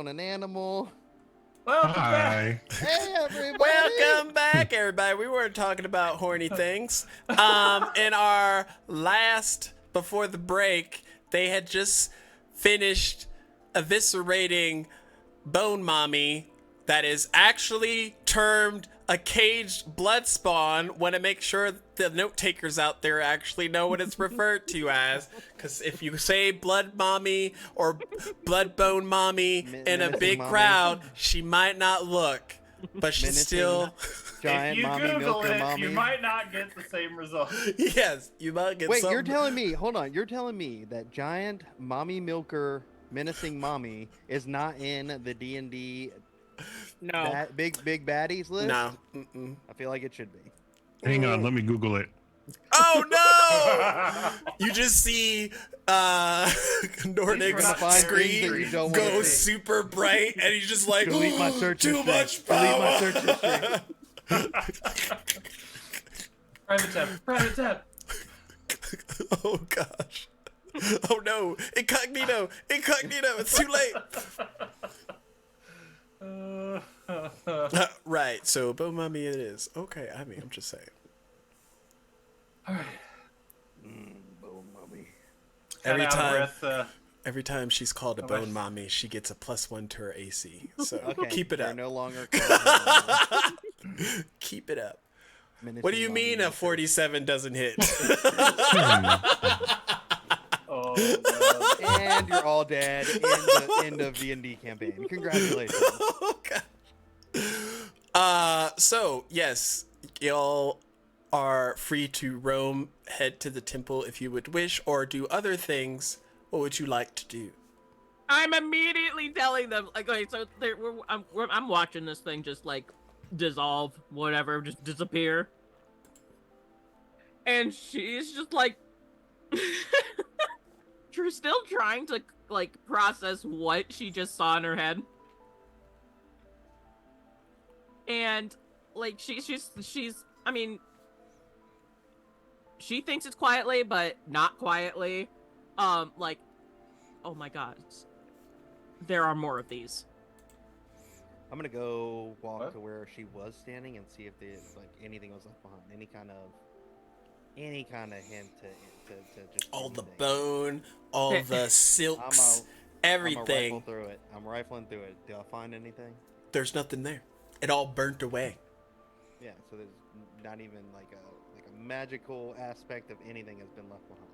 Speaker 3: on an animal.
Speaker 4: Welcome back.
Speaker 5: Hi.
Speaker 3: Hey, everybody!
Speaker 1: Welcome back, everybody. We weren't talking about horny things. In our last, before the break, they had just finished eviscerating Bone Mommy that is actually termed a caged blood spawn. Want to make sure the note takers out there actually know what it's referred to as, because if you say blood mommy or blood bone mommy in a big
Speaker 3: mommy.
Speaker 1: crowd, she might not look, but she's
Speaker 3: Menacing
Speaker 1: still
Speaker 3: giant
Speaker 4: If you
Speaker 3: mommy
Speaker 4: Google
Speaker 3: milker
Speaker 4: it,
Speaker 3: mommy.
Speaker 4: you might not get the same result.
Speaker 1: yes, you might get
Speaker 3: Wait,
Speaker 1: some.
Speaker 3: you're telling me? Hold on, you're telling me that giant mommy milker menacing mommy is not in the D&D
Speaker 2: No.
Speaker 3: big baddies list?
Speaker 1: No. Mm-mm.
Speaker 3: I feel like it should be.
Speaker 5: Hang on, let me Google it.
Speaker 1: Oh no! You just see Nordic's
Speaker 4: We're not
Speaker 1: screen
Speaker 3: that you don't
Speaker 1: go
Speaker 3: wanna see.
Speaker 1: super bright, and he's just like,
Speaker 3: Delete my search
Speaker 1: too
Speaker 3: history.
Speaker 1: much
Speaker 3: Delete my
Speaker 1: power.
Speaker 3: search history.
Speaker 4: Private tab.
Speaker 1: Oh gosh. Oh no! Incognito! It's too late. Right. So Bone Mommy it is. Okay. I mean, I'm just saying.
Speaker 4: All right.
Speaker 3: Bone mommy.
Speaker 1: Every time she's called a Bone Mommy, she gets a +1 to her AC. So
Speaker 3: Okay,
Speaker 1: keep it
Speaker 3: you're
Speaker 1: up.
Speaker 3: no longer
Speaker 1: Keep it up.
Speaker 3: menacing
Speaker 1: What do you
Speaker 3: mommy
Speaker 1: mean a
Speaker 3: milker.
Speaker 1: 47 doesn't hit?
Speaker 4: Oh, no.
Speaker 3: And you're all dead. End of D&D campaign. Congratulations.
Speaker 1: Oh god. So yes, y'all are free to roam, head to the temple if you would wish, or do other things. What would you like to do?
Speaker 2: I'm immediately telling them, like, okay, so I'm watching this thing just like dissolve, whatever, just disappear, and she's just like, she's still trying to like process what she just saw in her head, and like she's, I mean, she thinks it's quietly, but not quietly, like, oh my god. There are more of these.
Speaker 3: I'm gonna go walk
Speaker 4: What?
Speaker 3: to where she was standing and see if anything was left behind. Any kind of hint to just
Speaker 1: All the
Speaker 3: anything.
Speaker 1: bone, all the silks,
Speaker 3: I'm
Speaker 1: everything.
Speaker 3: rifling through it. Do I find anything?
Speaker 1: There's nothing there. It all burnt away.
Speaker 3: Yeah. So there's not even like a magical aspect of anything has been left behind.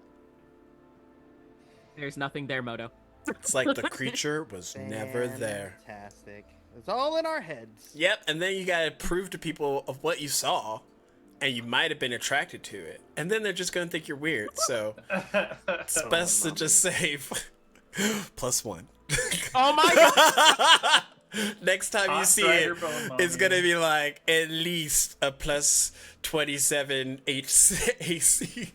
Speaker 2: There's nothing there, Moto.
Speaker 1: It's like the creature was never there.
Speaker 3: Fantastic. It's all in our heads.
Speaker 1: Yep, and then you gotta prove to people of what you saw, and you might have been attracted to it, and then they're just gonna think you're weird. So it's best to just save +1.
Speaker 2: Oh my god!
Speaker 1: Next time you
Speaker 4: Hot
Speaker 1: see
Speaker 4: Strider
Speaker 1: it,
Speaker 4: Bone
Speaker 1: it's
Speaker 4: Mommy.
Speaker 1: gonna be like at least a +27 AC.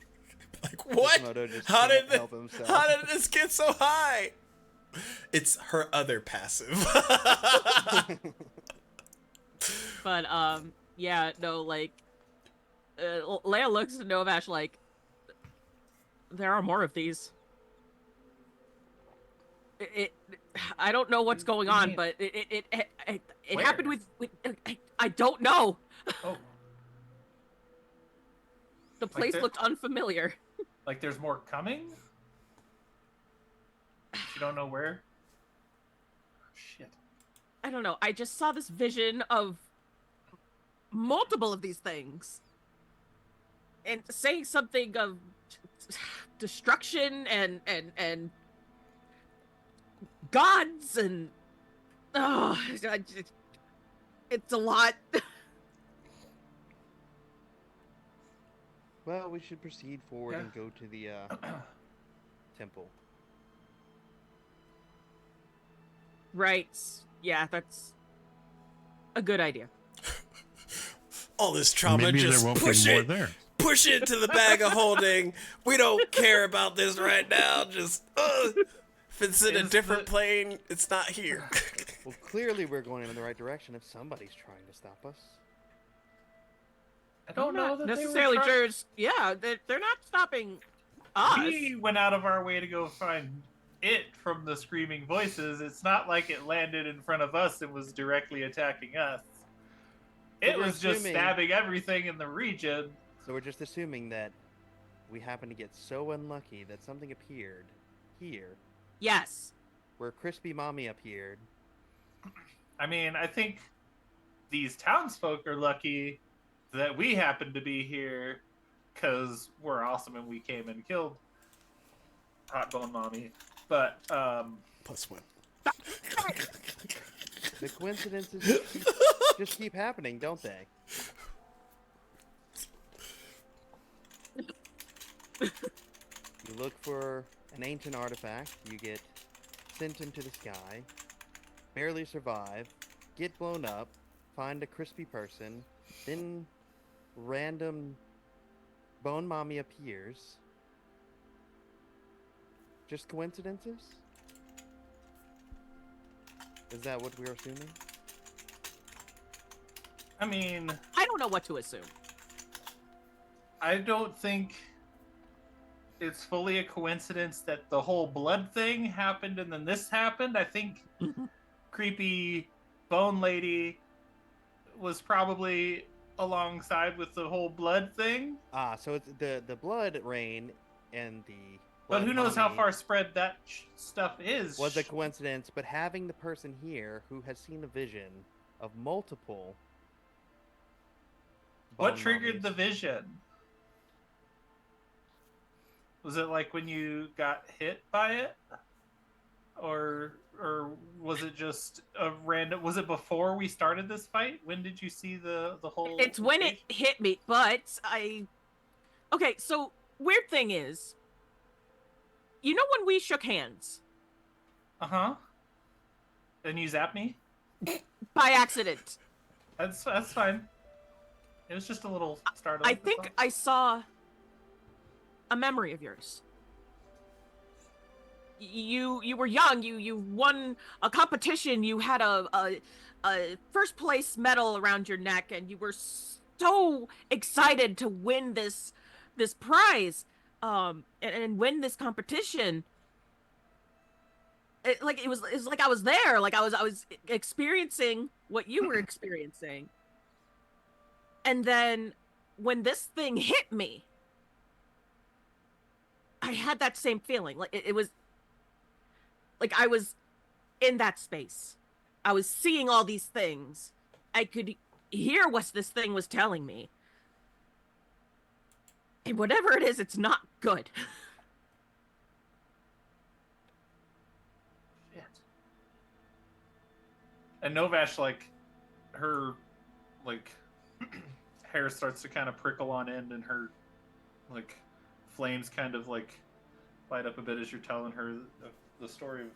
Speaker 1: Like what?
Speaker 3: Moto just
Speaker 1: How
Speaker 3: can't
Speaker 1: did
Speaker 3: help himself.
Speaker 1: how did this get so high? It's her other passive.
Speaker 2: But yeah, no, like, Leia looks at Novash like, there are more of these. I don't know what's going on, but it
Speaker 4: Where?
Speaker 2: happened with I don't know.
Speaker 4: Oh,
Speaker 2: The place
Speaker 4: there-
Speaker 2: looked unfamiliar.
Speaker 4: like there's more coming? You don't know where? Shit.
Speaker 2: I don't know. I just saw this vision of multiple of these things, and saying something of destruction and gods and it's a lot.
Speaker 3: Well, we should proceed forward
Speaker 4: Yeah.
Speaker 3: and go to the temple.
Speaker 2: Right. Yeah, that's a good idea.
Speaker 1: All this trauma,
Speaker 5: Maybe
Speaker 1: just
Speaker 5: there won't
Speaker 1: push
Speaker 5: be more
Speaker 1: it.
Speaker 5: there.
Speaker 1: Push it to the bag of holding. We don't care about this right now. Just if it's in a
Speaker 4: Is
Speaker 1: different
Speaker 4: the-
Speaker 1: plane, it's not here.
Speaker 3: Well, clearly we're going in the right direction if somebody's trying to stop us.
Speaker 4: I don't know that
Speaker 2: necessarily
Speaker 4: they were trying-
Speaker 2: sure. Yeah, they're not stopping us.
Speaker 4: We went out of our way to go find it from the screaming voices. It's not like it landed in front of us and was directly attacking us. It was just stabbing everything in the region.
Speaker 3: So we're just assuming that we happened to get so unlucky that something appeared here.
Speaker 2: Yes.
Speaker 3: Where Crispy Mommy appeared.
Speaker 4: I mean, I think these townsfolk are lucky that we happen to be here because we're awesome and we came and killed Hot Bone Mommy. But,
Speaker 1: +1.
Speaker 3: The coincidences just keep happening, don't they? You look for an ancient artifact, you get sent into the sky, barely survive, get blown up, find a crispy person, then random Bone Mommy appears. Just coincidences? Is that what we're assuming?
Speaker 4: I mean...
Speaker 2: I don't know what to assume.
Speaker 4: I don't think it's fully a coincidence that the whole blood thing happened and then this happened. I think creepy bone lady was probably alongside with the whole blood thing.
Speaker 3: Ah, so it's the blood rain and the...
Speaker 4: But who knows how far spread that stuff is.
Speaker 3: Was a coincidence, but having the person here who has seen a vision of multiple...
Speaker 4: What triggered the vision? Was it like when you got hit by it? Or was it just a random... Was it before we started this fight? When did you see the whole...
Speaker 2: It's when it hit me, but I... Okay, so weird thing is... You know when we shook hands?
Speaker 4: Uh-huh. And you zapped me?
Speaker 2: By accident.
Speaker 4: That's fine. It was just a little startle.
Speaker 2: I think I saw a memory of yours. You were young. You won a competition. You had a first place medal around your neck, and you were so excited to win this prize, and win this competition. It was like I was there. Like I was experiencing what you were experiencing. And then when this thing hit me, I had that same feeling. Like it was like I was in that space. I was seeing all these things. I could hear what this thing was telling me. And whatever it is, it's not good.
Speaker 4: Shit. And Novash, like, her, like, hair starts to kind of prickle on end, and her, like, flames kind of, like, light up a bit as you're telling her the story of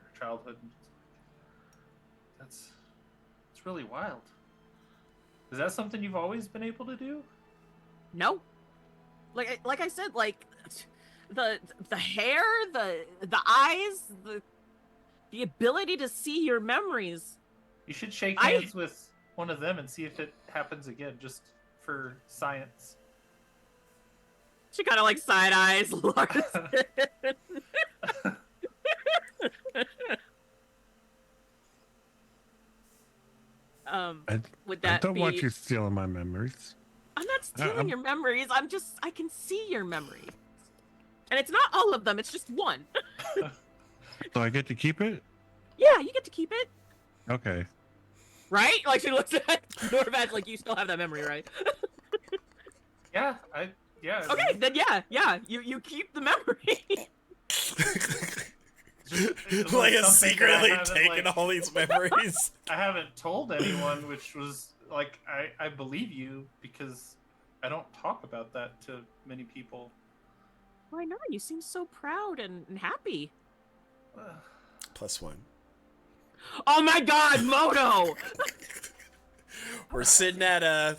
Speaker 4: her childhood. It's really wild. Is that something you've always been able to do?
Speaker 2: No. Like I said, like the hair, the eyes, the ability to see your memories.
Speaker 4: You should shake hands with one of them and see if it happens again, just for science.
Speaker 2: She kind of like side eyes Larson. Would that
Speaker 5: I don't
Speaker 2: be...
Speaker 5: want you stealing my memories.
Speaker 2: I'm not stealing your memories. I can see your memories. And it's not all of them, it's just one.
Speaker 5: So I get to keep it?
Speaker 2: Yeah, you get to keep it.
Speaker 5: Okay.
Speaker 2: Right? Like she looks at Norvad's like, you still have that memory, right?
Speaker 4: Yeah.
Speaker 2: Okay, then yeah. You keep the memory.
Speaker 1: Like secretly taking
Speaker 4: like,
Speaker 1: all these memories.
Speaker 4: I haven't told anyone, which was like I believe you because I don't talk about that to many people.
Speaker 2: Why not? You seem so proud and happy.
Speaker 1: +1.
Speaker 2: Oh my God, Moto!
Speaker 1: We're sitting at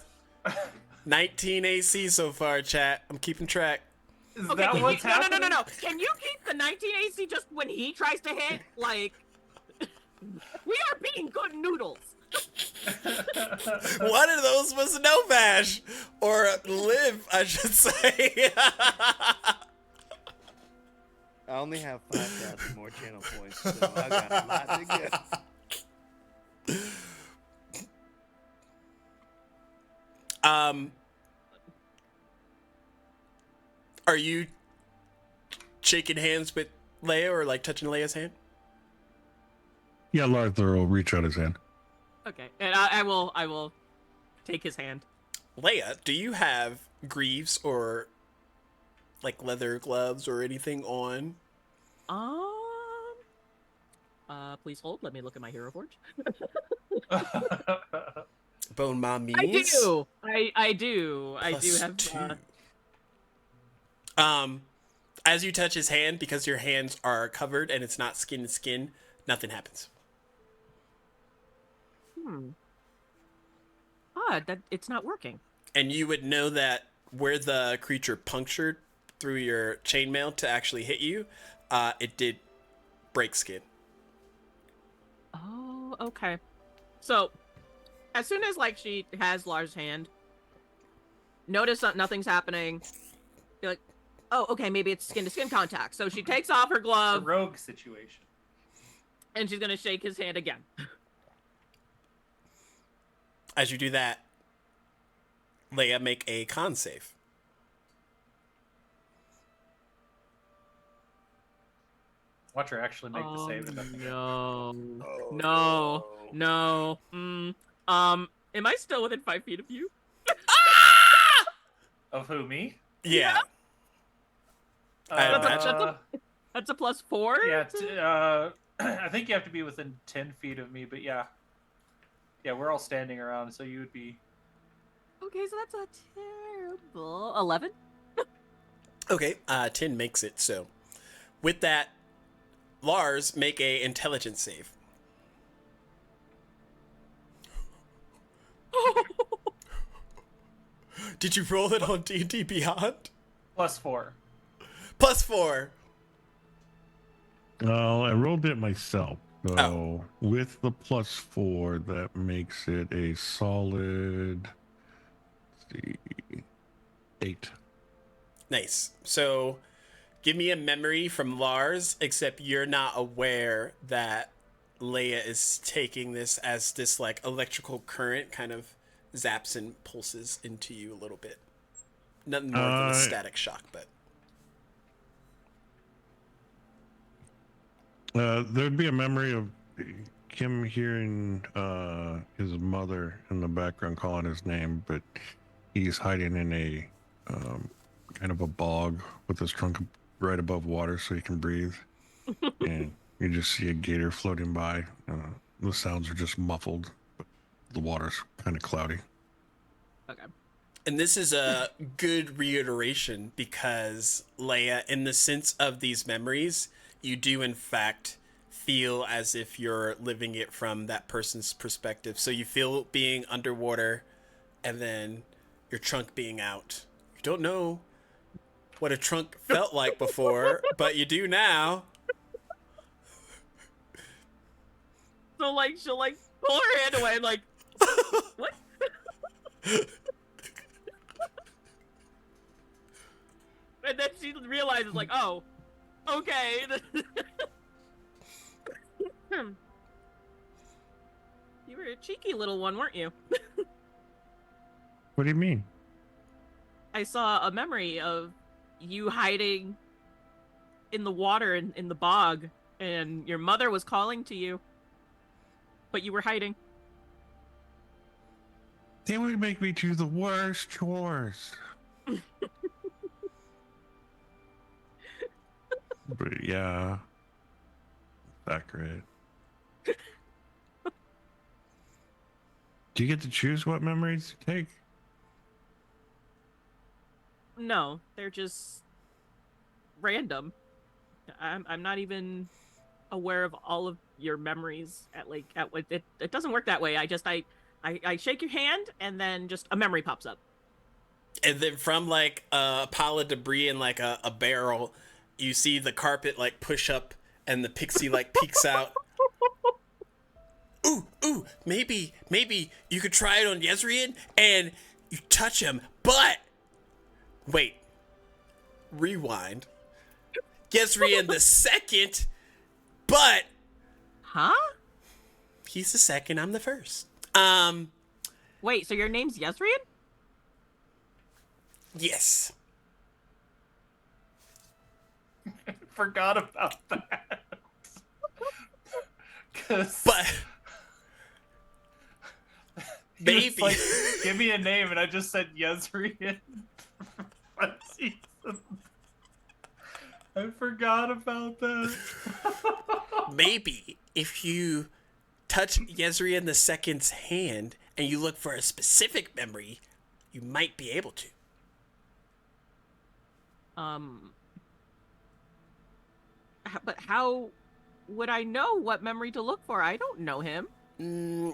Speaker 1: 19 AC so far, chat. I'm keeping track.
Speaker 4: Is
Speaker 2: okay,
Speaker 4: that what's happening?
Speaker 2: No. Can you keep the 19 AC just when he tries to hit? Like, we are being good noodles.
Speaker 1: One of those was Novash, or Liv, I should say.
Speaker 3: I'll only have 5,000 more channel points, so I got a lot to go.
Speaker 1: Are you shaking hands with Leia or like touching Leia's hand?
Speaker 5: Yeah, Larthor will reach out his hand.
Speaker 2: Okay, and I will take his hand.
Speaker 1: Leia, do you have greaves or like leather gloves or anything on?
Speaker 2: Please hold. Let me look at my hero forge.
Speaker 1: Bone mom means?
Speaker 2: I do. I do
Speaker 1: Plus
Speaker 2: have.
Speaker 1: 2. As you touch his hand, because your hands are covered and it's not skin to skin, nothing happens.
Speaker 2: That it's not working.
Speaker 1: And you would know that where the creature punctured through your chainmail to actually hit you, it did break skin.
Speaker 2: Oh, okay. So, as soon as like she has Lars' hand, notice that nothing's happening. Be like, oh, okay, maybe it's skin to skin contact. So she takes off her
Speaker 4: A
Speaker 2: glove
Speaker 4: rogue situation.
Speaker 2: and she's gonna shake his hand again.
Speaker 1: As you do that, Leia, make a con save.
Speaker 4: Watch her actually make the save. And nothing
Speaker 2: No. Am I still within 5 feet of you?
Speaker 4: Of who, me?
Speaker 1: Yeah.
Speaker 2: That's a +4?
Speaker 4: Yeah, I think you have to be within 10 feet of me, but yeah. Yeah, we're all standing around, so you would be...
Speaker 2: Okay, so that's a terrible 11.
Speaker 1: Okay, 10 makes it. So with that, Lars, make a intelligence save. Did you roll it on D&D Beyond?
Speaker 4: +4.
Speaker 1: +4.
Speaker 5: I rolled it myself. So with the +4, that makes it a solid 8.
Speaker 1: Nice. So give me a memory from Lars, except you're not aware that Leia is taking this as this like electrical current kind of zaps and pulses into you a little bit. Nothing more than a static shock, but
Speaker 5: there'd be a memory of him hearing his mother in the background calling his name, but he's hiding in a kind of a bog with his trunk right above water so he can breathe. And you just see a gator floating by. The sounds are just muffled, but the water's kind of cloudy.
Speaker 2: Okay.
Speaker 1: and this is a good reiteration because Leia, in the sense of these memories, you do in fact feel as if you're living it from that person's perspective. So you feel being underwater and then your trunk being out. You don't know what a trunk felt like before, but you do now.
Speaker 2: So like she'll like pull her hand away and like what? And then she realizes like, oh, okay. You were a cheeky little one, weren't you?
Speaker 5: What do you mean?
Speaker 2: I saw a memory of you hiding in the water in the bog, and your mother was calling to you, but you were hiding.
Speaker 5: They would make me do the worst chores. But yeah, accurate. Do you get to choose what memories you take?
Speaker 2: No, they're just random. I'm not even aware of all of your memories it doesn't work that way. I shake your hand and then just a memory pops up.
Speaker 1: And then from like a pile of debris in like a barrel, you see the carpet like push up and the pixie like peeks out. Ooh, maybe you could try it on Yezrian and you touch him, but wait, rewind. Yezrian the second, but
Speaker 2: Huh?
Speaker 1: he's the second, I'm the first.
Speaker 2: Wait, so your name's Yezrian?
Speaker 1: Yes.
Speaker 4: Forgot about that.
Speaker 1: But
Speaker 4: Maybe.
Speaker 1: maybe.
Speaker 4: Like, give me a name, and I just said Yezrian. I forgot about that.
Speaker 1: Maybe if you touch Yezrian the second's hand and you look for a specific memory, you might be able to.
Speaker 2: But how would I know what memory to look for? I don't know him.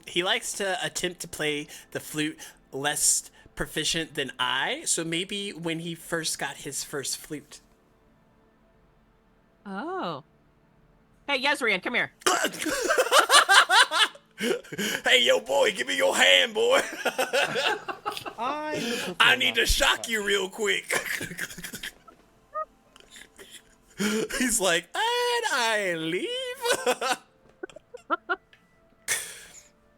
Speaker 1: He likes to attempt to play the flute less proficient than I, so maybe when he first got his first flute.
Speaker 2: Oh. Hey, Yezrian, come here.
Speaker 1: Hey, yo, boy, give me your hand, boy. I need to shock you real quick. He's like, and I leave.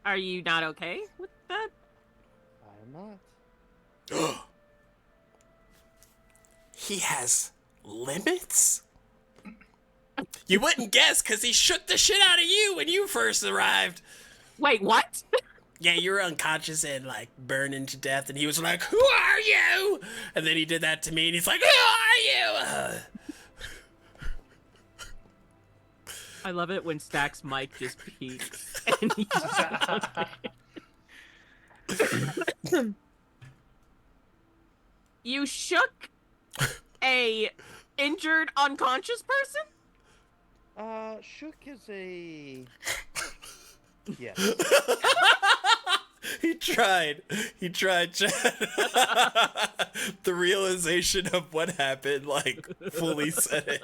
Speaker 2: Are you not okay with that?
Speaker 3: I am not.
Speaker 1: He has limits? You wouldn't guess, because he shook the shit out of you when you first arrived.
Speaker 2: Wait, what?
Speaker 1: Yeah, you were unconscious and, like, burning to death, and he was like, who are you? And then he did that to me, and he's like, who are you?
Speaker 2: I love it when Stack's mic just peaks. And he just... You shook a injured, unconscious person?
Speaker 3: Shook is a... Yes.
Speaker 1: He tried, Chad. The realization of what happened, like, fully set it.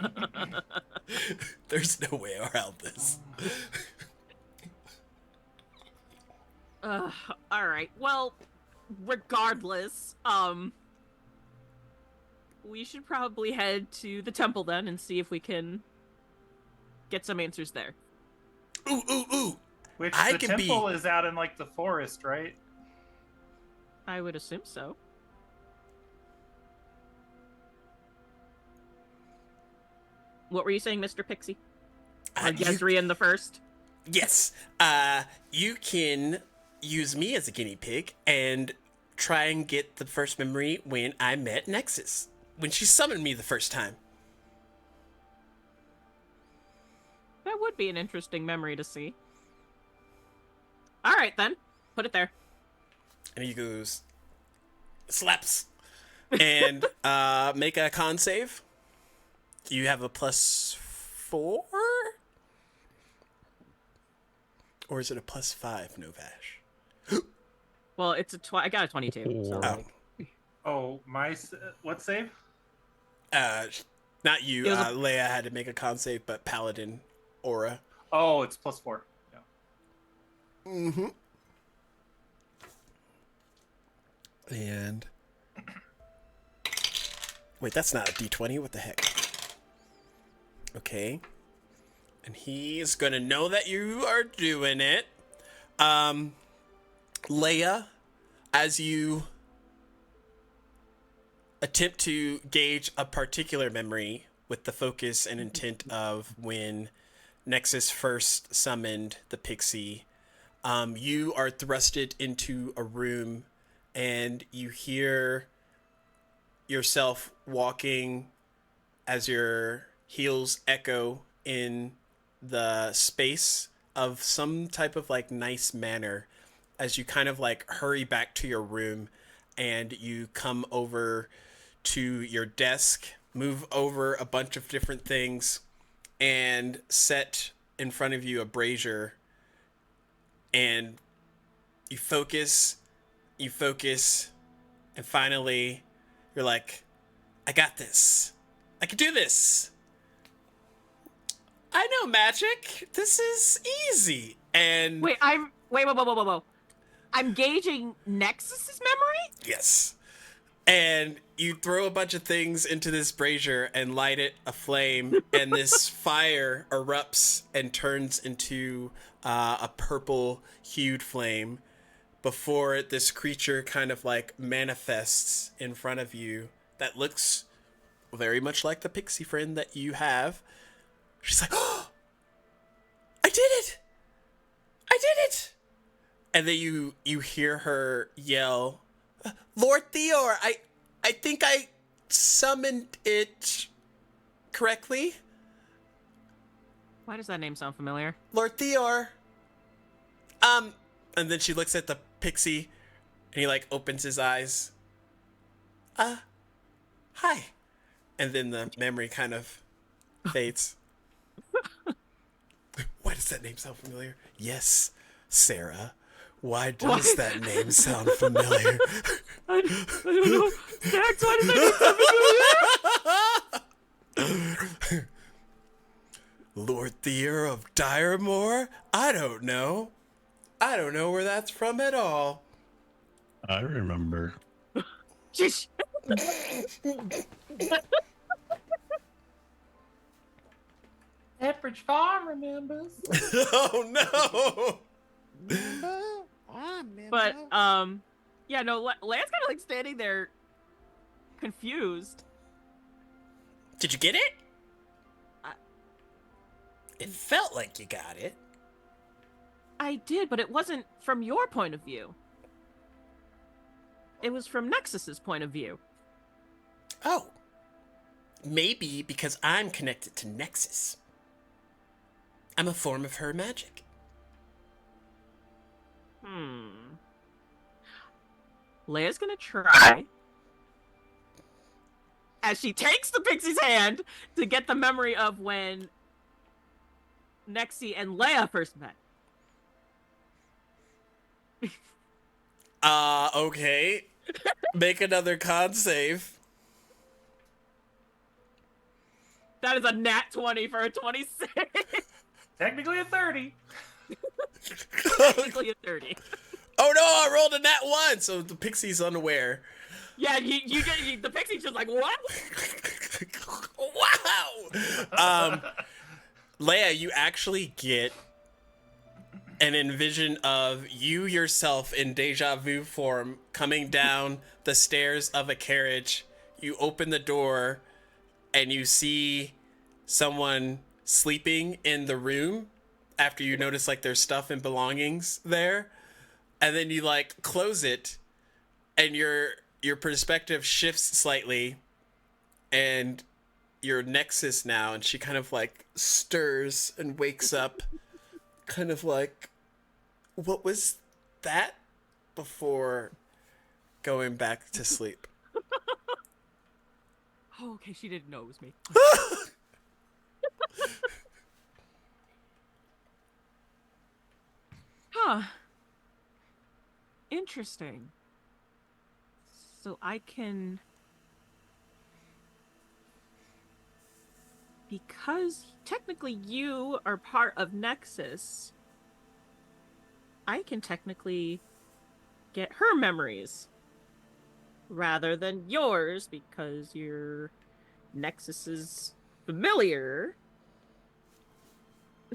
Speaker 1: There's no way around this.
Speaker 2: Alright. Well, regardless, we should probably head to the temple then and see if we can get some answers there.
Speaker 1: Ooh.
Speaker 4: Which
Speaker 1: I
Speaker 4: the
Speaker 1: can
Speaker 4: temple is out in, like, the forest, right?
Speaker 2: I would assume so. What were you saying, Mr. Pixie? Or Yezrian the first?
Speaker 1: Yes. You can use me as a guinea pig and try and get the first memory when I met Nexus. When she summoned me the first time.
Speaker 2: That would be an interesting memory to see. Alright then. Put it there.
Speaker 1: And he goes, slaps. And make a con save. You have a +4? Or is it a +5, Novash?
Speaker 2: Well, it's I got a 22. So.
Speaker 1: Oh.
Speaker 4: What save?
Speaker 1: Not you. Leia had to make a con save, but Paladin Aura.
Speaker 4: Oh, it's +4. Yeah.
Speaker 1: Mm-hmm. And wait, that's not a D20. What the heck? Okay. And he's gonna know that you are doing it. Leia, as you attempt to gauge a particular memory with the focus and intent of when Nexus first summoned the pixie, you are thrusted into a room and you hear yourself walking as your heels echo in the space of some type of like nice manner as you kind of like hurry back to your room and you come over to your desk, move over a bunch of different things and set in front of you a brazier, and you focus, and finally you're like, I got this. I can do this. I know magic. This is easy. And
Speaker 2: wait, whoa. I'm gauging Nexus's memory?
Speaker 1: Yes. And you throw a bunch of things into this brazier and light it aflame, and this fire erupts and turns into a purple-hued flame before this creature kind of like manifests in front of you that looks very much like the pixie friend that you have. She's like, "Oh, I did it! I did it!" And then you hear her yell, "Lord Theor, I think I summoned it correctly."
Speaker 2: Why does that name sound familiar?
Speaker 1: Lord Theor. And then she looks at the pixie and he like opens his eyes. Hi. And then the memory kind of fades. Why does that name sound familiar? Yes, Sarah. Why does that name sound familiar?
Speaker 2: I don't know. Dax, why does that name sound familiar?
Speaker 1: Lord Theor of Diremore? I don't know. I don't know where that's from at all.
Speaker 5: I remember.
Speaker 2: Sheesh.
Speaker 4: Pepperidge Farm remembers.
Speaker 1: Oh no!
Speaker 2: But yeah, no, Lan's kind of like standing there, confused.
Speaker 1: Did you get it? It felt like you got it.
Speaker 2: I did, but it wasn't from your point of view. It was from Nexus's point of view.
Speaker 1: Oh. Maybe because I'm connected to Nexus. I'm a form of her magic.
Speaker 2: Leia's gonna try. As she takes the pixie's hand to get the memory of when Nexie and Leia first met.
Speaker 1: Okay. Make another con save.
Speaker 2: That is a nat 20 for a 26.
Speaker 4: Technically a 30.
Speaker 2: Technically a 30.
Speaker 1: Oh no, I rolled a nat 1, so the pixie's unaware.
Speaker 2: Yeah, the pixie's just like, what?
Speaker 1: Wow! Leia, you actually get an envision of you yourself in deja vu form coming down the stairs of a carriage. You open the door and you see someone sleeping in the room after you notice like there's stuff and belongings there. And then you like close it and your perspective shifts slightly and your Nexus now, and she kind of like stirs and wakes up kind of like, what was that, before going back to sleep.
Speaker 2: Oh, okay, she didn't know it was me. Huh. Interesting. So I can... Because technically you are part of Nexus, I can technically get her memories rather than yours because your Nexus is familiar.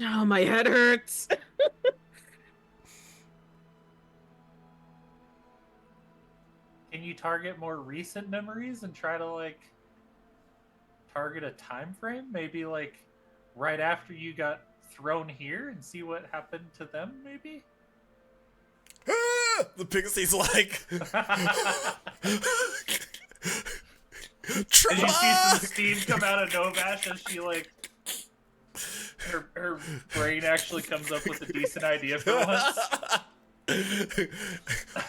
Speaker 2: Oh, my head hurts.
Speaker 4: Can you target more recent memories and try to like target a time frame? Maybe like right after you got thrown here and see what happened to them, maybe?
Speaker 1: The pixie's like...
Speaker 4: Did you see some steam come out of Novash as she like... Her brain actually comes up with a decent idea for once?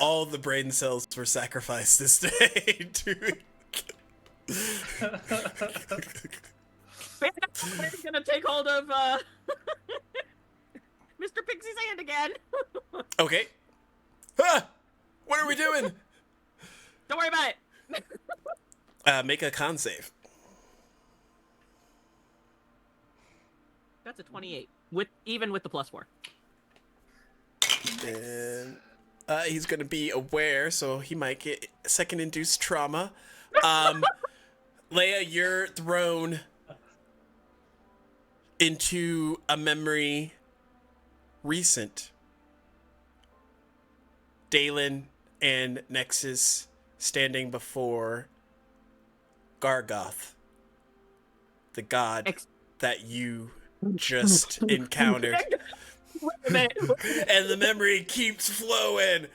Speaker 1: All the brain cells were sacrificed this day, dude.
Speaker 2: Bandit's gonna take hold of Mr. Pixie's hand again.
Speaker 1: Okay. Ah! What are we doing?
Speaker 2: Don't worry about it.
Speaker 1: Make a con save.
Speaker 2: That's a 28, even with the +4.
Speaker 1: And he's going to be aware, so he might get second-induced trauma. Leia, you're thrown into a memory recent. Dalen and Nexus standing before Gargoth, the god that you just encountered. And the memory keeps flowing.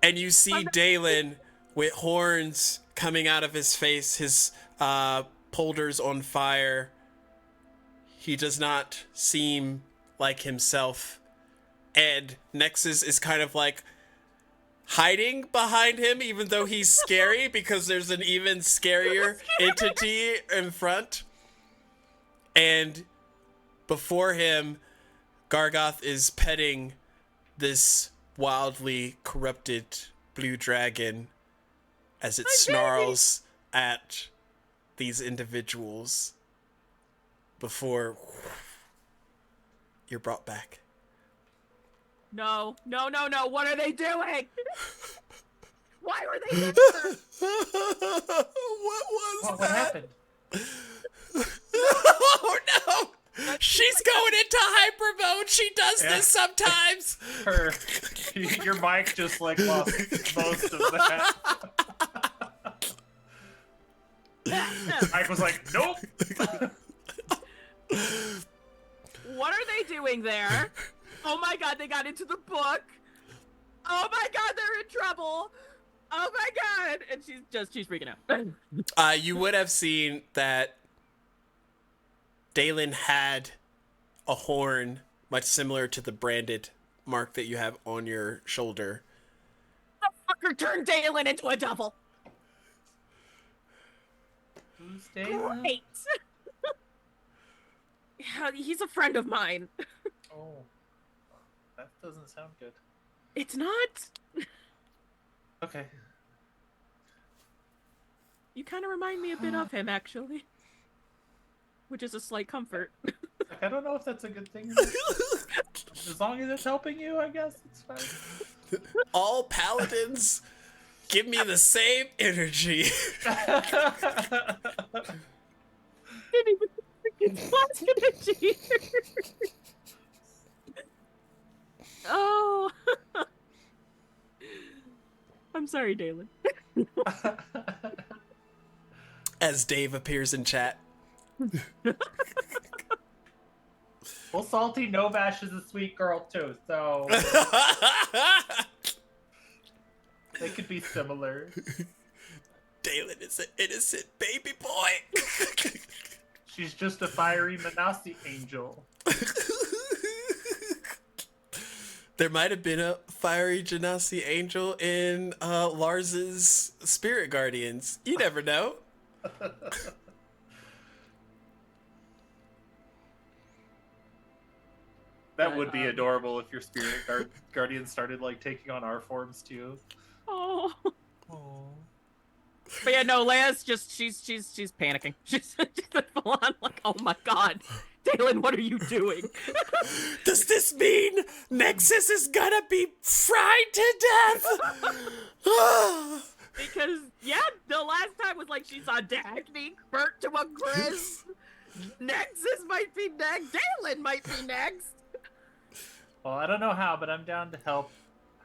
Speaker 1: And you see Dalen with horns coming out of his face, his polders on fire. He does not seem like himself. And Nexus is kind of like hiding behind him, even though he's scary, because there's an even scarier entity in front. And before him, Gargoth is petting this wildly corrupted blue dragon as it snarls at these individuals before you're brought back.
Speaker 2: No. What are they doing? Why were they doing
Speaker 1: What was that?
Speaker 4: What happened?
Speaker 1: Oh no! She's going into hyper mode. She does this sometimes.
Speaker 4: Your mic just like lost most of that. Mike was like, nope.
Speaker 2: What are they doing there? Oh my god, they got into the book. Oh my god, they're in trouble. Oh my god. And she's freaking out.
Speaker 1: You would have seen that Dalen had a horn much similar to the branded mark that you have on your shoulder.
Speaker 2: The fucker turned Dalen into a devil.
Speaker 4: Who's Dalen?
Speaker 2: Great. Yeah, he's a friend of mine.
Speaker 4: Oh, that doesn't sound good.
Speaker 2: It's not.
Speaker 4: Okay.
Speaker 2: You kind of remind me a bit of him, actually. Which is a slight comfort.
Speaker 4: I don't know if that's a good thing. As long as it's helping you, I guess it's fine.
Speaker 1: All paladins give me the same energy.
Speaker 2: Didn't even think it's plastic energy. Oh. I'm sorry, Dalen.
Speaker 1: As Dave appears in chat.
Speaker 4: Well, Salty Novash is a sweet girl too, so they could be similar.
Speaker 1: Dalen is an innocent baby boy.
Speaker 4: She's just a fiery Manasi angel.
Speaker 1: There might have been a fiery Genasi angel in Lars's Spirit Guardians. You never know.
Speaker 4: That would be adorable if your spirit guardian started like taking on our forms too.
Speaker 2: Oh.
Speaker 4: Oh.
Speaker 2: But yeah, no, Leia's just she's panicking. She's full on like, oh my god, Dalen, what are you doing?
Speaker 1: Does this mean Nexus is gonna be fried to death?
Speaker 2: Because yeah, the last time was like she saw Dagny burnt to a crisp. Nexus might be next. Dalen might be next.
Speaker 4: Well, I don't know how, but I'm down to help.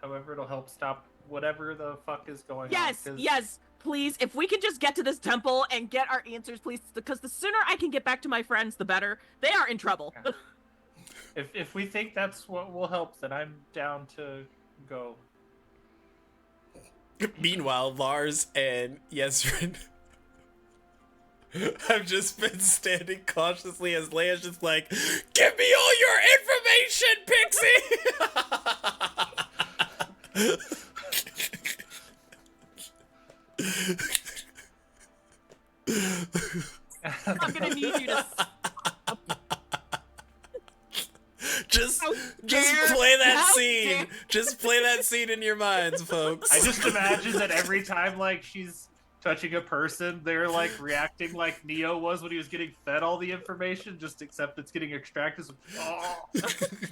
Speaker 4: However, it'll help stop whatever the fuck is going on.
Speaker 2: Yes, please. If we could just get to this temple and get our answers, please, because the sooner I can get back to my friends, the better. They are in trouble.
Speaker 4: If we think that's what will help, then I'm down to go.
Speaker 1: Meanwhile, Lars and Yezrin have just been standing cautiously as Leia's just like, give me all your information, Pixie!
Speaker 2: I'm gonna need you to
Speaker 1: just play that scene. Just play that scene in your minds, folks.
Speaker 4: I just imagine that every time like she's touching a person, they're like reacting like Neo was when he was getting fed all the information, just except it's getting extracted. So,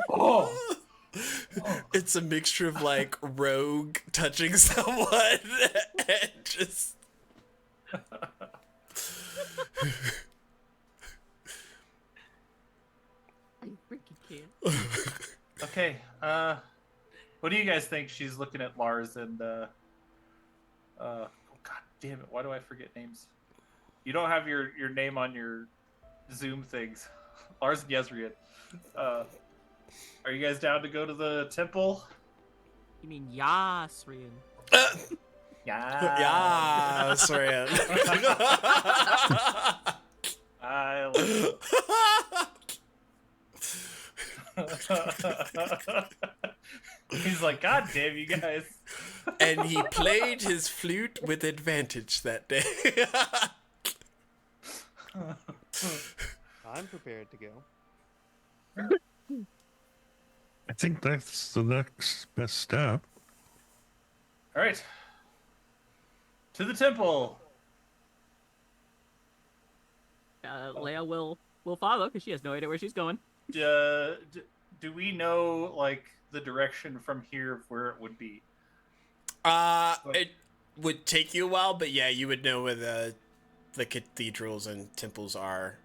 Speaker 4: oh.
Speaker 1: It's a mixture of like rogue touching someone and just.
Speaker 2: I freaking can't.
Speaker 4: Okay. What do you guys think? She's looking at Lars and oh god damn it! Why do I forget names? You don't have your name on your Zoom things. Lars and Yezrian. Are you guys down to go to the temple?
Speaker 2: You mean Yasrian?
Speaker 4: Yeah.
Speaker 1: Yeah, Soren.
Speaker 4: He's like, God damn you guys.
Speaker 1: And he played his flute with advantage that day.
Speaker 3: I'm prepared to go.
Speaker 5: I think that's the next best step.
Speaker 4: All right. To the temple.
Speaker 2: Leia will follow because she has no idea where she's going.
Speaker 4: Do we know like the direction from here of where it would be?
Speaker 1: It would take you a while, but yeah, you would know where the cathedrals and temples are.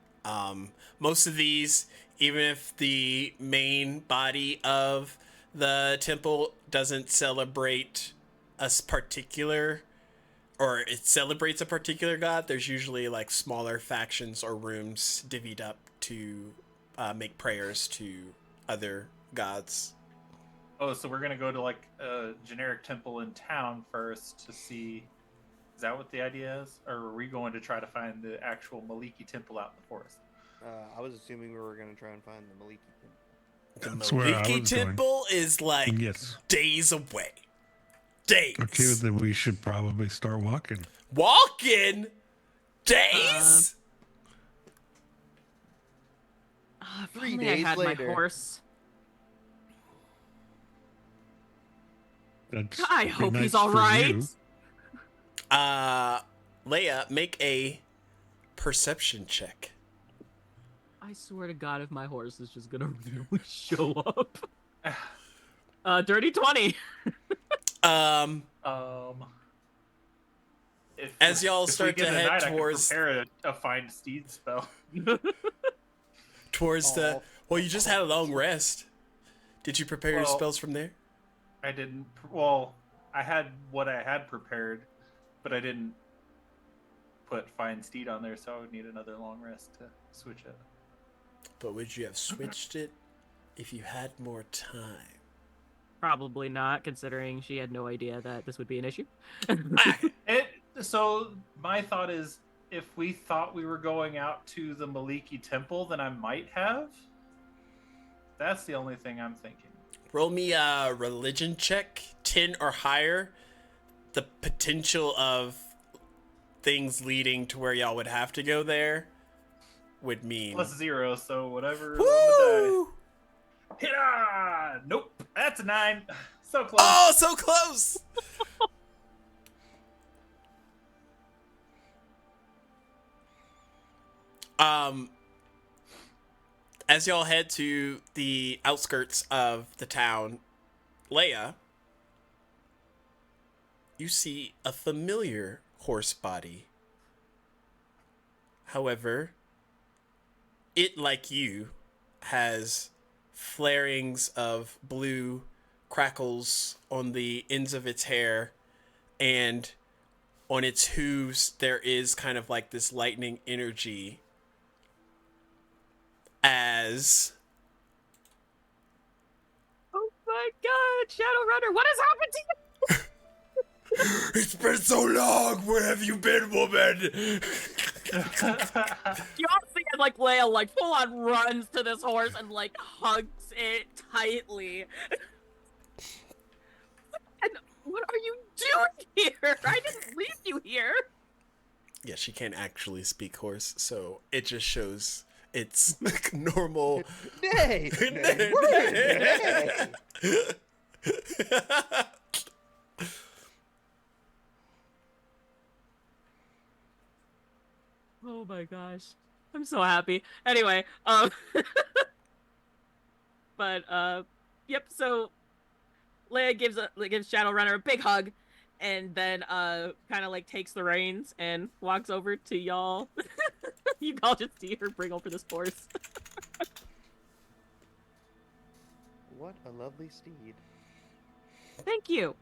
Speaker 1: Most of these, even if the main body of the temple doesn't celebrate a particular, or it celebrates a particular god, there's usually like smaller factions or rooms divvied up to make prayers to other gods.
Speaker 4: Oh, so we're gonna go to like a generic temple in town first to see. Is that what the idea is, or are we going to try to find the actual Maliki temple out in the forest?
Speaker 3: I was assuming we were going to try and find the Maliki temple.
Speaker 1: The
Speaker 5: That's where I
Speaker 1: Maliki
Speaker 5: was
Speaker 1: temple is like
Speaker 5: Yes.
Speaker 1: days away. Days.
Speaker 5: Okay, then we should probably start walking.
Speaker 1: Walking? Days?
Speaker 2: If
Speaker 3: 3
Speaker 2: only
Speaker 3: days
Speaker 2: I had
Speaker 3: later.
Speaker 2: my horse.
Speaker 5: That's
Speaker 2: I
Speaker 5: be
Speaker 2: hope
Speaker 5: nice
Speaker 2: he's all
Speaker 5: for
Speaker 2: right.
Speaker 5: you.
Speaker 1: Leia, make a perception check.
Speaker 2: I swear to God, if my horse is just gonna really show up. Dirty 20.
Speaker 1: As y'all
Speaker 4: if we
Speaker 1: start
Speaker 4: get
Speaker 1: to
Speaker 4: a
Speaker 1: head
Speaker 4: night, I can
Speaker 1: towards
Speaker 4: prepare a find steed spell.
Speaker 1: the. Well, you just had a long rest. Did you prepare your
Speaker 4: Well,
Speaker 1: spells from there?
Speaker 4: I didn't. Well, I had what I had prepared, but I didn't put find steed on there, so I would need another long rest to switch it.
Speaker 1: But would you have switched it if you had more time?
Speaker 2: Probably not, considering she had no idea that this would be an issue.
Speaker 4: So my thought is, if we thought we were going out to the Maliki temple, then I might have. That's the only thing I'm thinking.
Speaker 1: Roll me a religion check, 10 or higher. The potential of things leading to where y'all would have to go there would mean.
Speaker 4: +0, so whatever.
Speaker 1: Woo!
Speaker 4: Hit on! Nope, that's a 9. So close.
Speaker 1: Oh, so close! As y'all head to the outskirts of the town, Leia, you see a familiar horse body. However, it, like you, has flarings of blue crackles on the ends of its hair, and on its hooves there is kind of like this lightning energy as...
Speaker 2: Oh my God, Shadowrunner, what has happened to you?
Speaker 1: It's been so long! Where have you been, woman?
Speaker 2: You all see it, like Leia, like full on runs to this horse and like hugs it tightly. And what are you doing here? I didn't leave you here.
Speaker 1: Yeah, she can't actually speak horse, so it just shows it's normal.
Speaker 3: Nay!
Speaker 2: Oh my gosh. I'm so happy. Anyway, but Yep. So Leia gives Shadowrunner a big hug, and then kind of like takes the reins and walks over to y'all. You all just see her bring over this horse.
Speaker 3: What a lovely steed.
Speaker 2: Thank you.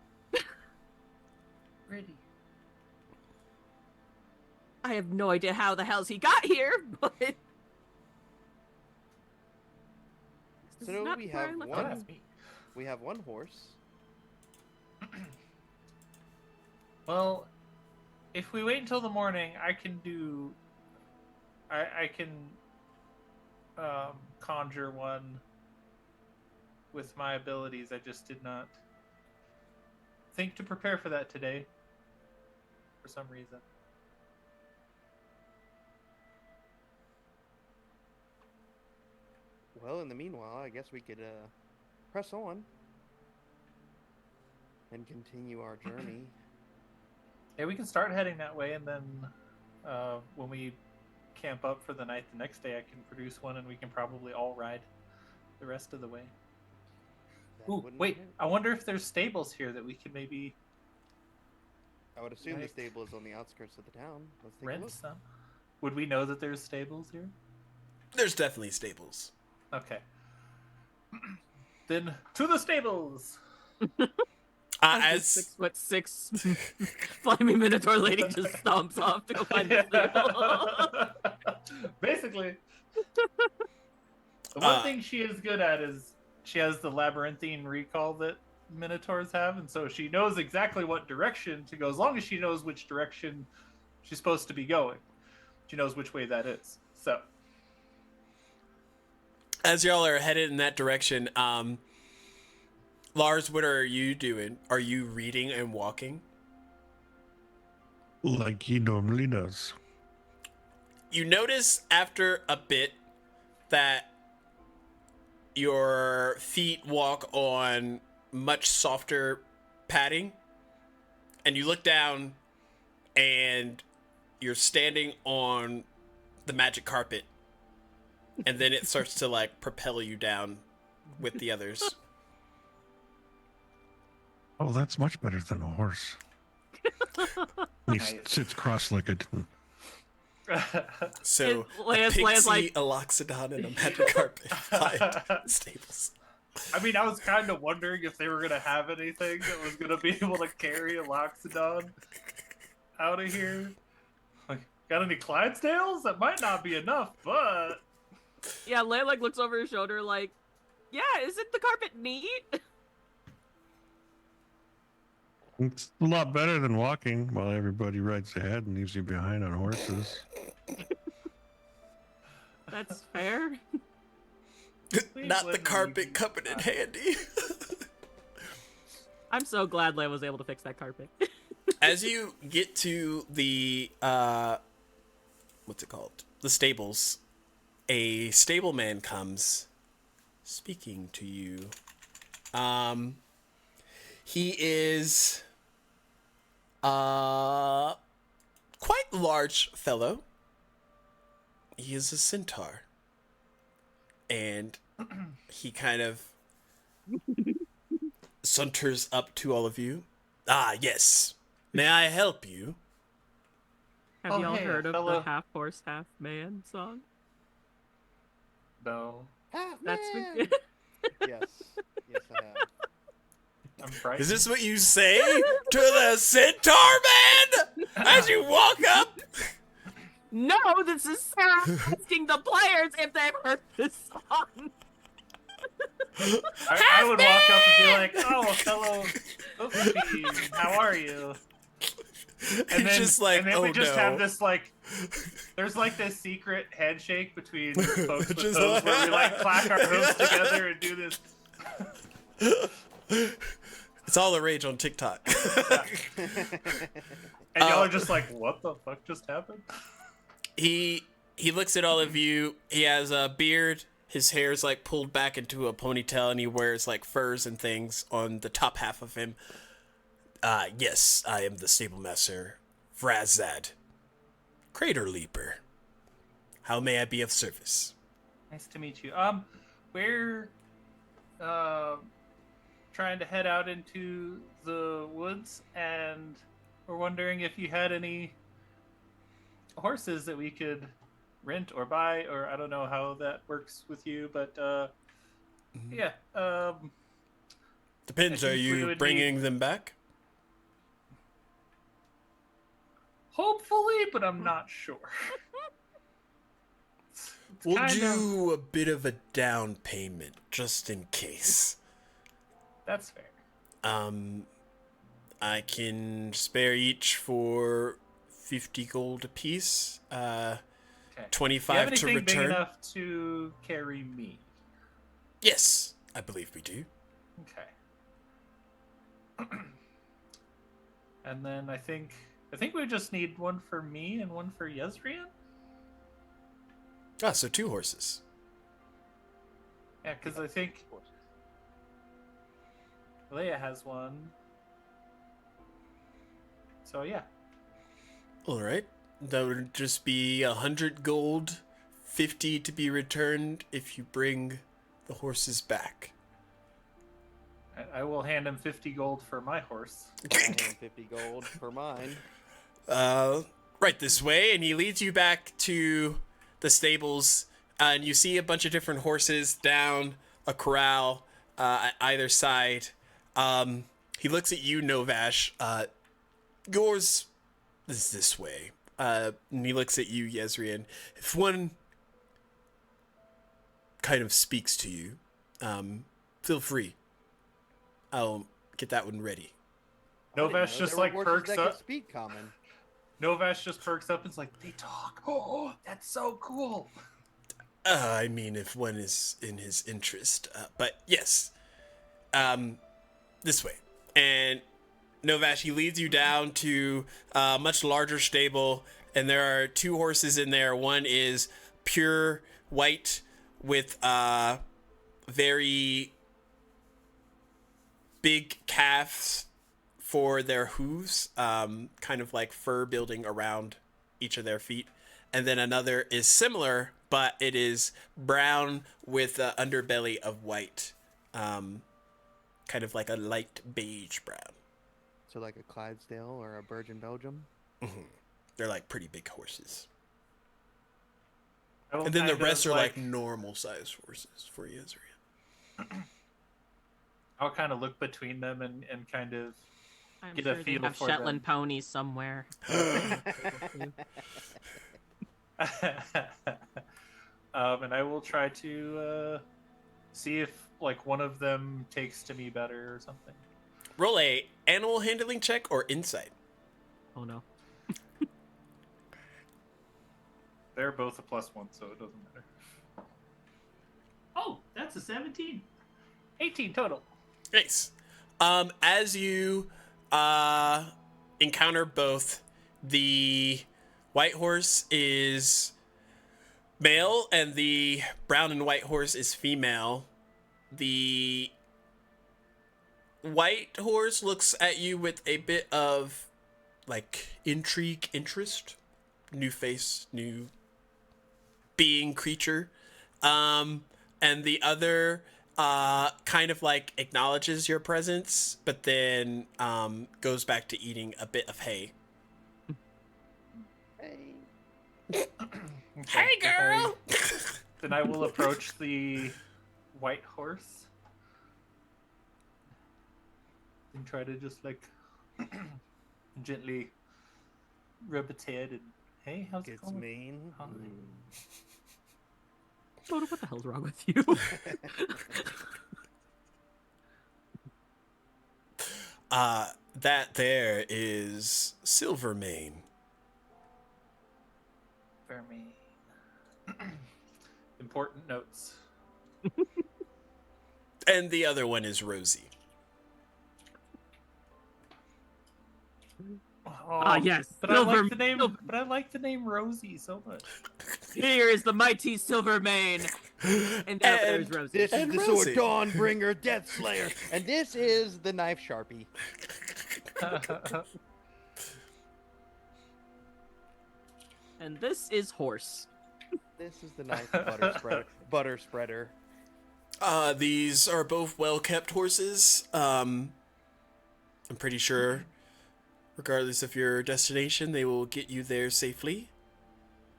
Speaker 4: Ready.
Speaker 2: I have no idea how the hell's he got here, but
Speaker 3: So we have one horse.
Speaker 4: Well, if we wait until the morning, I can conjure one with my abilities. I just did not think to prepare for that today for some reason.
Speaker 3: Well, in the meanwhile, I guess we could press on and continue our journey.
Speaker 4: Yeah, we can start heading that way, and then when we camp up for the night the next day, I can produce one, and we can probably all ride the rest of the way. Ooh, wait, I wonder if there's stables here that we could maybe...
Speaker 3: I would assume the stable is on the outskirts of the town. Let's take a
Speaker 4: rent
Speaker 3: look.
Speaker 4: some. Would we know that there's stables here?
Speaker 1: There's definitely stables.
Speaker 4: Okay. Then to the stables.
Speaker 1: As
Speaker 2: 6'6" Flaming Minotaur lady just stomps off to go find the stable.
Speaker 4: Basically, the one thing she is good at is she has the labyrinthine recall that Minotaurs have, and so she knows exactly what direction to go. As long as she knows which direction she's supposed to be going, she knows which way that is. So,
Speaker 1: as y'all are headed in that direction, Lars, what are you doing? Are you reading and walking?
Speaker 5: Like he normally does.
Speaker 1: You notice after a bit that your feet walk on much softer padding, and you look down and you're standing on the magic carpet, and then it starts to like propel you down with the others.
Speaker 5: Oh, that's much better than a horse. He sits cross-legged.
Speaker 1: So
Speaker 2: Leia's
Speaker 1: a pixie,
Speaker 2: like...
Speaker 1: a loxodon, and a magic carpet find stables.
Speaker 4: I mean, I was kind of wondering if they were going to have anything that was going to be able to carry a Loxodon out of here. Like, got any Clydesdales? That might not be enough, but...
Speaker 2: Yeah, Leia like looks over her shoulder like, yeah, isn't the carpet neat?
Speaker 5: It's a lot better than walking while everybody rides ahead and leaves you behind on horses.
Speaker 2: That's fair.
Speaker 1: Not the carpet coming in handy.
Speaker 2: I'm so glad Leia was able to fix that carpet.
Speaker 1: As you get to the what's it called? The stables, a stableman comes speaking to you. He is quite large fellow. He is a centaur. And he kind of saunters up to all of you. Ah, yes. May I help you?
Speaker 2: Have y'all
Speaker 4: hey,
Speaker 2: heard of
Speaker 4: fellow.
Speaker 2: the half horse, half man song?
Speaker 4: No.
Speaker 2: That's
Speaker 3: Yes, yes, I have.
Speaker 4: I'm frightened.
Speaker 1: Is this what you say to the centaur man as you walk up?
Speaker 2: No, this is Sarah asking the players if they've heard this song.
Speaker 4: I would walk up and be like, "Oh, fellow Oakley, how are you?" And then,
Speaker 1: just like,
Speaker 4: and then
Speaker 1: oh
Speaker 4: we just
Speaker 1: no.
Speaker 4: have this like, there's like this secret handshake between folks with
Speaker 1: Just
Speaker 4: those where we like clack our hooves together and do this.
Speaker 1: It's all the rage on TikTok.
Speaker 4: And y'all are just like, "What the fuck just happened?"
Speaker 1: He looks at all of you. He has a beard. His hair's like pulled back into a ponytail, and he wears like furs and things on the top half of him. Yes, I am the stablemaster, Vrazad, Crater Leaper. How may I be of service?
Speaker 4: Nice to meet you. Where trying to head out into the woods, and we're wondering if you had any horses that we could rent or buy, or I don't know how that works with you, but yeah.
Speaker 1: Depends. Are you bringing them back?
Speaker 4: Hopefully, but I'm not sure.
Speaker 1: We'll do a bit of a down payment just in case.
Speaker 4: That's fair.
Speaker 1: I can spare each for 50 gold apiece.
Speaker 4: Okay.
Speaker 1: 25 to return.
Speaker 4: Big enough to carry me?
Speaker 1: Yes, I believe we do.
Speaker 4: Okay. And then I think we just need one for me and one for Yezrian.
Speaker 1: Ah, so 2 horses.
Speaker 4: Yeah, because I think Leia has one. So yeah.
Speaker 1: All right. That would just be 100 gold, 50 to be returned if you bring the horses back.
Speaker 4: I will hand him 50 gold for my horse.
Speaker 3: I hand him 50 gold for mine.
Speaker 1: Right this way, and he leads you back to the stables, and you see a bunch of different horses down a corral at either side. He looks at you, Novash. Yours is this way. And he looks at you, Yezrian. If one kind of speaks to you, feel free. I'll get that one ready.
Speaker 4: Novash just like perks up.
Speaker 3: Speak common.
Speaker 4: Novash just perks up and is like, they talk. Oh, that's so cool.
Speaker 1: I mean, if one is in his interest. But yes, this way. And Novash, he leads you down to a much larger stable, and there are 2 horses in there. One is pure white with very big calves for their hooves, kind of like fur building around each of their feet. And then another is similar, but it is brown with an underbelly of white, kind of like a light beige brown.
Speaker 3: So like a Clydesdale or a Bergen Belgium?
Speaker 1: Mm-hmm. They're like pretty big horses.
Speaker 4: And
Speaker 1: then the rest are like normal sized horses for Yezrian.
Speaker 4: I'll kind of look between them and kind of get a feel
Speaker 2: have
Speaker 4: for
Speaker 2: Shetland
Speaker 4: them.
Speaker 2: ponies somewhere.
Speaker 4: And I will try to see if like one of them takes to me better or something.
Speaker 1: Roll a animal handling check or insight.
Speaker 2: Oh no.
Speaker 4: They're both a +1, so it doesn't matter. Oh, that's a 17. 18 total.
Speaker 1: Nice. As you encounter both, the white horse is male and the brown and white horse is female. The white horse looks at you with a bit of like intrigue, interest, new face, new being, creature, and the other kind of like acknowledges your presence, but then goes back to eating a bit of hay.
Speaker 3: Hey.
Speaker 1: Hey, girl!
Speaker 4: Then I will approach the white horse and try to just like gently rub its head and, hey, how's it going?
Speaker 3: It's mean.
Speaker 4: Hi.
Speaker 2: What the hell's wrong with you?
Speaker 1: That there is Silvermane.
Speaker 4: For me. Important notes.
Speaker 1: And the other one is Rosie.
Speaker 4: Oh,
Speaker 2: yes.
Speaker 4: But I like the name. But I like the name Rosie so much.
Speaker 2: Here is the mighty Silvermane, and there's Rosie.
Speaker 3: This
Speaker 1: And
Speaker 3: is the
Speaker 1: Rosie.
Speaker 3: Sword Dawnbringer, Death Slayer, and this is the Knife Sharpie.
Speaker 2: And this is Horse.
Speaker 3: This is the Knife Butter Spreader.
Speaker 1: These are both well-kept horses. I'm pretty sure, regardless of your destination, they will get you there safely.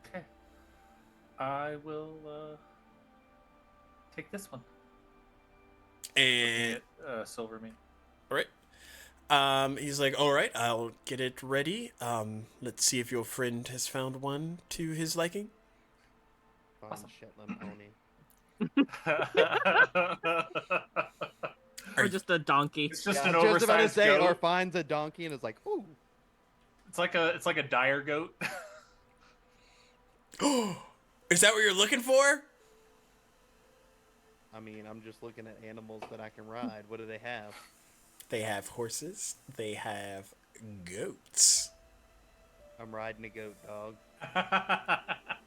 Speaker 6: Okay. I will take this one.
Speaker 1: And
Speaker 6: Silver meat.
Speaker 1: all right. He's like, all right, I'll get it ready. Let's see if your friend has found one to his liking.
Speaker 3: Fine
Speaker 6: Awesome.
Speaker 3: Shetland pony.
Speaker 2: Or just a donkey.
Speaker 4: It's just
Speaker 3: Yeah,
Speaker 4: an
Speaker 3: I was just about to
Speaker 4: oversized
Speaker 3: say,
Speaker 4: goat.
Speaker 3: or finds a donkey and is like, ooh.
Speaker 4: It's like a dire goat.
Speaker 1: Is that what you're looking for?
Speaker 3: I mean, I'm just looking at animals that I can ride. What do they have?
Speaker 1: They have horses. They have goats.
Speaker 3: I'm riding a goat, dog.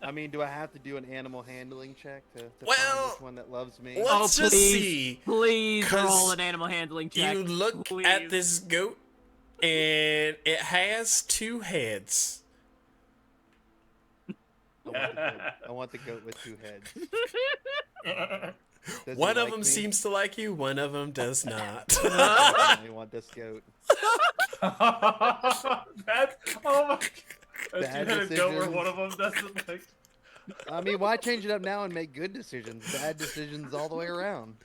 Speaker 3: I mean, do I have to do an animal handling check to
Speaker 1: Well,
Speaker 3: find which one that loves me?
Speaker 1: let's just see.
Speaker 2: Please
Speaker 1: 'Cause
Speaker 2: roll an animal handling check.
Speaker 1: You look
Speaker 2: please.
Speaker 1: at this goat, and it has 2 heads.
Speaker 3: I want the goat with 2 heads. Does he
Speaker 1: One of
Speaker 3: like
Speaker 1: them
Speaker 3: me?
Speaker 1: seems to like you, one of them does not.
Speaker 3: I definitely want this goat.
Speaker 4: That, oh my god. You
Speaker 3: Bad
Speaker 4: had a goat where
Speaker 3: decisions.
Speaker 4: one of them doesn't like.
Speaker 3: I mean, why change it up now and make good decisions? Bad decisions all the way around.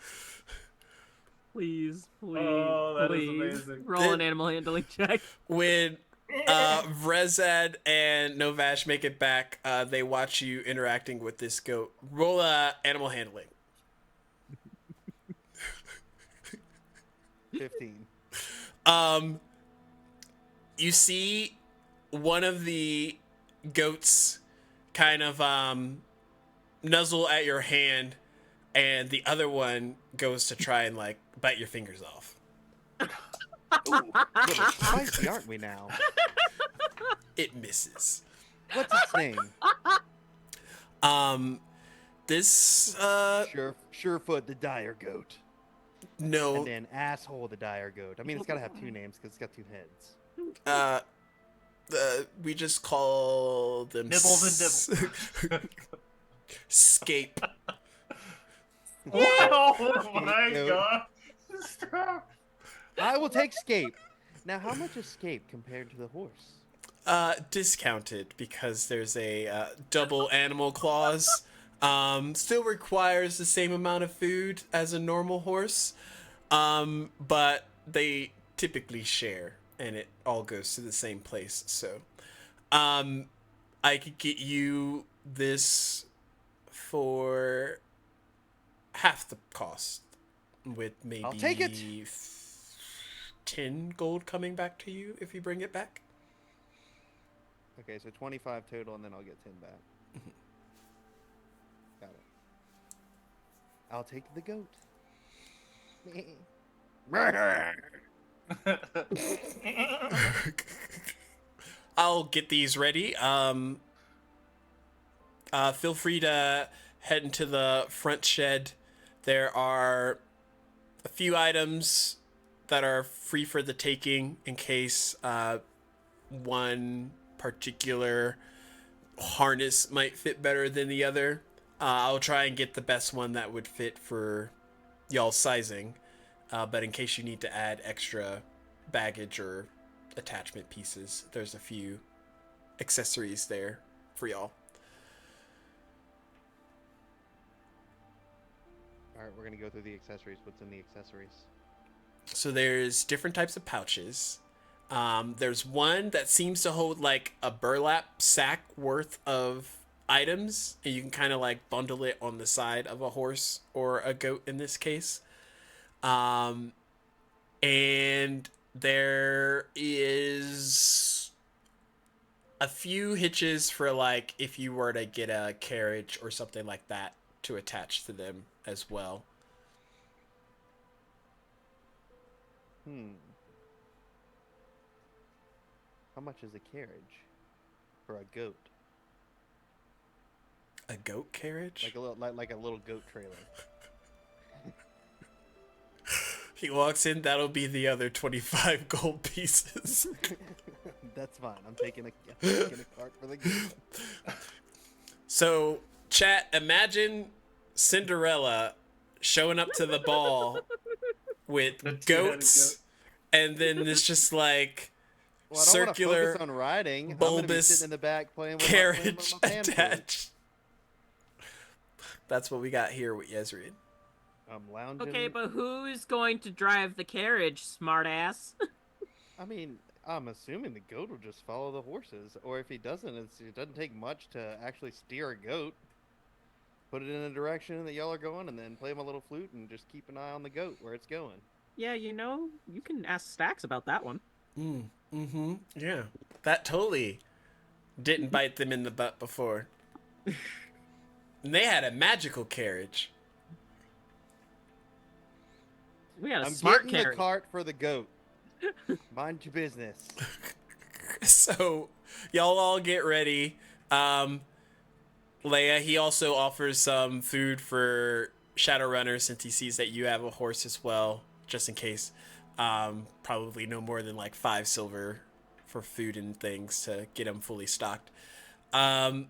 Speaker 2: Please, please,
Speaker 4: Oh, that is
Speaker 2: please.
Speaker 4: amazing.
Speaker 2: Roll an animal handling check.
Speaker 1: When Vrezad and Novash make it back, they watch you interacting with this goat. Roll animal handling.
Speaker 3: 15.
Speaker 1: You see one of the goats kind of nuzzle at your hand, and the other one goes to try and like bite your fingers off.
Speaker 3: Little spicy, aren't we now?
Speaker 1: It misses.
Speaker 3: What's its name?
Speaker 1: This
Speaker 3: Surefoot the dire goat.
Speaker 1: no,
Speaker 3: And then Asshole the dire goat. I mean, it's got to have 2 names because it's got 2 heads.
Speaker 1: we just call them
Speaker 4: Nibbles and
Speaker 1: Scape.
Speaker 4: Oh my
Speaker 3: Goat.
Speaker 4: god. Stop.
Speaker 3: I will take Scape. Now, how much is Scape compared to the horse?
Speaker 1: Discounted because there's a double animal clause. Still requires the same amount of food as a normal horse, but they typically share, and it all goes to the same place. So, I could get you this for half the cost, with maybe
Speaker 3: I'll take it.
Speaker 1: 10 gold coming back to you if you bring it back.
Speaker 3: Okay, so 25 total, and then I'll get 10 back. Got it. I'll take the goat.
Speaker 1: I'll get these ready. Feel free to head into the front shed. There are a few items that are free for the taking in case one particular harness might fit better than the other. I'll try and get the best one that would fit for y'all's sizing. But in case you need to add extra baggage or attachment pieces, there's a few accessories there for y'all.
Speaker 3: Alright, we're going to go through the accessories. What's in the accessories?
Speaker 1: So there's different types of pouches. There's one that seems to hold like a burlap sack worth of items, and you can kind of like bundle it on the side of a horse or a goat in this case. And there is a few hitches for like if you were to get a carriage or something like that to attach to them as well.
Speaker 3: How much is a carriage for a goat?
Speaker 1: A goat carriage?
Speaker 3: Like a little goat trailer.
Speaker 1: He walks in, that'll be the other 25 gold pieces.
Speaker 3: That's fine. I'm taking a cart for the goat.
Speaker 1: So, chat, imagine Cinderella showing up to the ball with
Speaker 6: The two-headed
Speaker 1: goats, and then it's just like
Speaker 3: Well, I don't want to
Speaker 1: circular
Speaker 3: focus on riding. I'm going to be
Speaker 1: bulbous
Speaker 3: sitting in the back playing with
Speaker 1: carriage
Speaker 3: my hand flute.
Speaker 1: attached. That's what we got here with Yezreed.
Speaker 3: I'm lounging.
Speaker 2: Okay, but who's going to drive the carriage, smartass?
Speaker 3: I mean, I'm assuming the goat will just follow the horses, or if he doesn't, it doesn't take much to actually steer a goat. Put it in a direction that y'all are going, and then play him a little flute, and just keep an eye on the goat where it's going.
Speaker 2: Yeah, you know, you can ask Stacks about that one.
Speaker 1: Yeah. That totally didn't bite them in the butt before. And they had a magical carriage.
Speaker 2: We got a
Speaker 3: I'm
Speaker 2: smart
Speaker 3: getting
Speaker 2: carriage.
Speaker 3: the cart for the goat. Mind your business.
Speaker 1: So y'all all get ready. Leia, he also offers some food for Shadowrunner since he sees that you have a horse as well, just in case. Probably no more than like 5 silver for food and things to get him fully stocked. And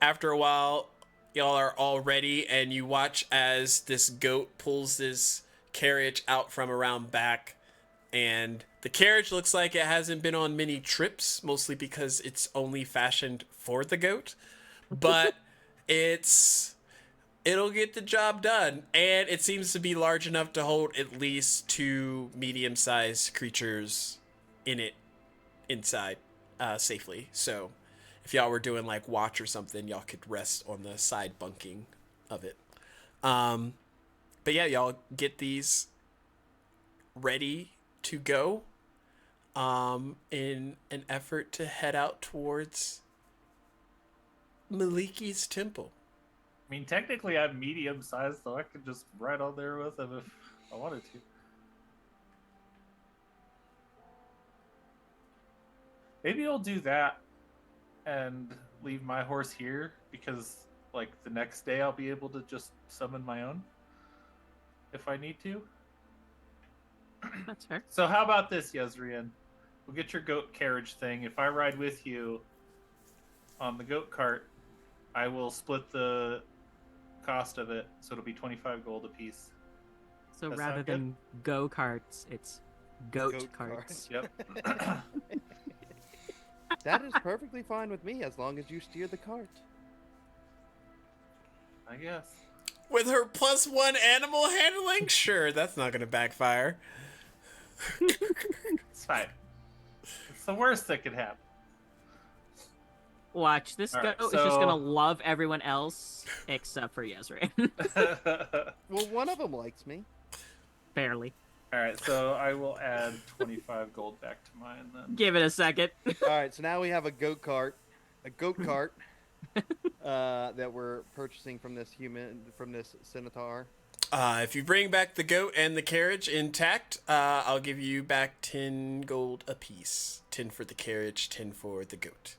Speaker 1: after a while, y'all are all ready, and you watch as this goat pulls this carriage out from around back, and the carriage looks like it hasn't been on many trips, mostly because it's only fashioned for the goat, but it'll get the job done, and it seems to be large enough to hold at least 2 medium-sized creatures in it inside safely. So if y'all were doing like watch or something, y'all could rest on the side bunking of it. But yeah, y'all get these ready to go in an effort to head out towards Maliki's temple.
Speaker 6: I mean, technically, I'm medium sized, so I could just ride on there with him if I wanted to. Maybe I'll do that and leave my horse here because, like, the next day I'll be able to just summon my own if I need to.
Speaker 2: That's fair.
Speaker 6: So how about this, Yezrian? We'll get your goat carriage thing. If I ride with you on the goat cart, I will split the cost of it, so it'll be 25 gold apiece.
Speaker 2: So
Speaker 6: That
Speaker 2: rather
Speaker 6: sound good?
Speaker 2: than go-karts, it's goat
Speaker 3: Goat
Speaker 2: carts.
Speaker 6: Yep.
Speaker 3: That is perfectly fine with me as long as you steer the cart.
Speaker 6: I guess.
Speaker 1: With her +1 animal handling? Sure, that's not going to backfire.
Speaker 6: It's fine. It's the worst that could happen.
Speaker 2: Watch, this
Speaker 6: All
Speaker 2: goat
Speaker 6: right,
Speaker 2: is just
Speaker 6: so-
Speaker 2: gonna love everyone else except for Yezrean.
Speaker 3: Well, one of them likes me.
Speaker 2: Barely.
Speaker 6: Alright, so I will add 25 gold back to mine then.
Speaker 2: Give it a second.
Speaker 3: All right, so now we have a goat cart that we're purchasing from this centaur.
Speaker 1: If you bring back the goat and the carriage intact, I'll give you back 10 gold apiece. 10 for the carriage, 10 for the goat.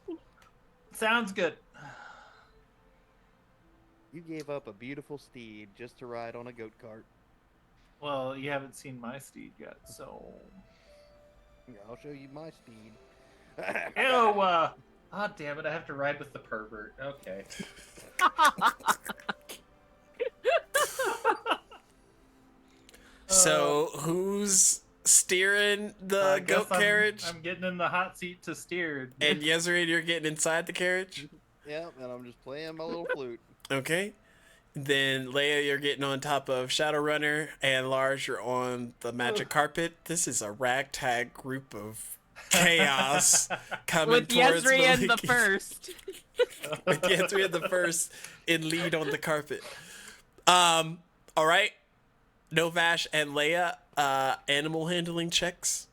Speaker 6: Sounds good.
Speaker 3: You gave up a beautiful steed just to ride on a goat cart.
Speaker 6: Well, you haven't seen my steed yet, so...
Speaker 3: Yeah, I'll show you my steed.
Speaker 6: Ew, oh, damn it, I have to ride with the pervert. Okay.
Speaker 1: So, who's steering the
Speaker 6: I guess
Speaker 1: goat carriage?
Speaker 6: I'm getting in the hot seat to steer.
Speaker 1: And Yezreed, you're getting inside the carriage?
Speaker 3: Yep, and I'm just playing my little flute.
Speaker 1: Okay. Then Leia, you're getting on top of Shadowrunner, and Lars, you're on the magic carpet. This is a ragtag group of chaos coming
Speaker 2: With
Speaker 1: towards
Speaker 2: Yezrean the
Speaker 1: Maliki.
Speaker 2: first.
Speaker 1: With Yezrean the first in lead on the carpet. All right. Novash and Leia, animal handling checks.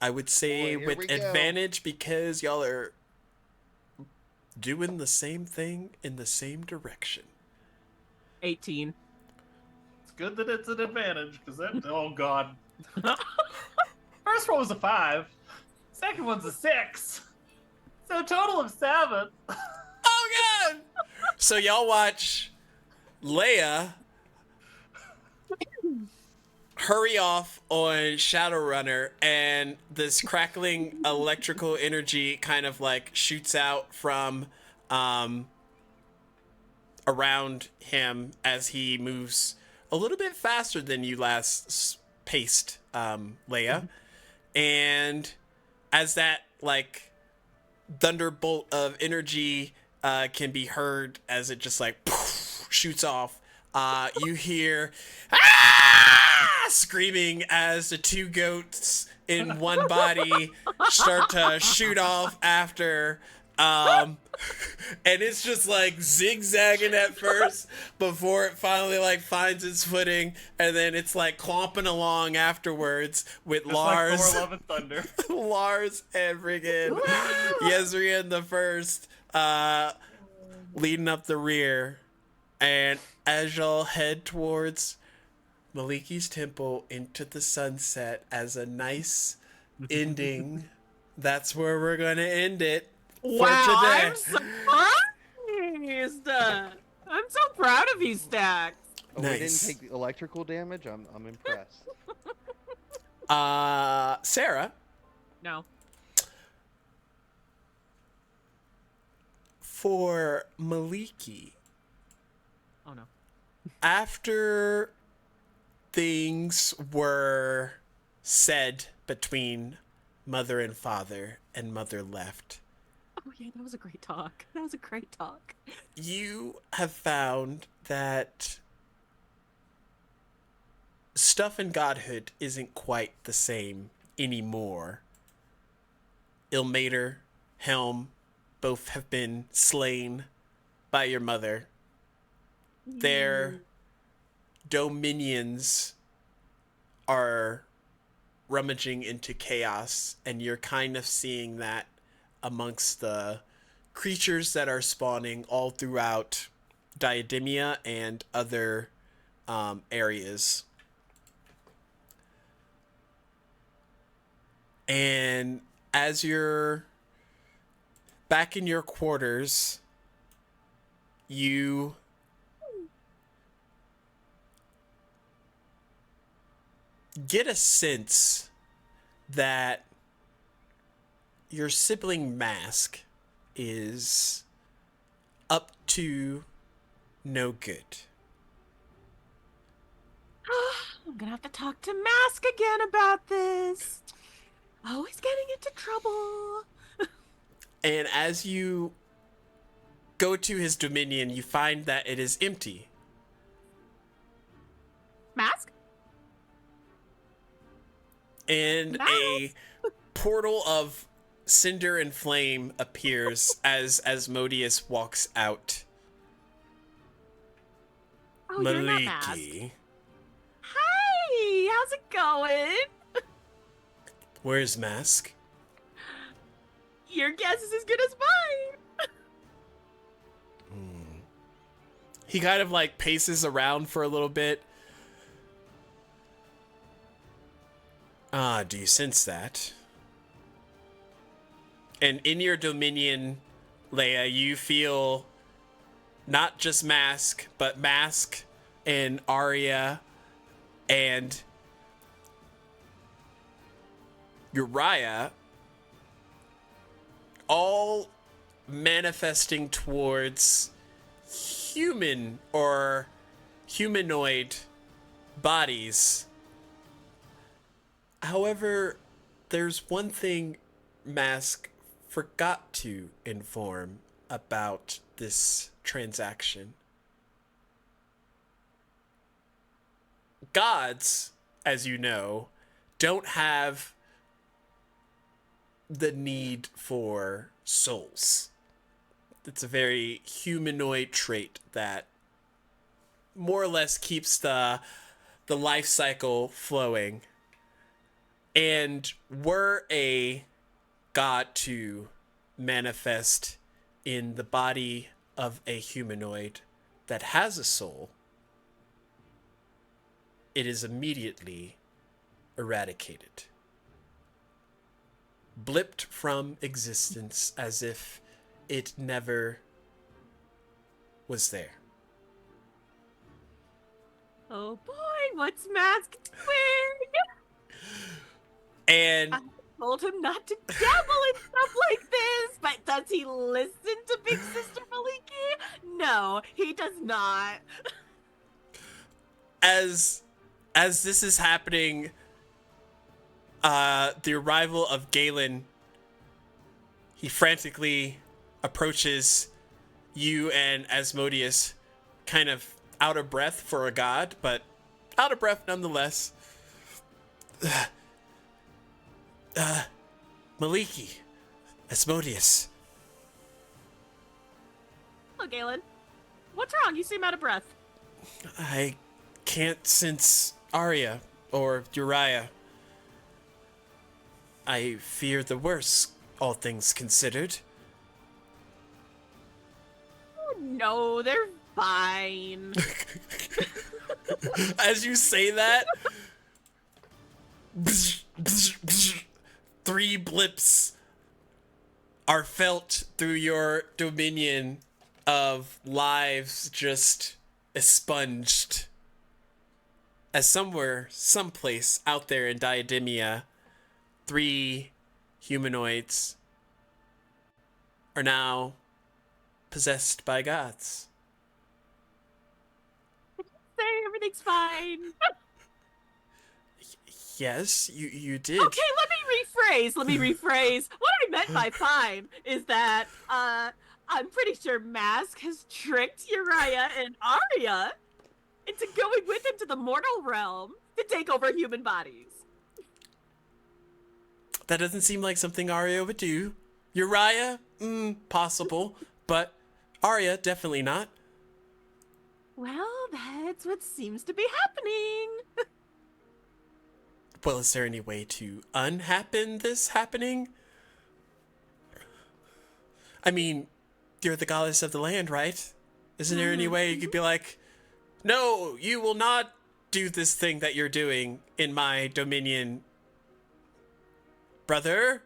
Speaker 1: I would say
Speaker 3: Boy, here
Speaker 1: with
Speaker 3: we go.
Speaker 1: advantage because y'all are doing the same thing in the same direction.
Speaker 2: 18.
Speaker 6: It's good that it's an advantage, because that... Oh, God. First one was a 5. Second one's a 6. So a total of 7.
Speaker 1: Oh god! So y'all watch Leia hurry off on Shadowrunner, and this crackling electrical energy kind of like shoots out from around him as he moves a little bit faster than you last paced, Leia. And as that, like, thunderbolt of energy can be heard as it just, like, poof, shoots off, you hear screaming as the two goats in one body start to shoot off after. And it's just like zigzagging at first before it finally like finds its footing, and then it's like clomping along afterwards with
Speaker 6: Just
Speaker 1: Lars,
Speaker 6: like Thor: Love and Thunder.
Speaker 1: Lars and friggin' Yezrian the First, leading up the rear. And as y'all head towards Maliki's temple into the sunset as a nice ending, that's where we're gonna end it.
Speaker 2: Wow,
Speaker 1: today.
Speaker 2: I'm surprised. I'm so proud of you, Stack.
Speaker 3: Oh,
Speaker 1: Nice.
Speaker 3: we didn't take the electrical damage. I'm impressed.
Speaker 1: Sarah,
Speaker 2: No.
Speaker 1: for Maliki,
Speaker 2: Oh no.
Speaker 1: after things were said between mother and father and mother left,
Speaker 2: Oh yeah, that was a great talk. That was a great talk.
Speaker 1: you have found that stuff in godhood isn't quite the same anymore. Ilmater, Helm, both have been slain by your mother. Their dominions are rummaging into chaos, and you're kind of seeing that amongst the creatures that are spawning all throughout Diademia and other areas. And as you're back in your quarters, you get a sense that your sibling Mask is up to no good.
Speaker 2: I'm gonna have to talk to Mask again about this. Always getting into trouble.
Speaker 1: And as you go to his dominion, you find that it is empty.
Speaker 2: Mask?
Speaker 1: And a portal of cinder and flame appears as Asmodeus walks out.
Speaker 2: Oh, you're not Mask.
Speaker 1: Maliki,
Speaker 2: Hey, how's it going?
Speaker 1: where's Mask?
Speaker 2: Your guess is as good as mine.
Speaker 1: He kind of like paces around for a little bit. Do you sense that? And in your dominion, Leia, you feel not just Mask, but Mask and Arya and Uriah all manifesting towards human or humanoid bodies. However, there's one thing Mask forgot to inform about this transaction. Gods, as you know, don't have the need for souls. It's a very humanoid trait that more or less keeps the life cycle flowing. And were a god to manifest in the body of a humanoid that has a soul, it is immediately eradicated. Blipped from existence as if it never was there.
Speaker 2: Oh boy, what's Mask doing?
Speaker 1: And
Speaker 2: I told him not to dabble in stuff like this, but does he listen to Big Sister Maliki? No, he does not.
Speaker 1: As this is happening, the arrival of Galen, he frantically approaches you and Asmodeus, kind of out of breath for a god, but out of breath nonetheless. Maliki, Asmodeus.
Speaker 2: Oh, Galen. What's wrong? You seem out of breath.
Speaker 1: I can't sense Arya or Uriah. I fear the worst, all things considered.
Speaker 2: Oh, no, they're fine.
Speaker 1: As you say that, 3 blips are felt through your dominion of lives just expunged. As somewhere, someplace out there in Diademia, 3 humanoids are now possessed by gods.
Speaker 2: Say everything's fine.
Speaker 1: Yes, you did.
Speaker 2: Okay, let me rephrase. What I meant by fine is that, I'm pretty sure Mask has tricked Uriah and Arya into going with him to the mortal realm to take over human bodies.
Speaker 1: That doesn't seem like something Arya would do. Uriah? Possible. But Arya, definitely not.
Speaker 2: Well, that's what seems to be happening.
Speaker 1: Well, is there any way to unhappen this happening? I mean, you're the goddess of the land, right? Isn't there any way you could be like, no, you will not do this thing that you're doing in my dominion, brother?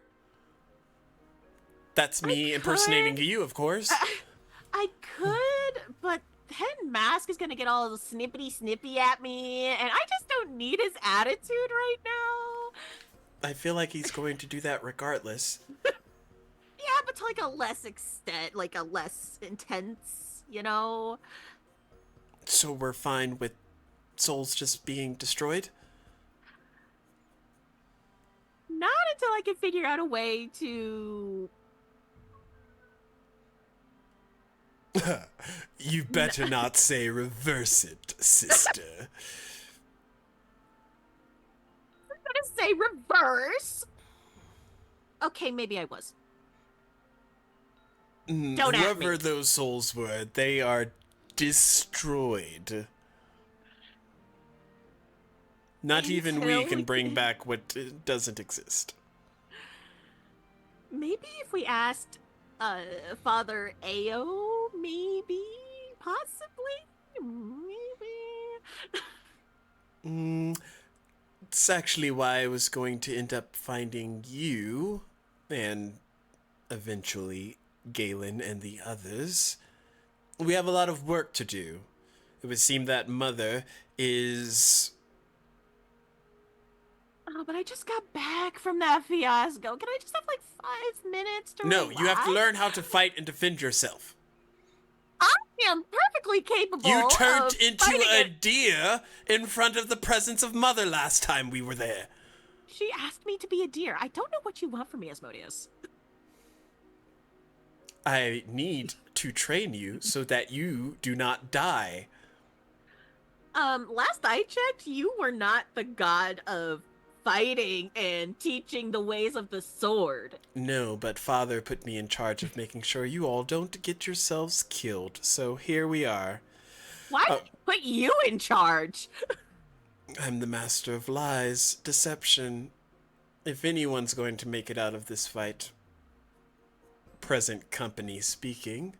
Speaker 1: That's me impersonating you, of course.
Speaker 2: I could, but then Mask is gonna get all snippy at me, and I just don't need his attitude right now.
Speaker 1: I feel like he's going to do that regardless.
Speaker 2: Yeah, but to like a less extent, like a less intense, you know?
Speaker 1: So we're fine with souls just being destroyed?
Speaker 2: Not until I can figure out a way to...
Speaker 1: You better not say reverse it, sister.
Speaker 2: I'm gonna say reverse. Okay, maybe I was. Don't at me.
Speaker 1: Whoever those souls were, they are destroyed. Not even we can bring back what doesn't exist.
Speaker 2: Maybe if we asked Father Ao, maybe, possibly, maybe.
Speaker 1: It's actually why I was going to end up finding you, and eventually Galen and the others. We have a lot of work to do. It would seem that Mother is...
Speaker 2: Oh, but I just got back from that fiasco. Can I just have like 5 minutes to
Speaker 1: No,
Speaker 2: relax?
Speaker 1: you have to learn how to fight and defend yourself.
Speaker 2: I am perfectly capable.
Speaker 1: You turned
Speaker 2: of
Speaker 1: into
Speaker 2: fighting
Speaker 1: a
Speaker 2: it.
Speaker 1: deer in front of the presence of Mother last time we were there.
Speaker 2: She asked me to be a deer. I don't know what you want from me, Asmodeus.
Speaker 1: I need to train you so that you do not die.
Speaker 2: Last I checked, you were not the god of fighting and teaching the ways of the sword.
Speaker 1: No, but Father put me in charge of making sure you all don't get yourselves killed. So here we are.
Speaker 2: Why did he put you in charge?
Speaker 1: I'm the master of lies, deception. If anyone's going to make it out of this fight, present company speaking,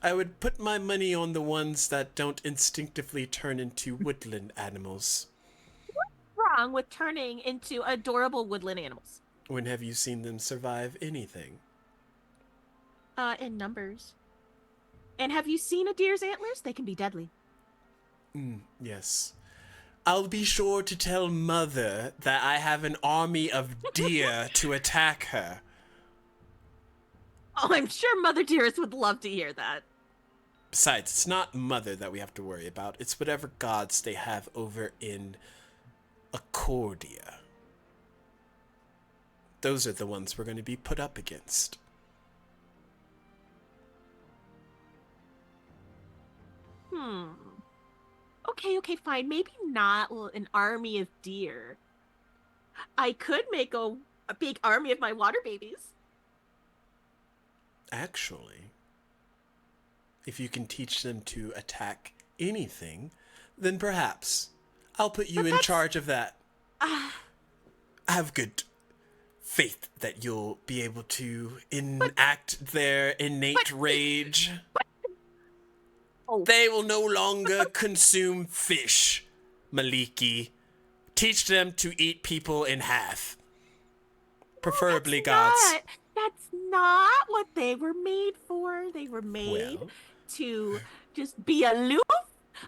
Speaker 1: I would put my money on the ones that don't instinctively turn into woodland animals.
Speaker 2: What's wrong with turning into adorable woodland animals?
Speaker 1: When have you seen them survive anything?
Speaker 2: In numbers. And have you seen a deer's antlers? They can be deadly.
Speaker 1: Yes. I'll be sure to tell Mother that I have an army of deer to attack her.
Speaker 2: Oh, I'm sure Mother Dearest would love to hear that.
Speaker 1: Besides, it's not Mother that we have to worry about. It's whatever gods they have over in Accordia. Those are the ones we're going to be put up against.
Speaker 2: Okay, fine. Maybe not an army of deer. I could make a big army of my water babies.
Speaker 1: Actually, if you can teach them to attack anything, then perhaps I'll put you in charge of that. I have good faith that you'll be able to enact their innate rage. They will no longer consume fish, Maliki. Teach them to eat people in half. Preferably gods.
Speaker 2: That's not what they were made for. They were made to just be aloof,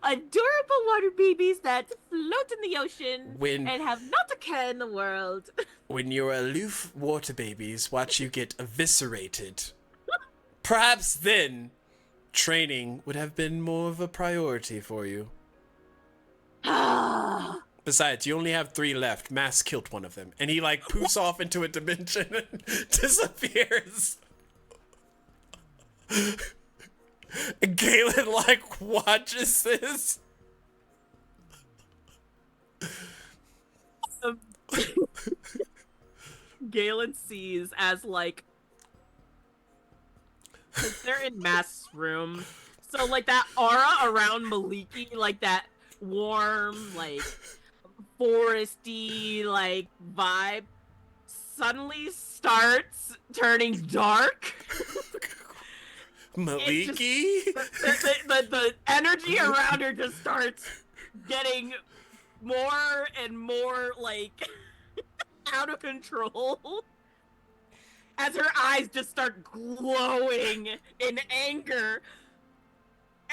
Speaker 2: adorable water babies that float in the ocean and have not a care in the world.
Speaker 1: When you're aloof water babies, watch you get eviscerated. Perhaps then training would have been more of a priority for you. Besides, you only have 3 left. Mass killed one of them. And he, like, poofs off into a dimension and disappears. And Galen, like, watches this.
Speaker 2: Galen sees as, like, because they're in Mass room. So, like, that aura around Maliki, like, that warm, like, foresty, like, vibe suddenly starts turning dark.
Speaker 1: Maliki?
Speaker 2: The energy around her just starts getting more and more, like, out of control. As her eyes just start glowing in anger.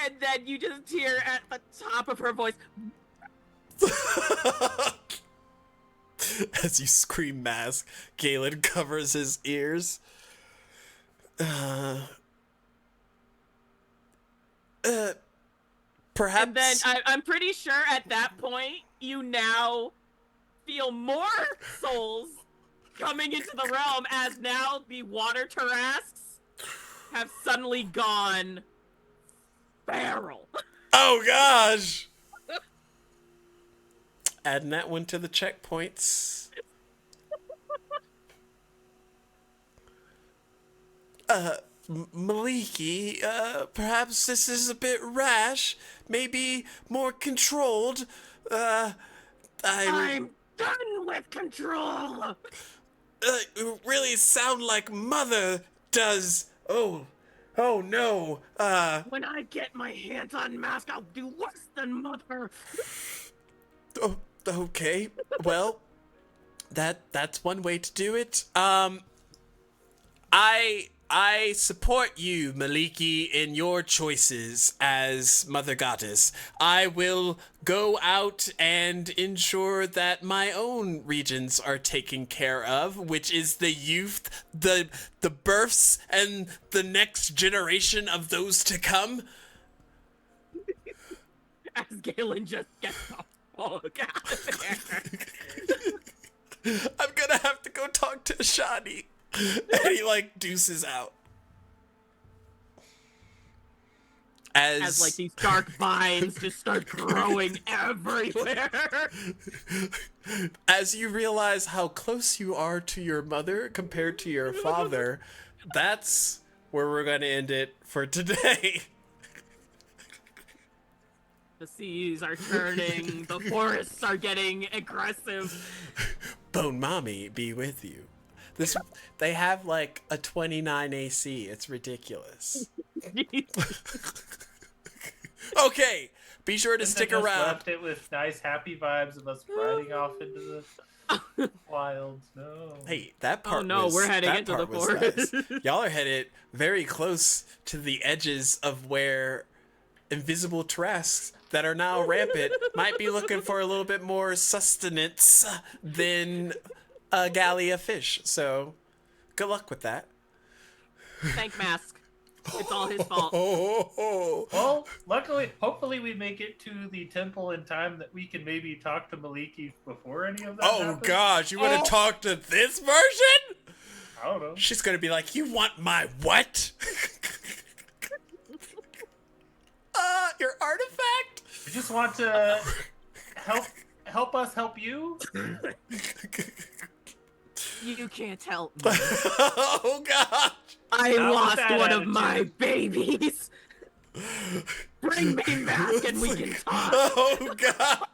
Speaker 2: And then you just hear at the top of her voice...
Speaker 1: As you scream mask, Galen covers his ears. Perhaps...
Speaker 2: And then I'm pretty sure at that point, you now feel more souls coming into the realm as now the water Tarrasques have suddenly gone feral.
Speaker 1: Oh gosh! Adding that one to the checkpoints. Maliki, perhaps this is a bit rash. Maybe more controlled.
Speaker 2: I'm done with control!
Speaker 1: Really sound like Mother does. Oh no.
Speaker 2: When I get my hands on Mask, I'll do worse than Mother.
Speaker 1: Oh, okay. Well, that's one way to do it. I support you, Maliki, in your choices as Mother Goddess. I will go out and ensure that my own regions are taken care of, which is the youth, the births, and the next generation of those to come.
Speaker 2: As Galen just gets the fuck out of there.
Speaker 1: I'm gonna have to go talk to Shani. And he, like, deuces out. As
Speaker 2: like, these dark vines just start growing everywhere.
Speaker 1: As you realize how close you are to your mother compared to your father, that's where we're gonna end it for today.
Speaker 2: The seas are turning, the forests are getting aggressive.
Speaker 1: Bone Mommy be with you. They have like a 29 AC. It's ridiculous. Okay, be sure to stick around.
Speaker 6: Left it with nice, happy vibes of us riding off into the wilds. No.
Speaker 1: Hey, that part.
Speaker 2: Oh no, we're heading into the forest.
Speaker 1: Nice. Y'all are headed very close to the edges of where invisible Tarrasques that are now rampant might be looking for a little bit more sustenance than a galley of fish. So, good luck with that.
Speaker 2: Thank Mask. It's all his fault.
Speaker 6: Well, luckily, hopefully we make it to the temple in time that we can maybe talk to Maliki before any of that happens.
Speaker 1: Gosh, you want to talk to this version?
Speaker 6: I don't know.
Speaker 1: She's gonna be like, you want my what? Your artifact?
Speaker 6: We just want to help us help you.
Speaker 2: You can't help me.
Speaker 1: Oh gosh.
Speaker 2: I
Speaker 6: Not with
Speaker 2: lost
Speaker 6: that
Speaker 2: one of
Speaker 6: attitude.
Speaker 2: my babies. Bring me Mask and we can talk.
Speaker 1: Oh god.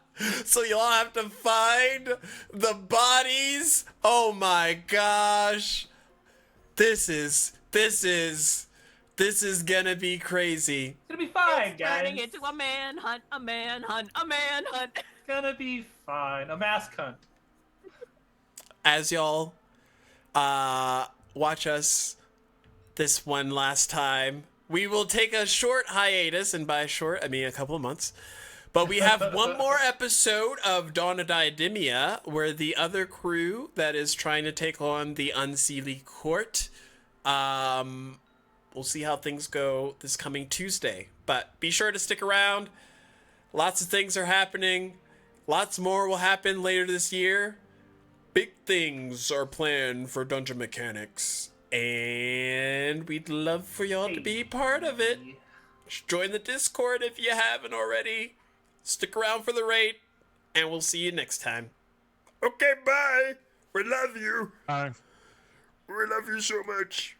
Speaker 1: So you'll have to find the bodies. Oh my gosh. This is gonna be crazy.
Speaker 6: It's gonna be fine, guys.
Speaker 2: Turning into a manhunt, a manhunt, a manhunt.
Speaker 6: It's gonna be fine. A mask hunt.
Speaker 1: As y'all watch us this one last time, we will take a short hiatus, and by short I mean a couple of months. But we have one more episode of Dawn of Diademia, where the other crew that is trying to take on the Unseelie Court. We'll see how things go this coming Tuesday. But be sure to stick around. Lots of things are happening. Lots more will happen later this year. Big things are planned for Dungeon Mechanics. And we'd love for y'all to be part of it. Join the Discord if you haven't already. Stick around for the raid, and we'll see you next time. Okay, bye. We love you.
Speaker 5: Bye.
Speaker 1: We love you so much.